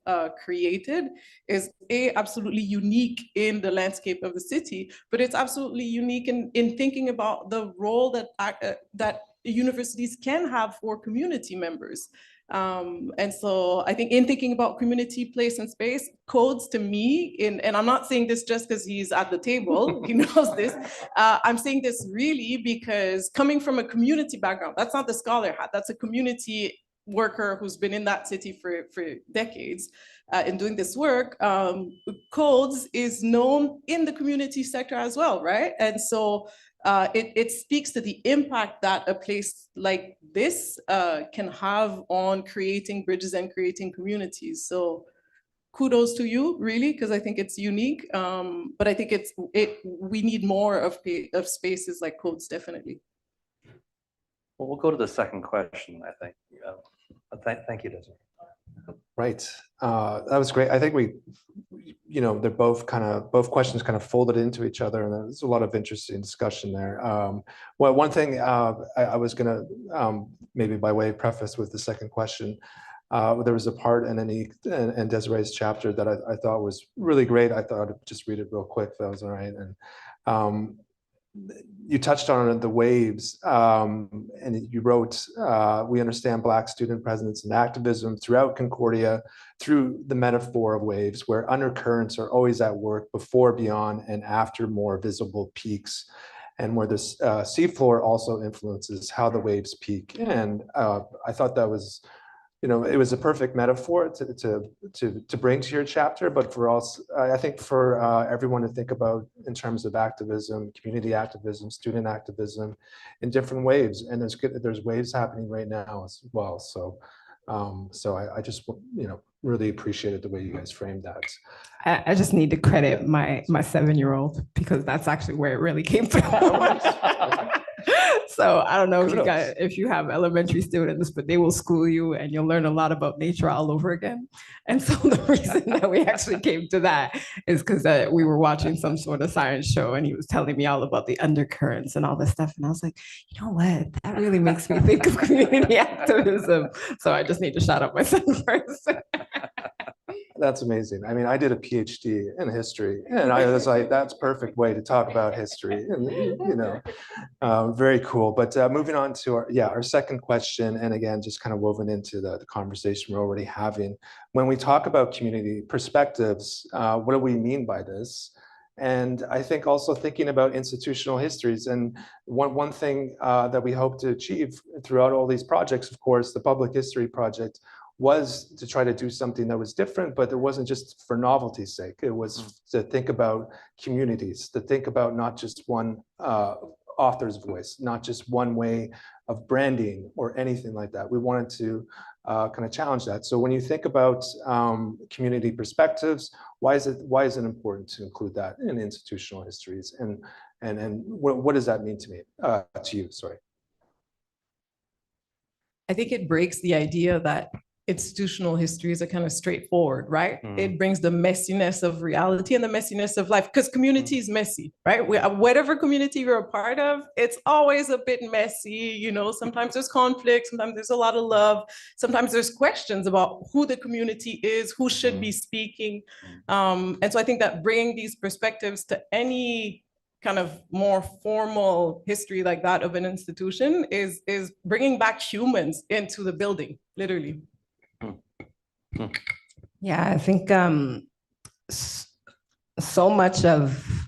B: created is absolutely unique in the landscape of the city, but it's absolutely unique in thinking about the role that universities can have for community members. And so I think in thinking about community, place, and space, Codes to me, and I'm not saying this just because he's at the table, he knows this, I'm saying this really because coming from a community background, that's not the scholar hat, that's a community worker who's been in that city for decades in doing this work. Codes is known in the community sector as well, right? And so it speaks to the impact that a place like this can have on creating bridges and creating communities. So kudos to you, really, because I think it's unique. But I think we need more of spaces like Codes, definitely.
G: Well, we'll go to the second question, I think. Thank you, Désirée.
D: Right. That was great. I think they're both questions kind of folded into each other, and there's a lot of interesting discussion there. Well, one thing I was going to maybe by way of preface with the second question, there was a part in Annick and Désirée's chapter that I thought was really great. I thought I'd just read it real quick, if that was all right. And you touched on the waves, and you wrote, we understand Black student presence and activism throughout Concordia through the metaphor of waves, where undercurrents are always at work before, beyond, and after more visible peaks, and where the seafloor also influences how the waves peak. And I thought that was, it was a perfect metaphor to bring to your chapter, but for us, I think for everyone to think about in terms of activism, community activism, student activism in different waves. And there's waves happening right now as well. So I just, really appreciated the way you guys framed that.
U: I just need to credit my 7-year-old because that's actually where it really came from. So I don't know if you have elementary students, but they will school you and you'll learn a lot about nature all over again. And so the reason that we actually came to that is because we were watching some sort of science show and he was telling me all about the undercurrents and all this stuff. And I was like, you know what? That really makes me think of community activism. So I just need to shout out my son first.
D: That's amazing. I mean, I did a PhD in history, and I was like, that's a perfect way to talk about history. And very cool. But moving on to our second question, and again, just kind of woven into the conversation we're already having. When we talk about community perspectives, what do we mean by this? And I think also thinking about institutional histories. And one thing that we hope to achieve throughout all these projects, of course, the Public History Project, was to try to do something that was different, but it wasn't just for novelty's sake. It was to think about communities, to think about not just one author's voice, not just one way of branding or anything like that. We wanted to kind of challenge that. So when you think about community perspectives, why is it important to include that in institutional histories? And what does that mean to me, to you, sorry?
B: I think it breaks the idea that institutional histories are kind of straightforward, right? It brings the messiness of reality and the messiness of life, because community is messy, right? Whatever community you're a part of, it's always a bit messy. Sometimes there's conflict, sometimes there's a lot of love, sometimes there's questions about who the community is, who should be speaking. And so I think that bringing these perspectives to any kind of more formal history like that of an institution is bringing back humans into the building, literally.
U: Yeah, I think so much of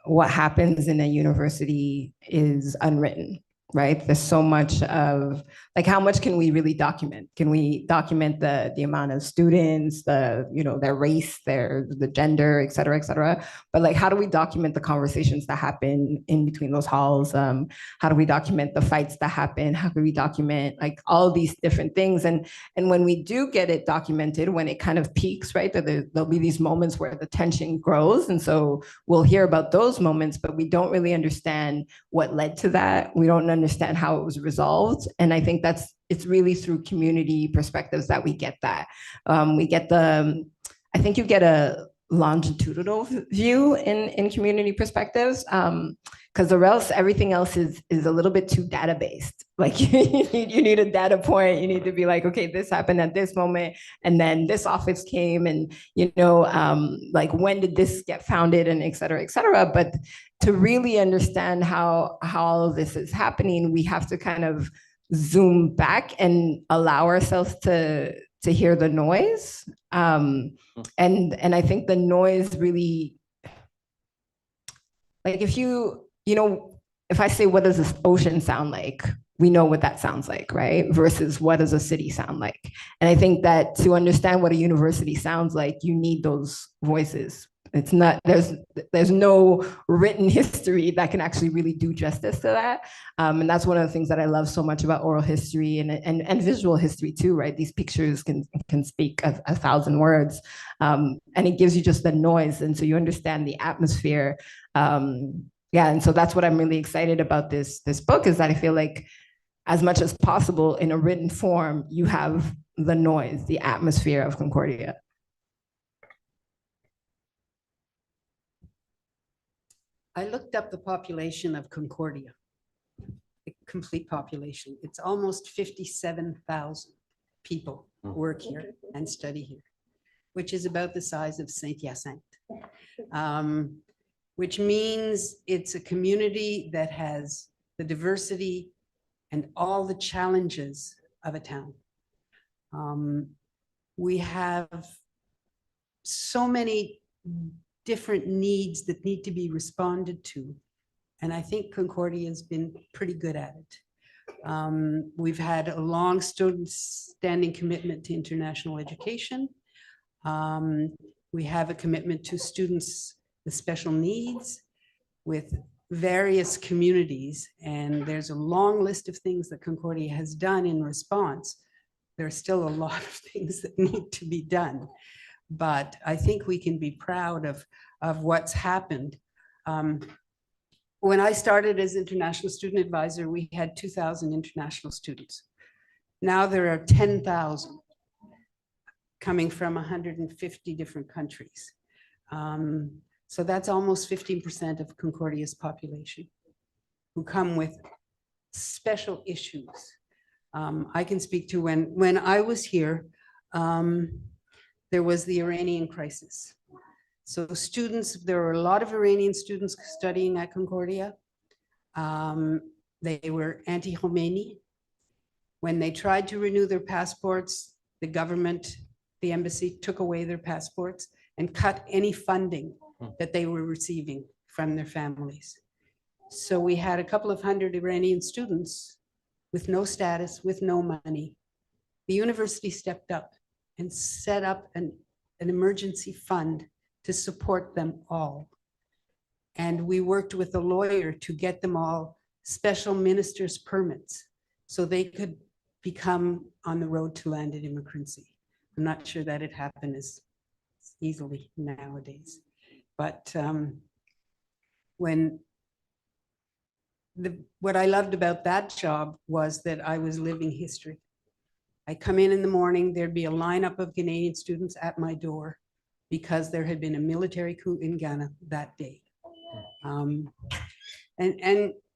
U: what happens in a university is unwritten, right? There's so much of, like, how much can we really document? Can we document the amount of students, their race, the gender, et cetera, but like, how do we document the conversations that happen in between those halls? How do we document the fights that happen? How can we document like all these different things? And when we do get it documented, when it kind of peaks, right, there'll be these moments where the tension grows. And so we'll hear about those moments, but we don't really understand what led to that. We don't understand how it was resolved. And I think it's really through community perspectives that we get that. I think you get a longitudinal view in community perspectives, because or else everything else is a little bit too data-based. Like you need a data point, you need to be like, okay, this happened at this moment, and then this office came, and like when did this get founded, and et cetera, et cetera. But to really understand how all of this is happening, we have to kind of zoom back and allow ourselves to hear the noise. And I think the noise really, like if I say, what does this ocean sound like? We know what that sounds like, right? Versus what does a city sound like? And I think that to understand what a university sounds like, you need those voices. It's not, there's no written history that can actually really do justice to that. And that's one of the things that I love so much about oral history and visual history too, right? These pictures can speak 1,000 words, and it gives you just the noise. And so you understand the atmosphere. And so that's what I'm really excited about this book, is that I feel like as much as possible in a written form, you have the noise, the atmosphere of Concordia.
N: I looked up the population of Concordia, the complete population. It's almost 57,000 people work here and study here, which is about the size of Saint-Hyacinthe. which means it's a community that has the diversity and all the challenges of a town. We have so many different needs that need to be responded to. And I think Concordia has been pretty good at it. We've had a long standing commitment to international education. We have a commitment to students with special needs with various communities. And there's a long list of things that Concordia has done in response. There are still a lot of things that need to be done. But I think we can be proud of what's happened. When I started as international student advisor, we had 2,000 international students. Now there are 10,000 coming from 150 different countries. So that's almost 15% of Concordia's population who come with special issues. I can speak to when I was here, there was the Iranian crisis. So students, there were a lot of Iranian students studying at Concordia. They were anti-Khomeini. When they tried to renew their passports, the government, the embassy took away their passports and cut any funding that they were receiving from their families. So we had a couple of hundred Iranian students with no status, with no money. The university stepped up and set up an emergency fund to support them all. And we worked with a lawyer to get them all special minister's permits so they could become on the road to landed immigrancy. I'm not sure that it happened as easily nowadays. But what I loved about that job was that I was living history. I come in the morning, there'd be a lineup of Ghanaian students at my door because there had been a military coup in Ghana that day. And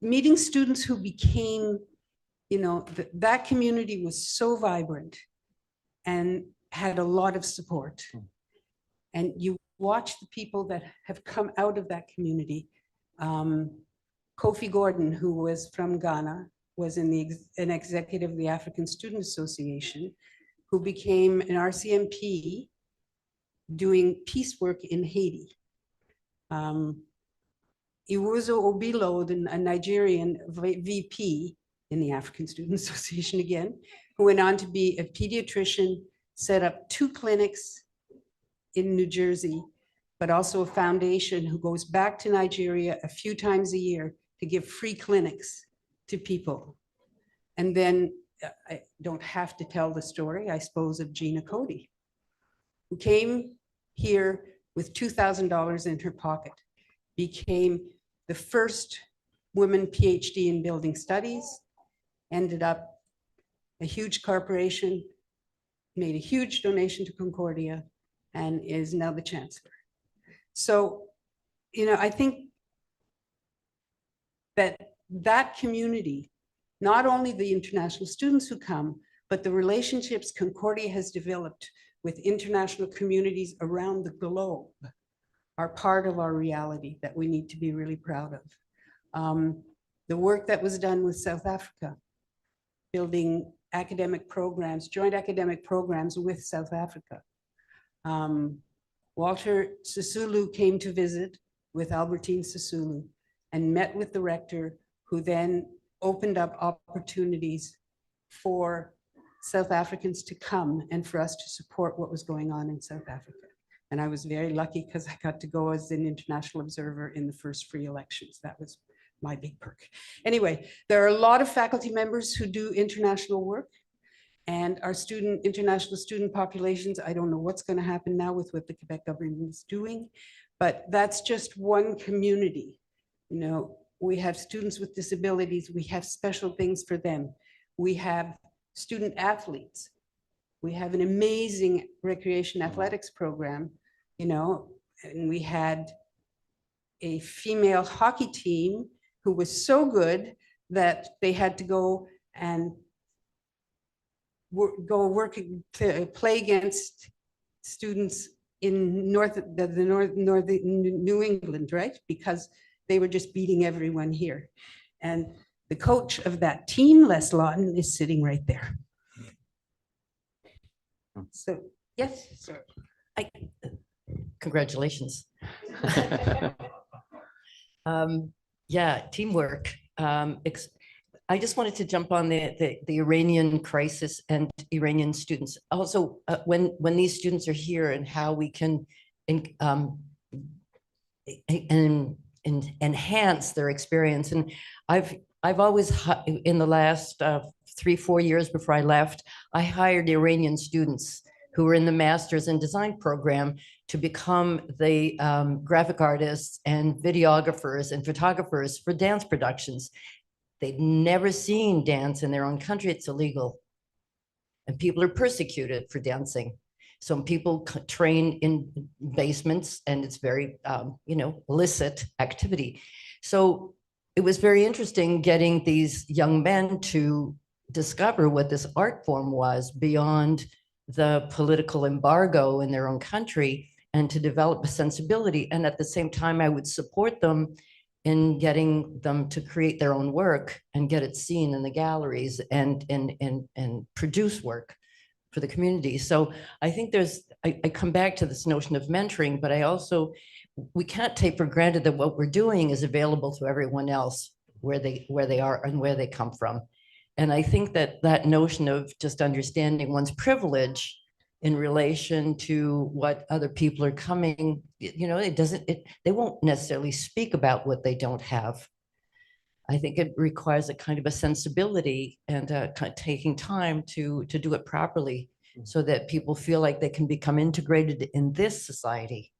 N: meeting students who became, that community was so vibrant and had a lot of support. And you watch the people that have come out of that community. Kofi Gordon, who was from Ghana, was an executive of the African Student Association, who became an RCMP doing peace work in Haiti. Iwuzo Obilo, a Nigerian VP in the African Student Association again, who went on to be a pediatrician, set up 2 clinics in New Jersey, but also a foundation who goes back to Nigeria a few times a year to give free clinics to people. And then I don't have to tell the story, I suppose, of Gina Cody, who came here with $2,000 in her pocket, became the first woman PhD in building studies, ended up a huge corporation, made a huge donation to Concordia, and is now the chancellor. So, I think that community, not only the international students who come, but the relationships Concordia has developed with international communities around the globe are part of our reality that we need to be really proud of. The work that was done with South Africa, building academic programs, joint academic programs with South Africa. Walter Sisulu came to visit with Albertine Sisulu and met with the rector, who then opened up opportunities for South Africans to come and for us to support what was going on in South Africa. And I was very lucky because I got to go as an international observer in the first free elections. That was my big perk. Anyway, there are a lot of faculty members who do international work, and our international student populations, I don't know what's going to happen now with what the Quebec government is doing, but that's just one community. We have students with disabilities, we have special things for them. We have student athletes. We have an amazing recreation athletics program, and we had a female hockey team who was so good that they had to go and play against students in northern New England, right? Because they were just beating everyone here. And the coach of that team, Les Lawton, is sitting right there. So, yes, sir.
Q: Congratulations. Yeah, teamwork. I just wanted to jump on the Iranian crisis and Iranian students. Also, when these students are here and how we can enhance their experience. And I've always, in the last 3-4 years before I left, I hired Iranian students who were in the Masters in Design program to become the graphic artists and videographers and photographers for dance productions. They've never seen dance in their own country. It's illegal. And people are persecuted for dancing. So people train in basements and it's very, illicit activity. So it was very interesting getting these young men to discover what this art form was beyond the political embargo in their own country and to develop a sensibility. And at the same time, I would support them in getting them to create their own work and get it seen in the galleries and produce work for the community. So I think I come back to this notion of mentoring, but we can't take for granted that what we're doing is available to everyone else where they are and where they come from. And I think that notion of just understanding one's privilege in relation to what other people are coming, they won't necessarily speak about what they don't have. I think it requires a kind of a sensibility and kind of taking time to do it properly so that people feel like they can become integrated in this society.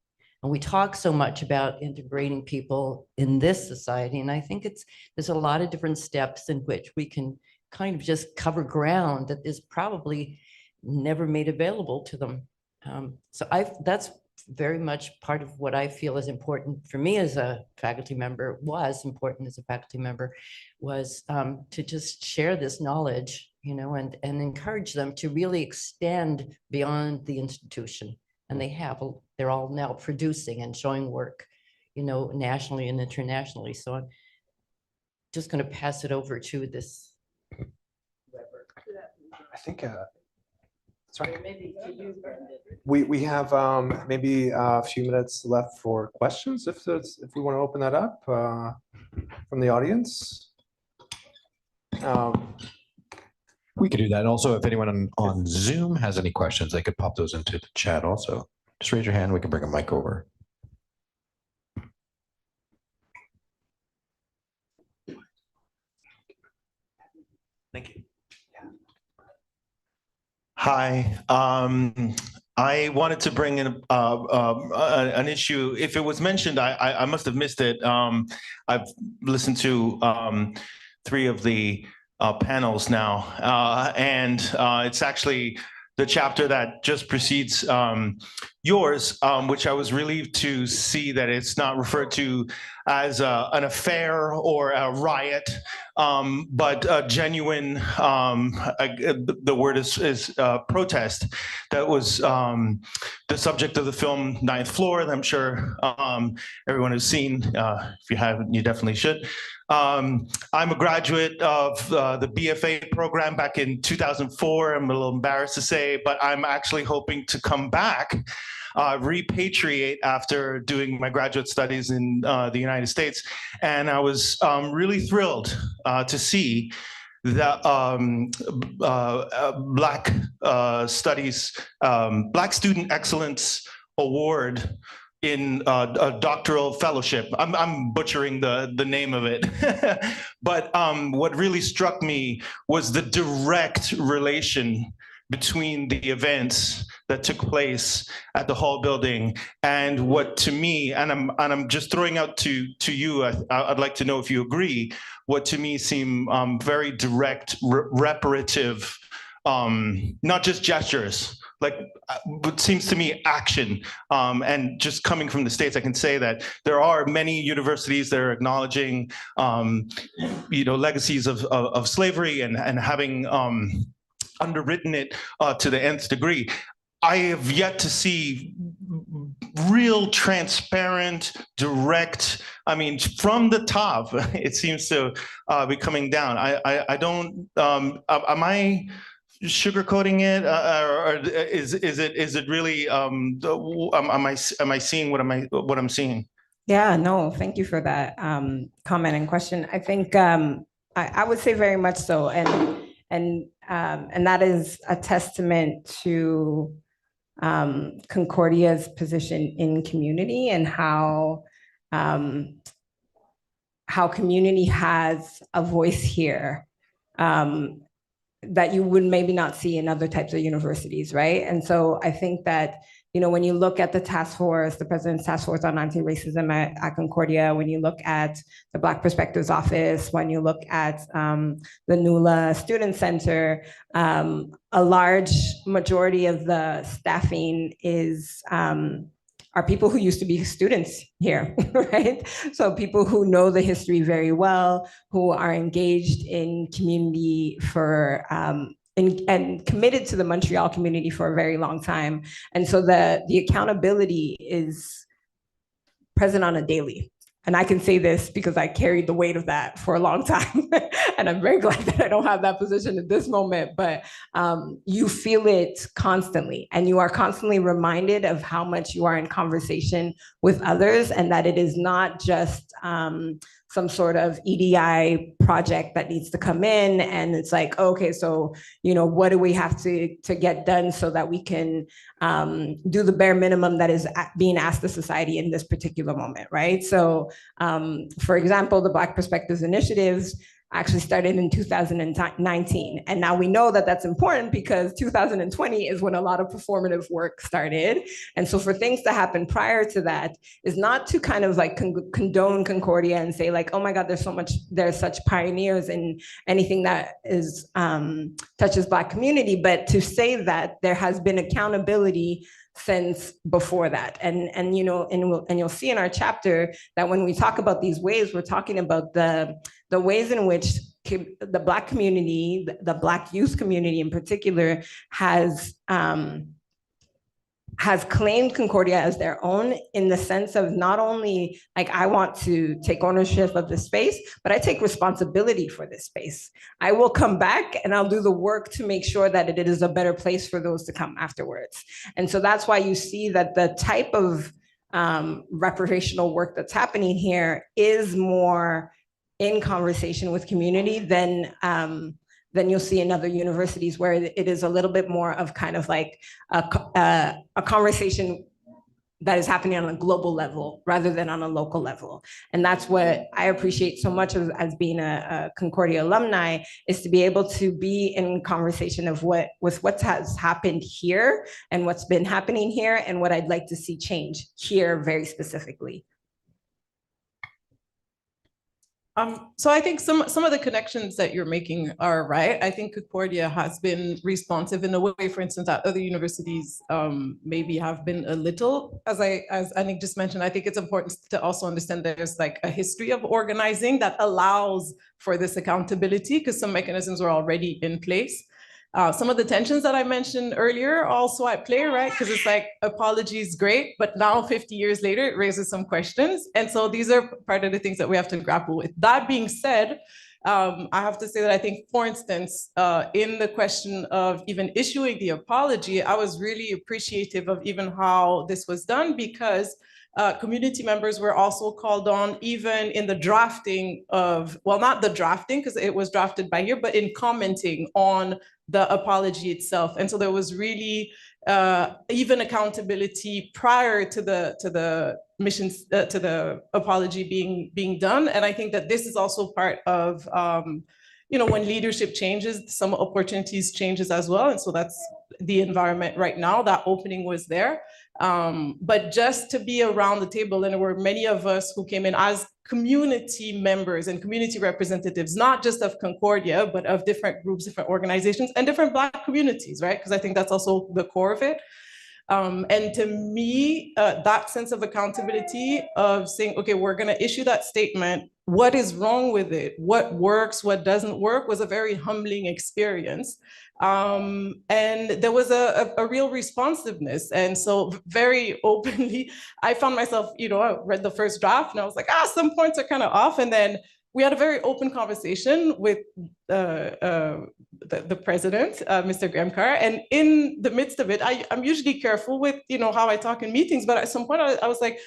Q: And we talk so much about integrating people in this society. And I think there's a lot of different steps in which we can kind of just cover ground that is probably never made available to them. So that's very much part of what I feel is important for me as a faculty member, was to just share this knowledge, and encourage them to really extend beyond the institution. And they're all now producing and showing work, nationally and internationally. So I'm just going to pass it over to this.
D: I think sorry. We have maybe a few minutes left for questions if we want to open that up from the audience.
A: We could do that. Also, if anyone on Zoom has any questions, they could pop those into the chat also. Just raise your hand. We can bring a mic over.
E: Thank you. Hi. I wanted to bring in an issue. If it was mentioned, I must have missed it. I've listened to 3 of the panels now, and it's actually the chapter that just precedes yours, which I was relieved to see that it's not referred to as an affair or a riot, but a genuine, the word is protest. That was the subject of the film Ninth Floor, and I'm sure everyone has seen. If you haven't, you definitely should. I'm a graduate of the BFA program back in 2004. I'm a little embarrassed to say, but I'm actually hoping to come back, repatriate after doing my graduate studies in the United States. And I was really thrilled to see the Black Studies, Black Student Excellence Award in a doctoral fellowship. I'm butchering the name of it. But what really struck me was the direct relation between the events that took place at the Hall building and what, to me, and I'm just throwing out to you, I'd like to know if you agree, what to me seem very direct, reparative, not just gestures, like what seems to me action. And just coming from the States, I can say that there are many universities that are acknowledging, legacies of slavery and having underwritten it to the nth degree. I have yet to see real transparent, direct, I mean, from the top, it seems to be coming down. I don't, am I sugarcoating it, or is it really, am I seeing what I'm seeing?
U: Yeah, no, thank you for that comment and question. I think I would say very much so, and that is a testament to Concordia's position in community and how community has a voice here that you would maybe not see in other types of universities, right? And so I think that, you know, when you look at the task force, the president's task force on anti-racism at Concordia, when you look at the Black Perspectives Office, when you look at the NULA Student Center, a large majority of the staffing is are people who used to be students here, right? So people who know the history very well, who are engaged in community for and committed to the Montreal community for a very long time. And so the accountability is present on a daily. And I can say this because I carried the weight of that for a long time. And I'm very glad that I don't have that position at this moment, but you feel it constantly. And you are constantly reminded of how much you are in conversation with others, and that it is not just some sort of EDI project that needs to come in. And it's like, okay, so, you know, what do we have to get done so that we can do the bare minimum that is being asked of society in this particular moment, right? So, for example, the Black Perspectives Initiatives actually started in 2019. And now we know that that's important because 2020 is when a lot of performative work started. And so for things to happen prior to that is not to kind of like condone Concordia and say like, oh my God, there's such pioneers in anything that is touches Black community, but to say that there has been accountability since before that. And you know, and you'll see in our chapter that when we talk about these ways, we're talking about the ways in which the Black community, the Black youth community in particular, has claimed Concordia as their own, in the sense of not only like, I want to take ownership of the space, but I take responsibility for this space. I will come back and I'll do the work to make sure that it is a better place for those to come afterwards. And so that's why you see that the type of reparational work that's happening here is more in conversation with community than you'll see in other universities, where it is a little bit more of kind of like a conversation that is happening on a global level rather than on a local level. And that's what I appreciate so much as being a Concordia alumni, is to be able to be in conversation with what has happened here and what's been happening here and what I'd like to see change here very specifically.
B: So I think some of the connections that you're making are right. I think Concordia has been responsive in a way, for instance, that other universities maybe have been a little, as Annick just mentioned. I think it's important to also understand there's like a history of organizing that allows for this accountability, because some mechanisms are already in place. Some of the tensions that I mentioned earlier also at play, right? Because it's like, apology is great, but now 50 years later, it raises some questions. And so these are part of the things that we have to grapple with. That being said, I have to say that I think, for instance, in the question of even issuing the apology, I was really appreciative of even how this was done, because community members were also called on, even in the drafting of, well, not the drafting, because it was drafted by here, but in commenting on the apology itself. And so there was really even accountability prior to the missions, to the apology being done. And I think that this is also part of, you know, when leadership changes, some opportunities changes as well. And so that's the environment right now. That opening was there. But just to be around the table, and there were many of us who came in as community members and community representatives, not just of Concordia, but of different groups, different organizations, and different Black communities, right? Because I think that's also the core of it. And to me, that sense of accountability of saying, okay, we're going to issue that statement. What is wrong with it? What works, what doesn't work was a very humbling experience. And there was a real responsiveness. And so very openly, I found myself, I read the first draft and I was like, some points are kind of off. And then we had a very open conversation with the president, Mr. Graham-Carr, and in the midst of it, I'm usually careful with, how I talk in meetings, but at some point I was like,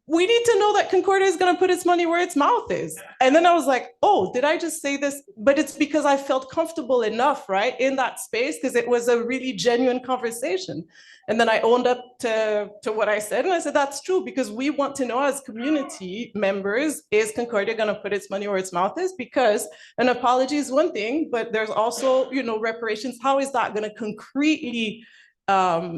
B: we need to know that Concordia is going to put its money where its mouth is. And then I was like, oh, did I just say this? But it's because I felt comfortable enough, right, in that space, because it was a really genuine conversation. And then I owned up to what I said. And I said, that's true, because we want to know as community members, is Concordia going to put its money where its mouth is? Because an apology is one thing, but there's also, reparations. How is that going to concretely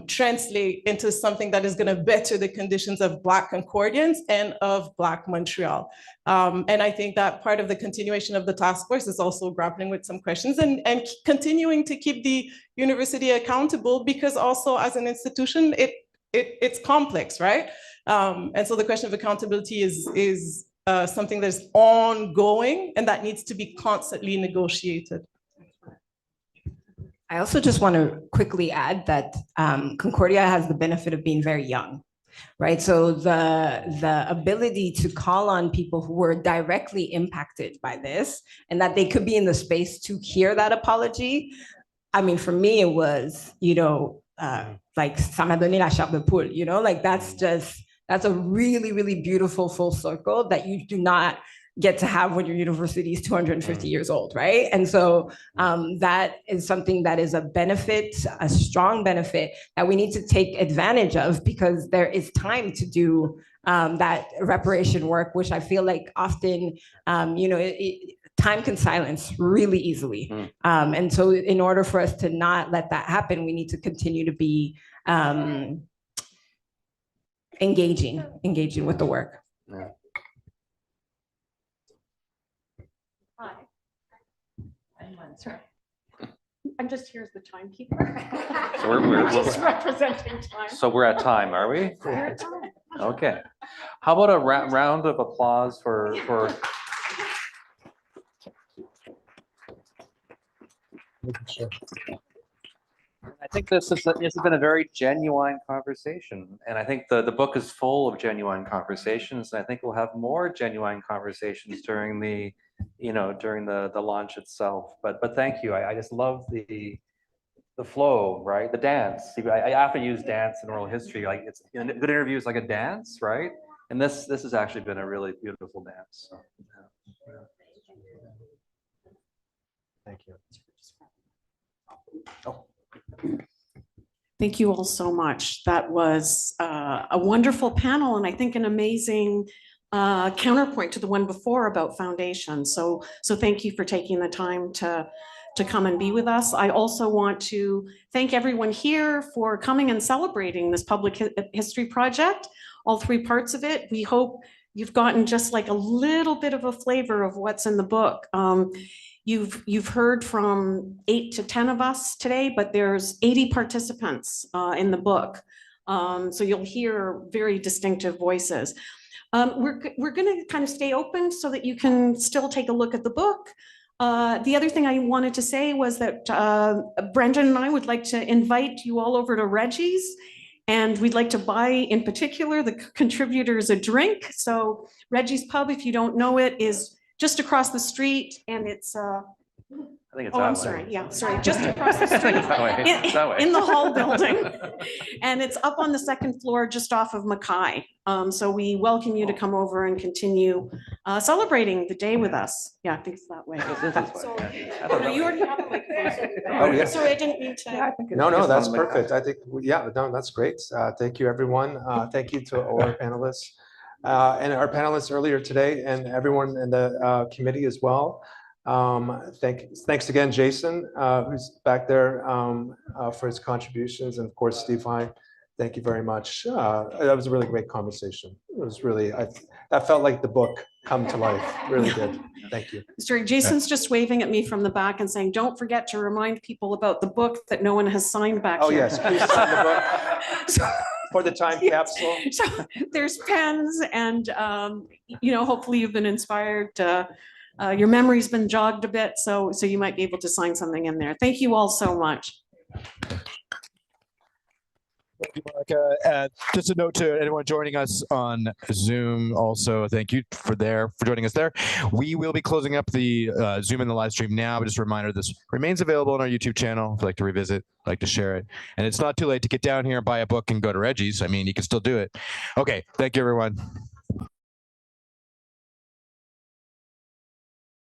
B: translate into something that is going to better the conditions of Black Concordians and of Black Montreal? And I think that part of the continuation of the task force is also grappling with some questions and continuing to keep the university accountable, because also as an institution, it's complex, right? And so the question of accountability is something that's ongoing and that needs to be constantly negotiated.
U: I also just want to quickly add that Concordia has the benefit of being very young, right? So the ability to call on people who were directly impacted by this and that they could be in the space to hear that apology. I mean, for me, it was, like, ça m'a donné la chair de poule, like that's a really, really beautiful full circle that you do not get to have when your university is 250 years old, right? And so that is something that is a benefit, a strong benefit that we need to take advantage of, because there is time to do that reparation work, which I feel like often, time can silence really easily. And so in order for us to not let that happen, we need to continue to be engaging with the work.
G: Yeah.
C: Hi. I'm just here as the timekeeper.
G: So we're
C: just representing time.
G: So we're at time, are we?
C: We're at time.
G: Okay. How about a round of applause for I think this has been a very genuine conversation, and I think the book is full of genuine conversations, and I think we'll have more genuine conversations during the launch itself. But thank you. I just love the flow, right? The dance. I often use dance in oral history. Like, it's a good interview is like a dance, right? And this has actually been a really beautiful dance. So, yeah.
I: Thank you.
C: Oh. Thank you all so much. That was a wonderful panel, and I think an amazing counterpoint to the one before about foundation. So thank you for taking the time to come and be with us. I also want to thank everyone here for coming and celebrating this public history project, all three parts of it. We hope you've gotten just like a little bit of a flavor of what's in the book. You've heard from 8 to 10 of us today, but there's 80 participants in the book. So you'll hear very distinctive voices. We're gonna kind of stay open so that you can still take a look at the book. The other thing I wanted to say was that Brendan and I would like to invite you all over to Reggie's, and we'd like to buy, in particular, the contributors a drink. So Reggie's Pub, if you don't know it, is just across the street, and it's
G: I think it's
C: oh,
G: that
C: I'm
G: way.
C: sorry. Yeah, sorry. Just across the
G: I think
C: street
G: it's that way. It's that way.
C: in the Hall building, and it's up on the second floor, just off of Mackay. So we welcome you to come over and continue celebrating the day with us. Yeah, I think it's that way. So, no, you already have a microphone.
H: Oh, yeah.
C: Sorry, I didn't mean to.
H: No, that's perfect. I think, yeah, no, that's great. Thank you, everyone. Thank you to all our panelists. And our panelists earlier today, and everyone in the committee as well. Thanks again, Jason, who's back there, for his contributions, and of course, Steve Hine Thank you very much. That was a really great conversation. It was really, that felt like the book come to life. Really did. Thank you.
C: Sorry, Jason's just waving at me from the back and saying, don't forget to remind people about the book that no one has signed back
H: Oh,
C: here.
H: yes, please sign the book for the time capsule.
C: So there's pens and, hopefully you've been inspired. Your memory's been jogged a bit, so you might be able to sign something in there. Thank you all so much.
K: Thank you, Monika. Just a note to anyone joining us on Zoom. Also, thank you for joining us there. We will be closing up the Zoom and the live stream now, but just a reminder, this remains available on our YouTube channel if you'd like to revisit, like to share it. And it's not too late to get down here and buy a book and go to Reggie's. I mean, you can still do it. Okay, thank you, everyone.